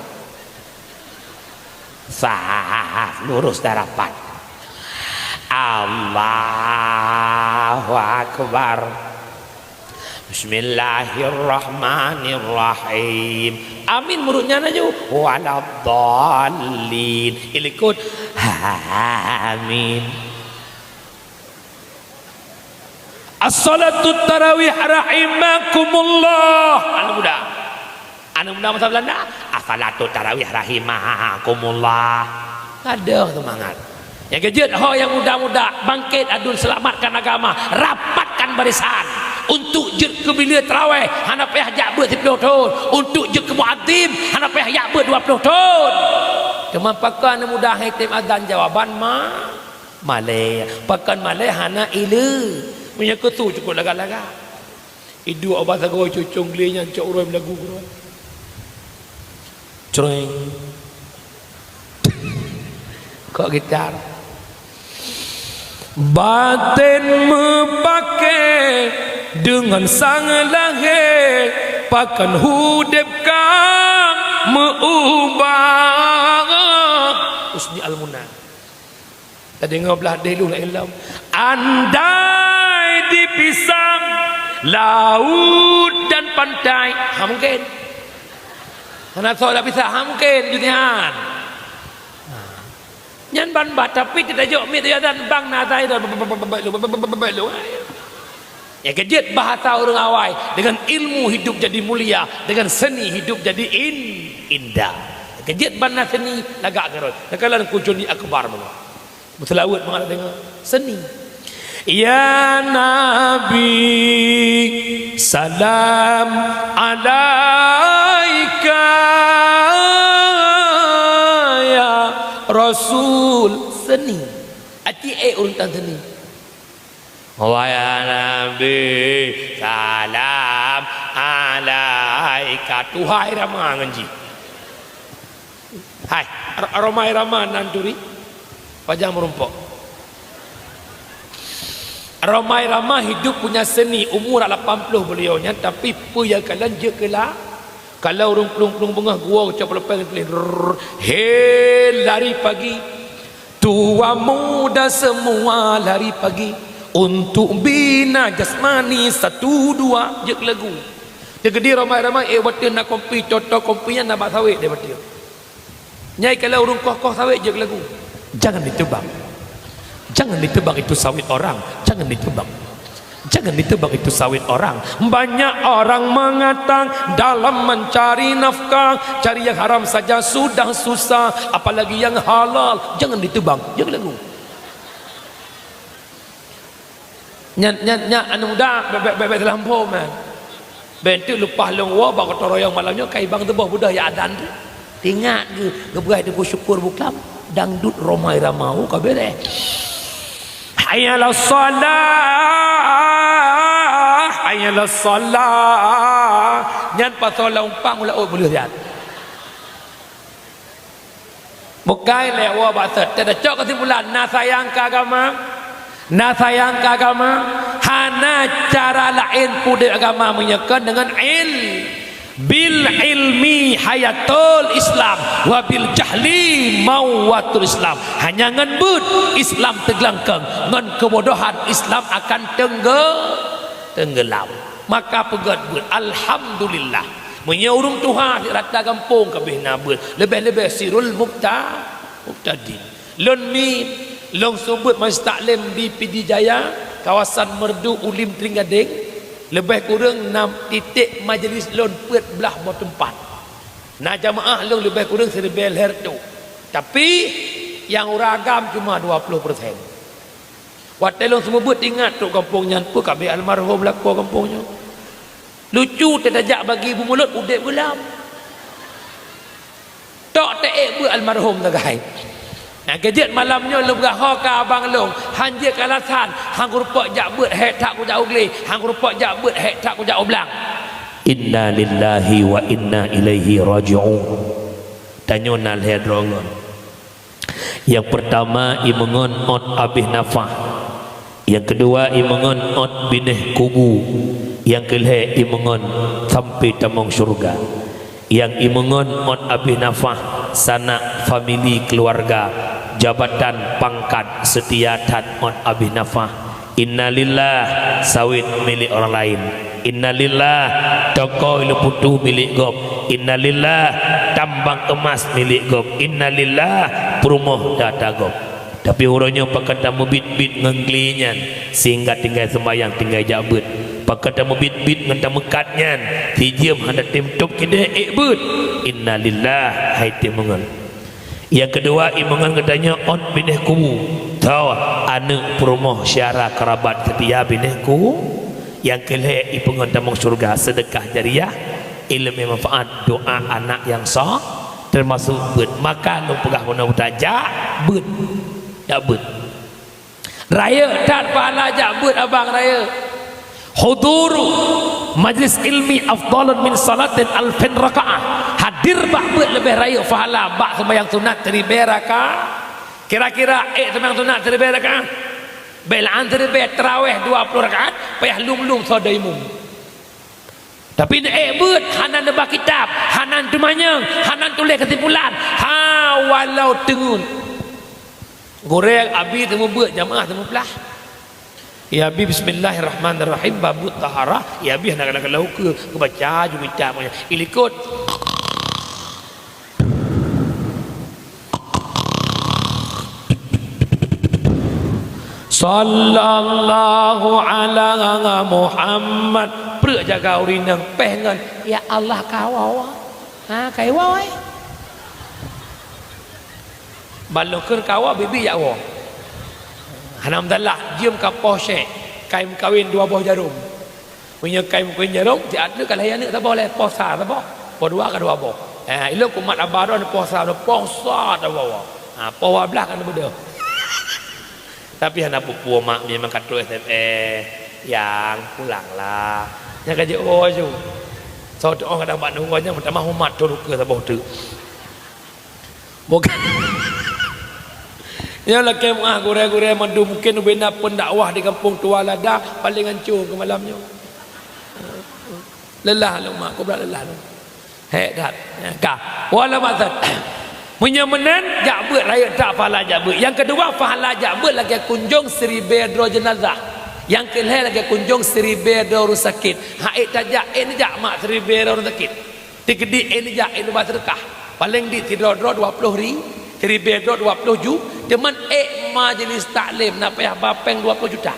Sah lurus darapan. Allahu Akbar. Bismillahirrahmanirrahim. Amin murutnya aja. Waladdallin. Ikut amin. As-salatu tarawih rahimakumullah. Anak muda masa Belanda. As-salatu tarawih rahimakumullah. Ada semangat. Yang kejut ho yang muda-muda bangkit adul selamatkan agama, rapatkan barisan untuk je ke bila terawih hana payah jak ber 10 tahun, untuk je ke muadzim hana payah jak ber 20 tahun. Cuma pakan mudah hitim azan jawaban malay pakan malay hana ilu punya ketu cukup laga-laga idu abah sagoi cucung glinya cok uroi lagu guru cereng kok gitar batin mepakai dengan sang lahir pakan hudipkan meubah usni al-munah tadi ngoblah delu la ilam andai dipisah laut dan pantai mungkin karena soal pisah mungkin junian nyan ban bat tapi tidak jauh mit dan bang natai dan ya kejut bahasa orang awai dengan ilmu hidup jadi mulia, dengan seni hidup jadi indah. Kejut bana seni lagak garot. Nakalan kujuni akbar mana. Berselawat mengalah dengan seni. Ya Nabi salam alaika ya Rasul seni. Ati uruntan seni. Wahai Nabi salam alaika tuhai ramah ngaji hai ramai ramah nanturi pajang merumpok ramai ramah hidup punya seni umur 80 beliaunya tapi puya kalian je kelak kalau urung pelung bengah gua ucap lepas he lari pagi tua muda semua lari pagi untuk bina jasmani 1 2 je lagu dia gede ramai-ramai batin nak kompi contoh kompinya nak bak sawit dia batin nyai kalau urung koh-koh sawit je lagu jangan ditebang itu sawit orang jangan ditebang itu sawit orang banyak orang mengatakan dalam mencari nafkah cari yang haram saja sudah susah apalagi yang halal jangan ditebang je lagu nyak anu muda bebek terlampau man bentuk lepas longwa bak toroyong malamnya kai bang tebah budah ya adan tu tingak ke geberai tu syukur buklam dangdut romai ramau kabeh hayyalah salah nyan pasal umpang ulah boleh lihat bukai lewa bahasa tidak cok kesimpulan na sayang ke agama hana cara lain pudek agama menyekan dengan bil ilmi hayatul Islam wa bil jahli mawatul Islam hanya ngan but Islam teglangkeng ngan kebodohan Islam akan tenggelam maka pegat but alhamdulillah menyurung Tuhan di rata kampung kabeh nabut lebih-lebih sirul muqtadin lon mi long sebut majlis taklim di PD Jaya kawasan Merdu Ulim Tringgading lebih kurang 6 titik majlis lon pet belah mau tempat nah jamaah long lebih kurang 1000 hertu tapi yang ragam cuma 20%. Waktu long semua buat ingat tu kampungnya pun kabeh almarhum laku kampungnya lucu terjak bagi ibu mulut udek gelam tak taek buat almarhum tagai. Nah kejut malamnya lu berah ke abang long hanje kalasan hang rupak jak beut hek tak ku jak ugli hang rupak jak beut hek tak ku jak oblang inna lillahi wa inna ilaihi raji'un tanyonal hedrongon yang pertama imengon ot abih nafah yang kedua imengon ot bineh kubu yang kelih imengon sampai tamong surga yang imengon ot abih nafah sanak famili keluarga jabatan pangkat setiatan on abih nafah innalillah sawit milik orang lain innalillah toko ilu putu milik gop innalillah tambang emas milik gop innalillah perumoh data gop tapi urangnya pakata mebit-bit ngenglinyan sehingga tinggal sembayang tinggal jabut pakata mebit-bit ngenta mekatnyan tijiem hendak tim tok kide ekbut innalillah hai timungan Yang kedua imangan katanya on binih kubu. Tahu anak perumoh syara kerabat setia binih kubu. Yang kelih ipangan tamang surga sedekah jariah, ilmu manfaat, doa anak yang sah, termasuk bud. Maka lu pegah mana utajak bud. Ya bud. Raya tak pahala jak bud abang raya. Huduru majlis ilmi afdalun min salatin alfin rakaah. Hadir bak bud lebih raya pahala bak sembahyang sunat 1000 rakaah. Kira-kira sembahyang sunat 1000 rakaah. Belaan terlebih terawih 20 rakaat payah lung-lung sadaimum. Tapi bud hanan debak kitab, hanan tumanyang, hanan tulis kesimpulan. Walau tengun goreng abi temu bud jamaah temu pelah. Ya abi bismillahirrahmanirrahim babut taharah. Ya abi nak lauk ke baca juga kitab punya. Ilikut Sallallahu ala Muhammad. Perut jaga urinang pengen ya Allah kawau. Kai woi. Balokun kawau bibi ya wo. Alhamdulillah jiem kapoh syek. Kaim kawin 2 buah jarum. Punya kaim kawin jarum ti ada kalau yang ni tak boleh posa tak boleh. Po 2 ke 2 buah. Ilok kumat abadon posa tak bawa. Po belah kan benda. Tapi anak pupu mak memang kata SMS yang pulanglah. Yang kerja je. So orang kadang buat nunggunya pertama hormat tu ke sabah tu. Bukan. Yang laki gure-gure mandu mungkin bina pendakwah di kampung Tua Lada paling hancur ke malamnya. Lelah lu mak, aku berat lelah lu. Dak. Ka. Wala maksud. Menyamanan jabut raya tak pahala jabut. Yang kedua pahala jabut lagi kunjung 1000 dro jenazah. Yang kelih lagi kunjung 1000 dro orang sakit. Haid tajak ini jak mak 1000 orang sakit. Tikedi ini jak ini berkah. Paling di tidur 20 ri, 1000 dro 20 ju. Deman majlis taklim nak payah bapeng 20 juta.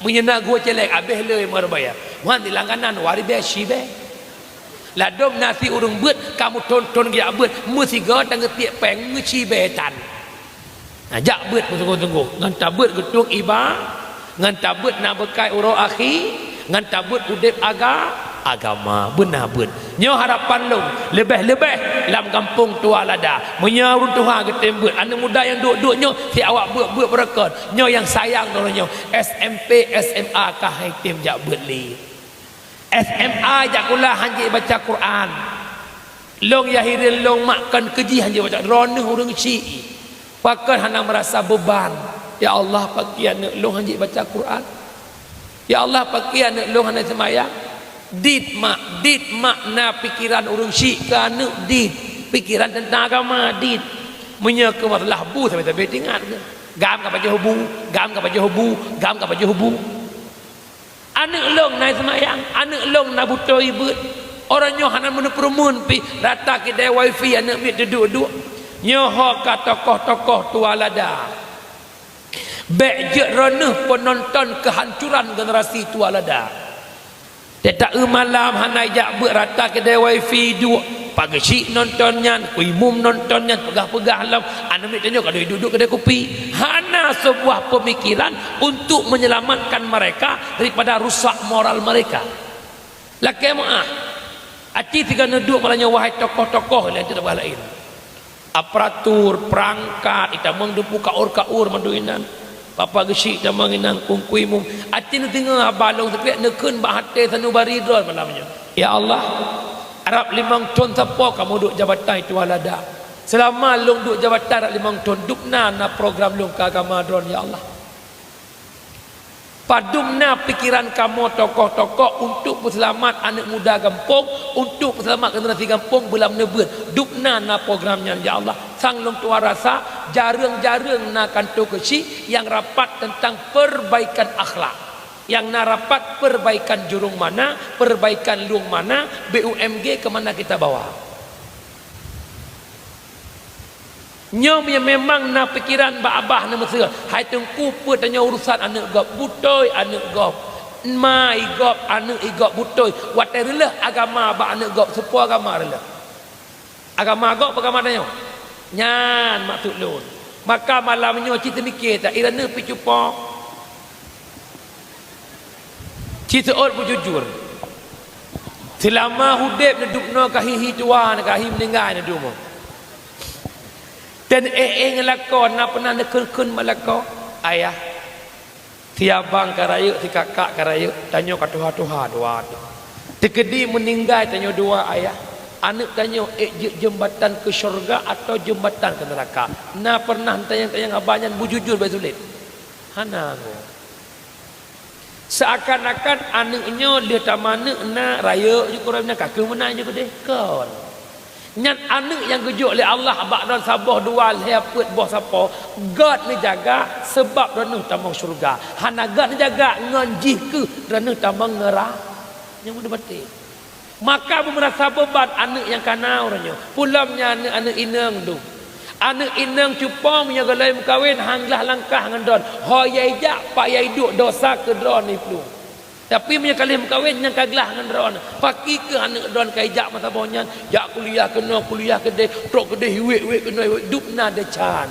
Menyena gua celek habis le mar bayar. Wan di langganan wari be sibe. Ladom nasi urung bet kamu tonton dia bet mesti gak dan ketiak peng ngeci betan. Ajak bet tunggu-tunggu. Ngan tabut getung iba, ngan tabut nak bekai uro akhi, ngan tabut udip agama benar bet. Nyo harapan lu lebih dalam kampung Tua Lada. Menyo runtuhan getem bet. Anak muda yang duduk nyo si awak bet berkon. Nyo yang sayang nyo SMP SMA kah tim jak bet li. SMA jakula hanji baca Quran. Long yahirin long makan keji hanji baca roneh urang ci. Pakai hana merasa beban. Ya Allah pakai anak long hanji baca Quran. Ya Allah pakai anak long hana semayang. Dit makna pikiran urang ci ke anak dit. Pikiran tentang agama dit. Menyeke masalah bu sampai ingat ke. Gam ka baca hubu, gam ka baca hubu, gam ka baca hubu. Anak long naik semayang, anak long nak butuh ibu. Orang nyoh hanan mana perumun pi rata kedai wifi anak mit duduk-duduk. Nyoh ka tokoh-tokoh Tua Lada. Bek je reneh penonton kehancuran generasi Tua Lada. Tak malam hanai jak berata kedai wifi duduk. Pagi cik nontonnya, kui mum nontonnya, pegah-pegah lam. Anak mit tanya kalau duduk kedai kopi. Hana sebuah pemikiran untuk menyelamatkan mereka daripada rusak moral mereka. Laki maaf. Aci tiga neduk malahnya wahai tokoh-tokoh yang tidak lain. Aparatur, perangkat, kita mengdepu kaur-kaur manduinan. Papa gesik dan menginang kungkui mum. Aci nu tengah balong sekalian nekun bahate sanubari drol malamnya. Ya Allah, Arab 5 ton siapa kamu duduk jabatan Tua Lada. Selama long duduk jabatan Arab 5 ton dukna na program long ke agama dron ya Allah. Padumna pikiran kamu tokoh-tokoh untuk berselamat anak muda kampung, untuk berselamat generasi kampung belam nebut. Dukna na programnya ya Allah. Sang long tua rasa jarang-jarang na kantor kecil yang rapat tentang perbaikan akhlak. Yang nak rapat perbaikan jurung mana, perbaikan luang mana, BUMG ke mana kita bawa. Nyom yang memang nak pikiran abah nama Mesir. Hai tengku pun tanya urusan anak gop butoy, anak gop mai gop, anak igop butoy. Whatever agama abah anak gop, semua agama rela. Agama gop agama tanya. Nyan maksud lun. Maka malamnya kita mikir tak irana pi cupok. Kita ot berjujur. Selama hudib na dupno kahihi tua na kahim meninggal na dumo. Dan ngelakon na pernah na kun malako ayah. Tiabang karaya ti kakak karaya tanya ka Tuhan dua. Tekedi meninggal tanya dua ayah. Anak tanya jembatan ke syurga atau jembatan ke neraka. Na pernah tanya abanyan bujujur basulit. Hana go. Seakan-akan anaknya dia tak mana nak raya je korang nak kakak mana je kedeh kon. Nyat anak yang kejuk oleh Allah ba'dan sabah dua lepet boh siapa. God ni jaga sebab rana tamang syurga. Hana God ni jaga nganjih ke rana tamang neraka. Yang mudah batik. Maka merasa beban anak yang kanau orangnya. Pulamnya anak inang tu. Anak inang cupang punya galai mukawin hanglah langkah dengan don. Hoyai jak pak yai duk dosa ke don ni pelu. Tapi punya kali mukawin yang kaglah dengan don. Paki ke anak don kai jak mata bonyan. Jak kuliah kena kuliah kedai. Trok kedai hiwek kena hiwek. Dup na de can.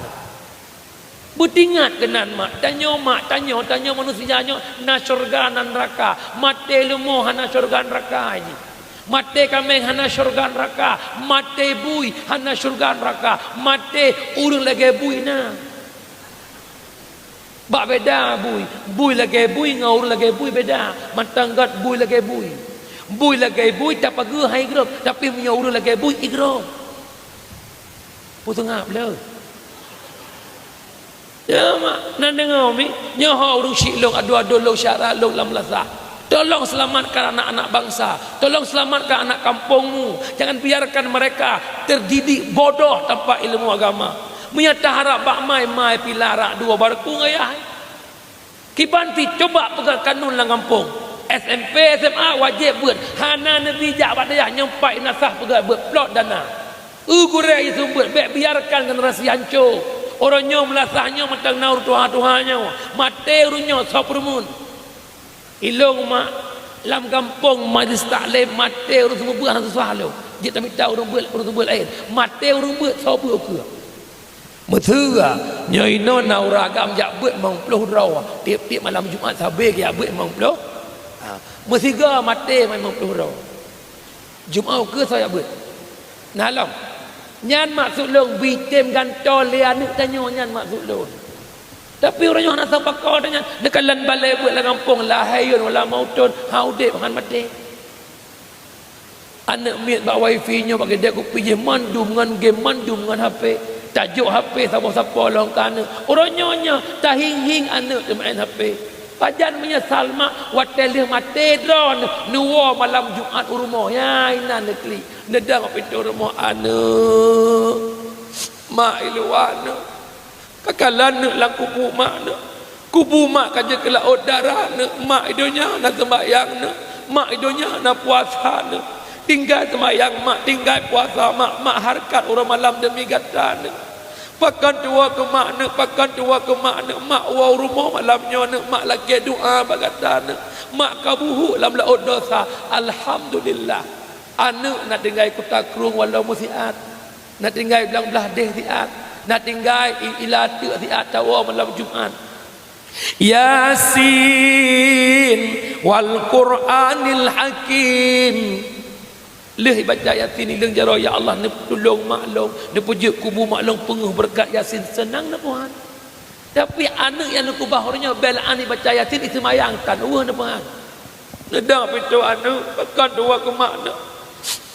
Butingat kenan mak. Tanya manusianya. Na syurga na neraka. Mate lumuh na syurga neraka ni. Mate kami hana syurga neraka, mate bui hana syurga neraka, mate urang lagi bui na. Bak beda bui lagi bui ngau urang lagi bui beda. Matanggat bui lagi bui lagi bui tak pagi hai grup, tapi punya urang lagi bui igro. Putung ngap le. Ya mak, nan dengar mi, nyaho urang silong adu-adu lo syarat lo lam lasah. Tolong selamatkan anak-anak bangsa. Tolong selamatkan anak kampungmu. Jangan biarkan mereka terdidik bodoh tanpa ilmu agama. Menyata harap bak mai pilarak dua barku ngayah. Kibanti coba pegang kanun lang kampung. SMP, SMA wajib buat. Hana nabi jak badayah nyampai nasah pegang buat plot dana. Gurai itu buat biarkan generasi hancur. Orangnya melasahnya matang naur Tuhan-Tuhannya. Mate urunnya soprumun. Ilong mak lam kampung majlis taklim mate urang semua buah susah lo. Dia tak minta urang buat air. Mate urang buat sobu ke. Mesra nyai no na uragam jak buat mengpuluh raw. Tiap-tiap malam Jumaat sabe dia buat mengpuluh. Mesiga mate main mengpuluh raw. Jumaat ke saya buat. Nalam. Nyan maksud long bitem gantol dia ni tanya nyan maksud long. Tapi orang yang nak sampai kau dengan dekalan balai buat dalam kampung lahayun wala mautun haudib han mati. Anak miat bak wifi nya bagi dia ku pergi mandum dengan game mandum dengan HP. Tajuk HP siapa-siapa long kana. Orang nyonya tahing-hing anak dia main HP. Pajan menyesal mak watel mati drone nuwa malam Jumaat rumah ya inan nekli. Nedang pintu rumah anak. Mak iluana. Kakalan nak lang kubu mak kaje ke laut darah nak mak idonya nak sembahyang nak mak idonya nak puasa nak tinggal sembahyang mak tinggal puasa mak harkat orang malam demi gata nak pakan tua ke mak nak mak wau rumah malamnya nak mak lagi doa bagata nak mak kabuhu dalam laut dosa. Alhamdulillah anak nak tinggal kota kerung walau musiat nak tinggal belah deh tiat nak tinggal ilatu di atawa malam Jumaat. Yasin wal Qur'anil Hakim. Leh baca Yasin ni leng jaro ya Allah ni tolong maklum, ni puji kubu maklum penguh berkat Yasin senang na Tuhan. Tapi anak yang aku bahornya belaan ni baca Yasin itu mayangkan wah na Tuhan. Ledang pintu anak pakan dua ke mak nak.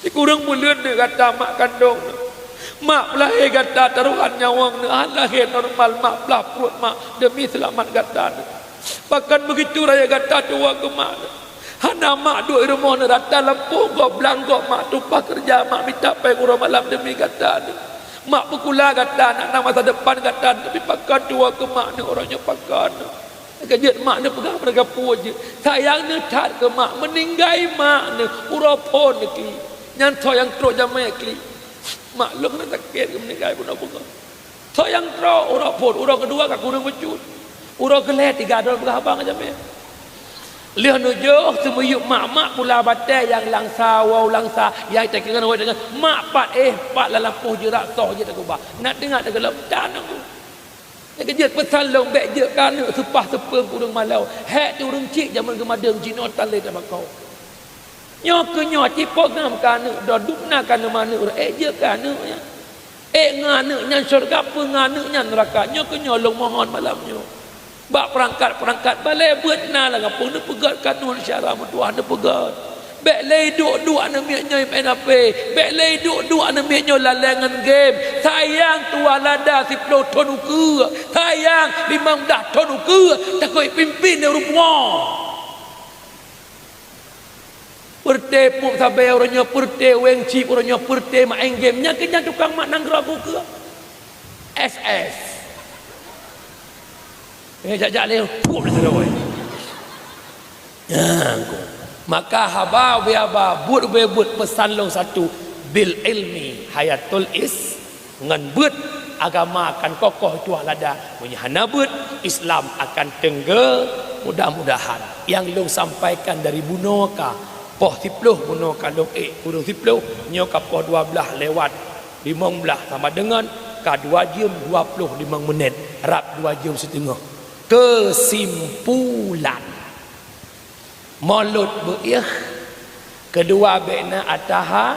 Dikurang bulan dia kata mak kandung nak. Mak lahir gata taruhan nyawang ni lahir normal mak belah perut mak demi selamat gata ni. Bahkan begitu raya gata tua ke mak ni. Hana mak duk rumah ni datang lampu kau belanggok mak tumpah kerja mak minta pay kurang malam demi gata ni. Mak pukula gata nak masa depan gata tapi pakan tua ke mak ni orangnya pakan ni. Kejut mak ni pegang pada gapu je. Sayang ni cat ke mak meninggai mak ni urapon ni kli. Nyanto yang teruk jamai kli. Maklum nak sakit ke meninggal pun apa kau. So yang teruk urang pun, urang kedua kat kurang bercut. Urang kelet tiga dolar berapa aja me. Leh nujuh semuyuk mak-mak pula batai yang langsa wau langsa yang tak kira dengan mak pat pat la lampuh je rak soh je tak ubah. Nak dengar tak gelap tan aku. Nak kerja pesan long bek je kan sepah sepeng kurang malau. Hek tu urang cik zaman gemadeng Cina talai tak bakau. Nyo ke nyo cipok ngam kan do dupna kan mana je kan ya. Ngane nya syurga apa ngane nya neraka. Nyo ke nyo long mohon malamnyo. Bak perangkat balai buat na lah ngapung ne pegat kanun syarah mutuah ne pegat. Bek lei duk ana miak nyo main HP. Bek lei duk ana miak nyo lalangan game. Sayang tua lada 10 ton uku. Sayang 15 ton uku. Takoi pimpin dia rupa. Perte puk sabai orangnya perte weng chip orangnya perte main game nya kenya tukang mak nang ragu ke. SS. Jak-jak leh pup dah teroi. Maka haba biaba but pesan long satu bil ilmi hayatul is ngan but agama akan kokoh tuah lada punya hana but Islam akan tengge mudah-mudahan yang long sampaikan dari bunoka poh 10 bunoka long kurung 10 nyoka poh 12 lewat 15 sama dengan ka 2 jam 25 minit rap 2 jam setengah. Kesimpulan mulut be'ih kedua bekna ataha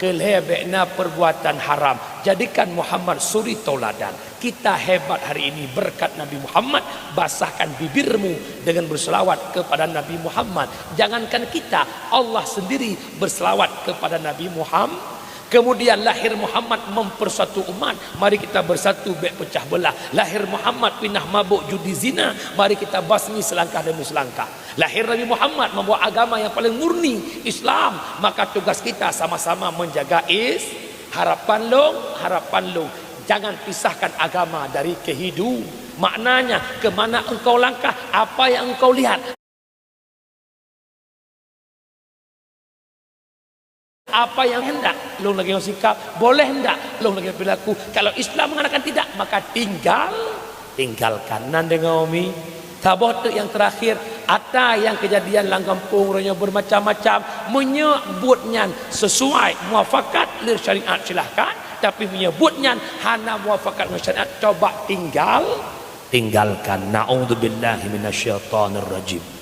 keleh bekna perbuatan haram. Jadikan Muhammad suri tauladan. Kita hebat hari ini berkat Nabi Muhammad. Basahkan bibirmu dengan berselawat kepada Nabi Muhammad. Jangankan kita, Allah sendiri berselawat kepada Nabi Muhammad. Kemudian lahir Muhammad mempersatu umat. Mari kita bersatu bek pecah belah. Lahir Muhammad pindah mabuk judi zina. Mari kita basmi selangkah demi selangkah. Lahir Nabi Muhammad membawa agama yang paling murni, Islam. Maka tugas kita sama-sama menjaga harapan long. Jangan pisahkan agama dari kehidupan. Maknanya kemana engkau langkah, apa yang engkau lihat, apa yang hendak long lagi sikap, boleh hendak long lagi berlaku. Kalau Islam mengatakan tidak, maka tinggalkan. Nan dengan umi tabah tu yang terakhir ada yang kejadian lang kampung orangnya bermacam-macam menyebutnya sesuai muafakat lir syariat silahkan, tapi menyebutnya hana muafakat dengan syariat coba tinggalkan. Na'udzubillahi minasyaitonir rajim.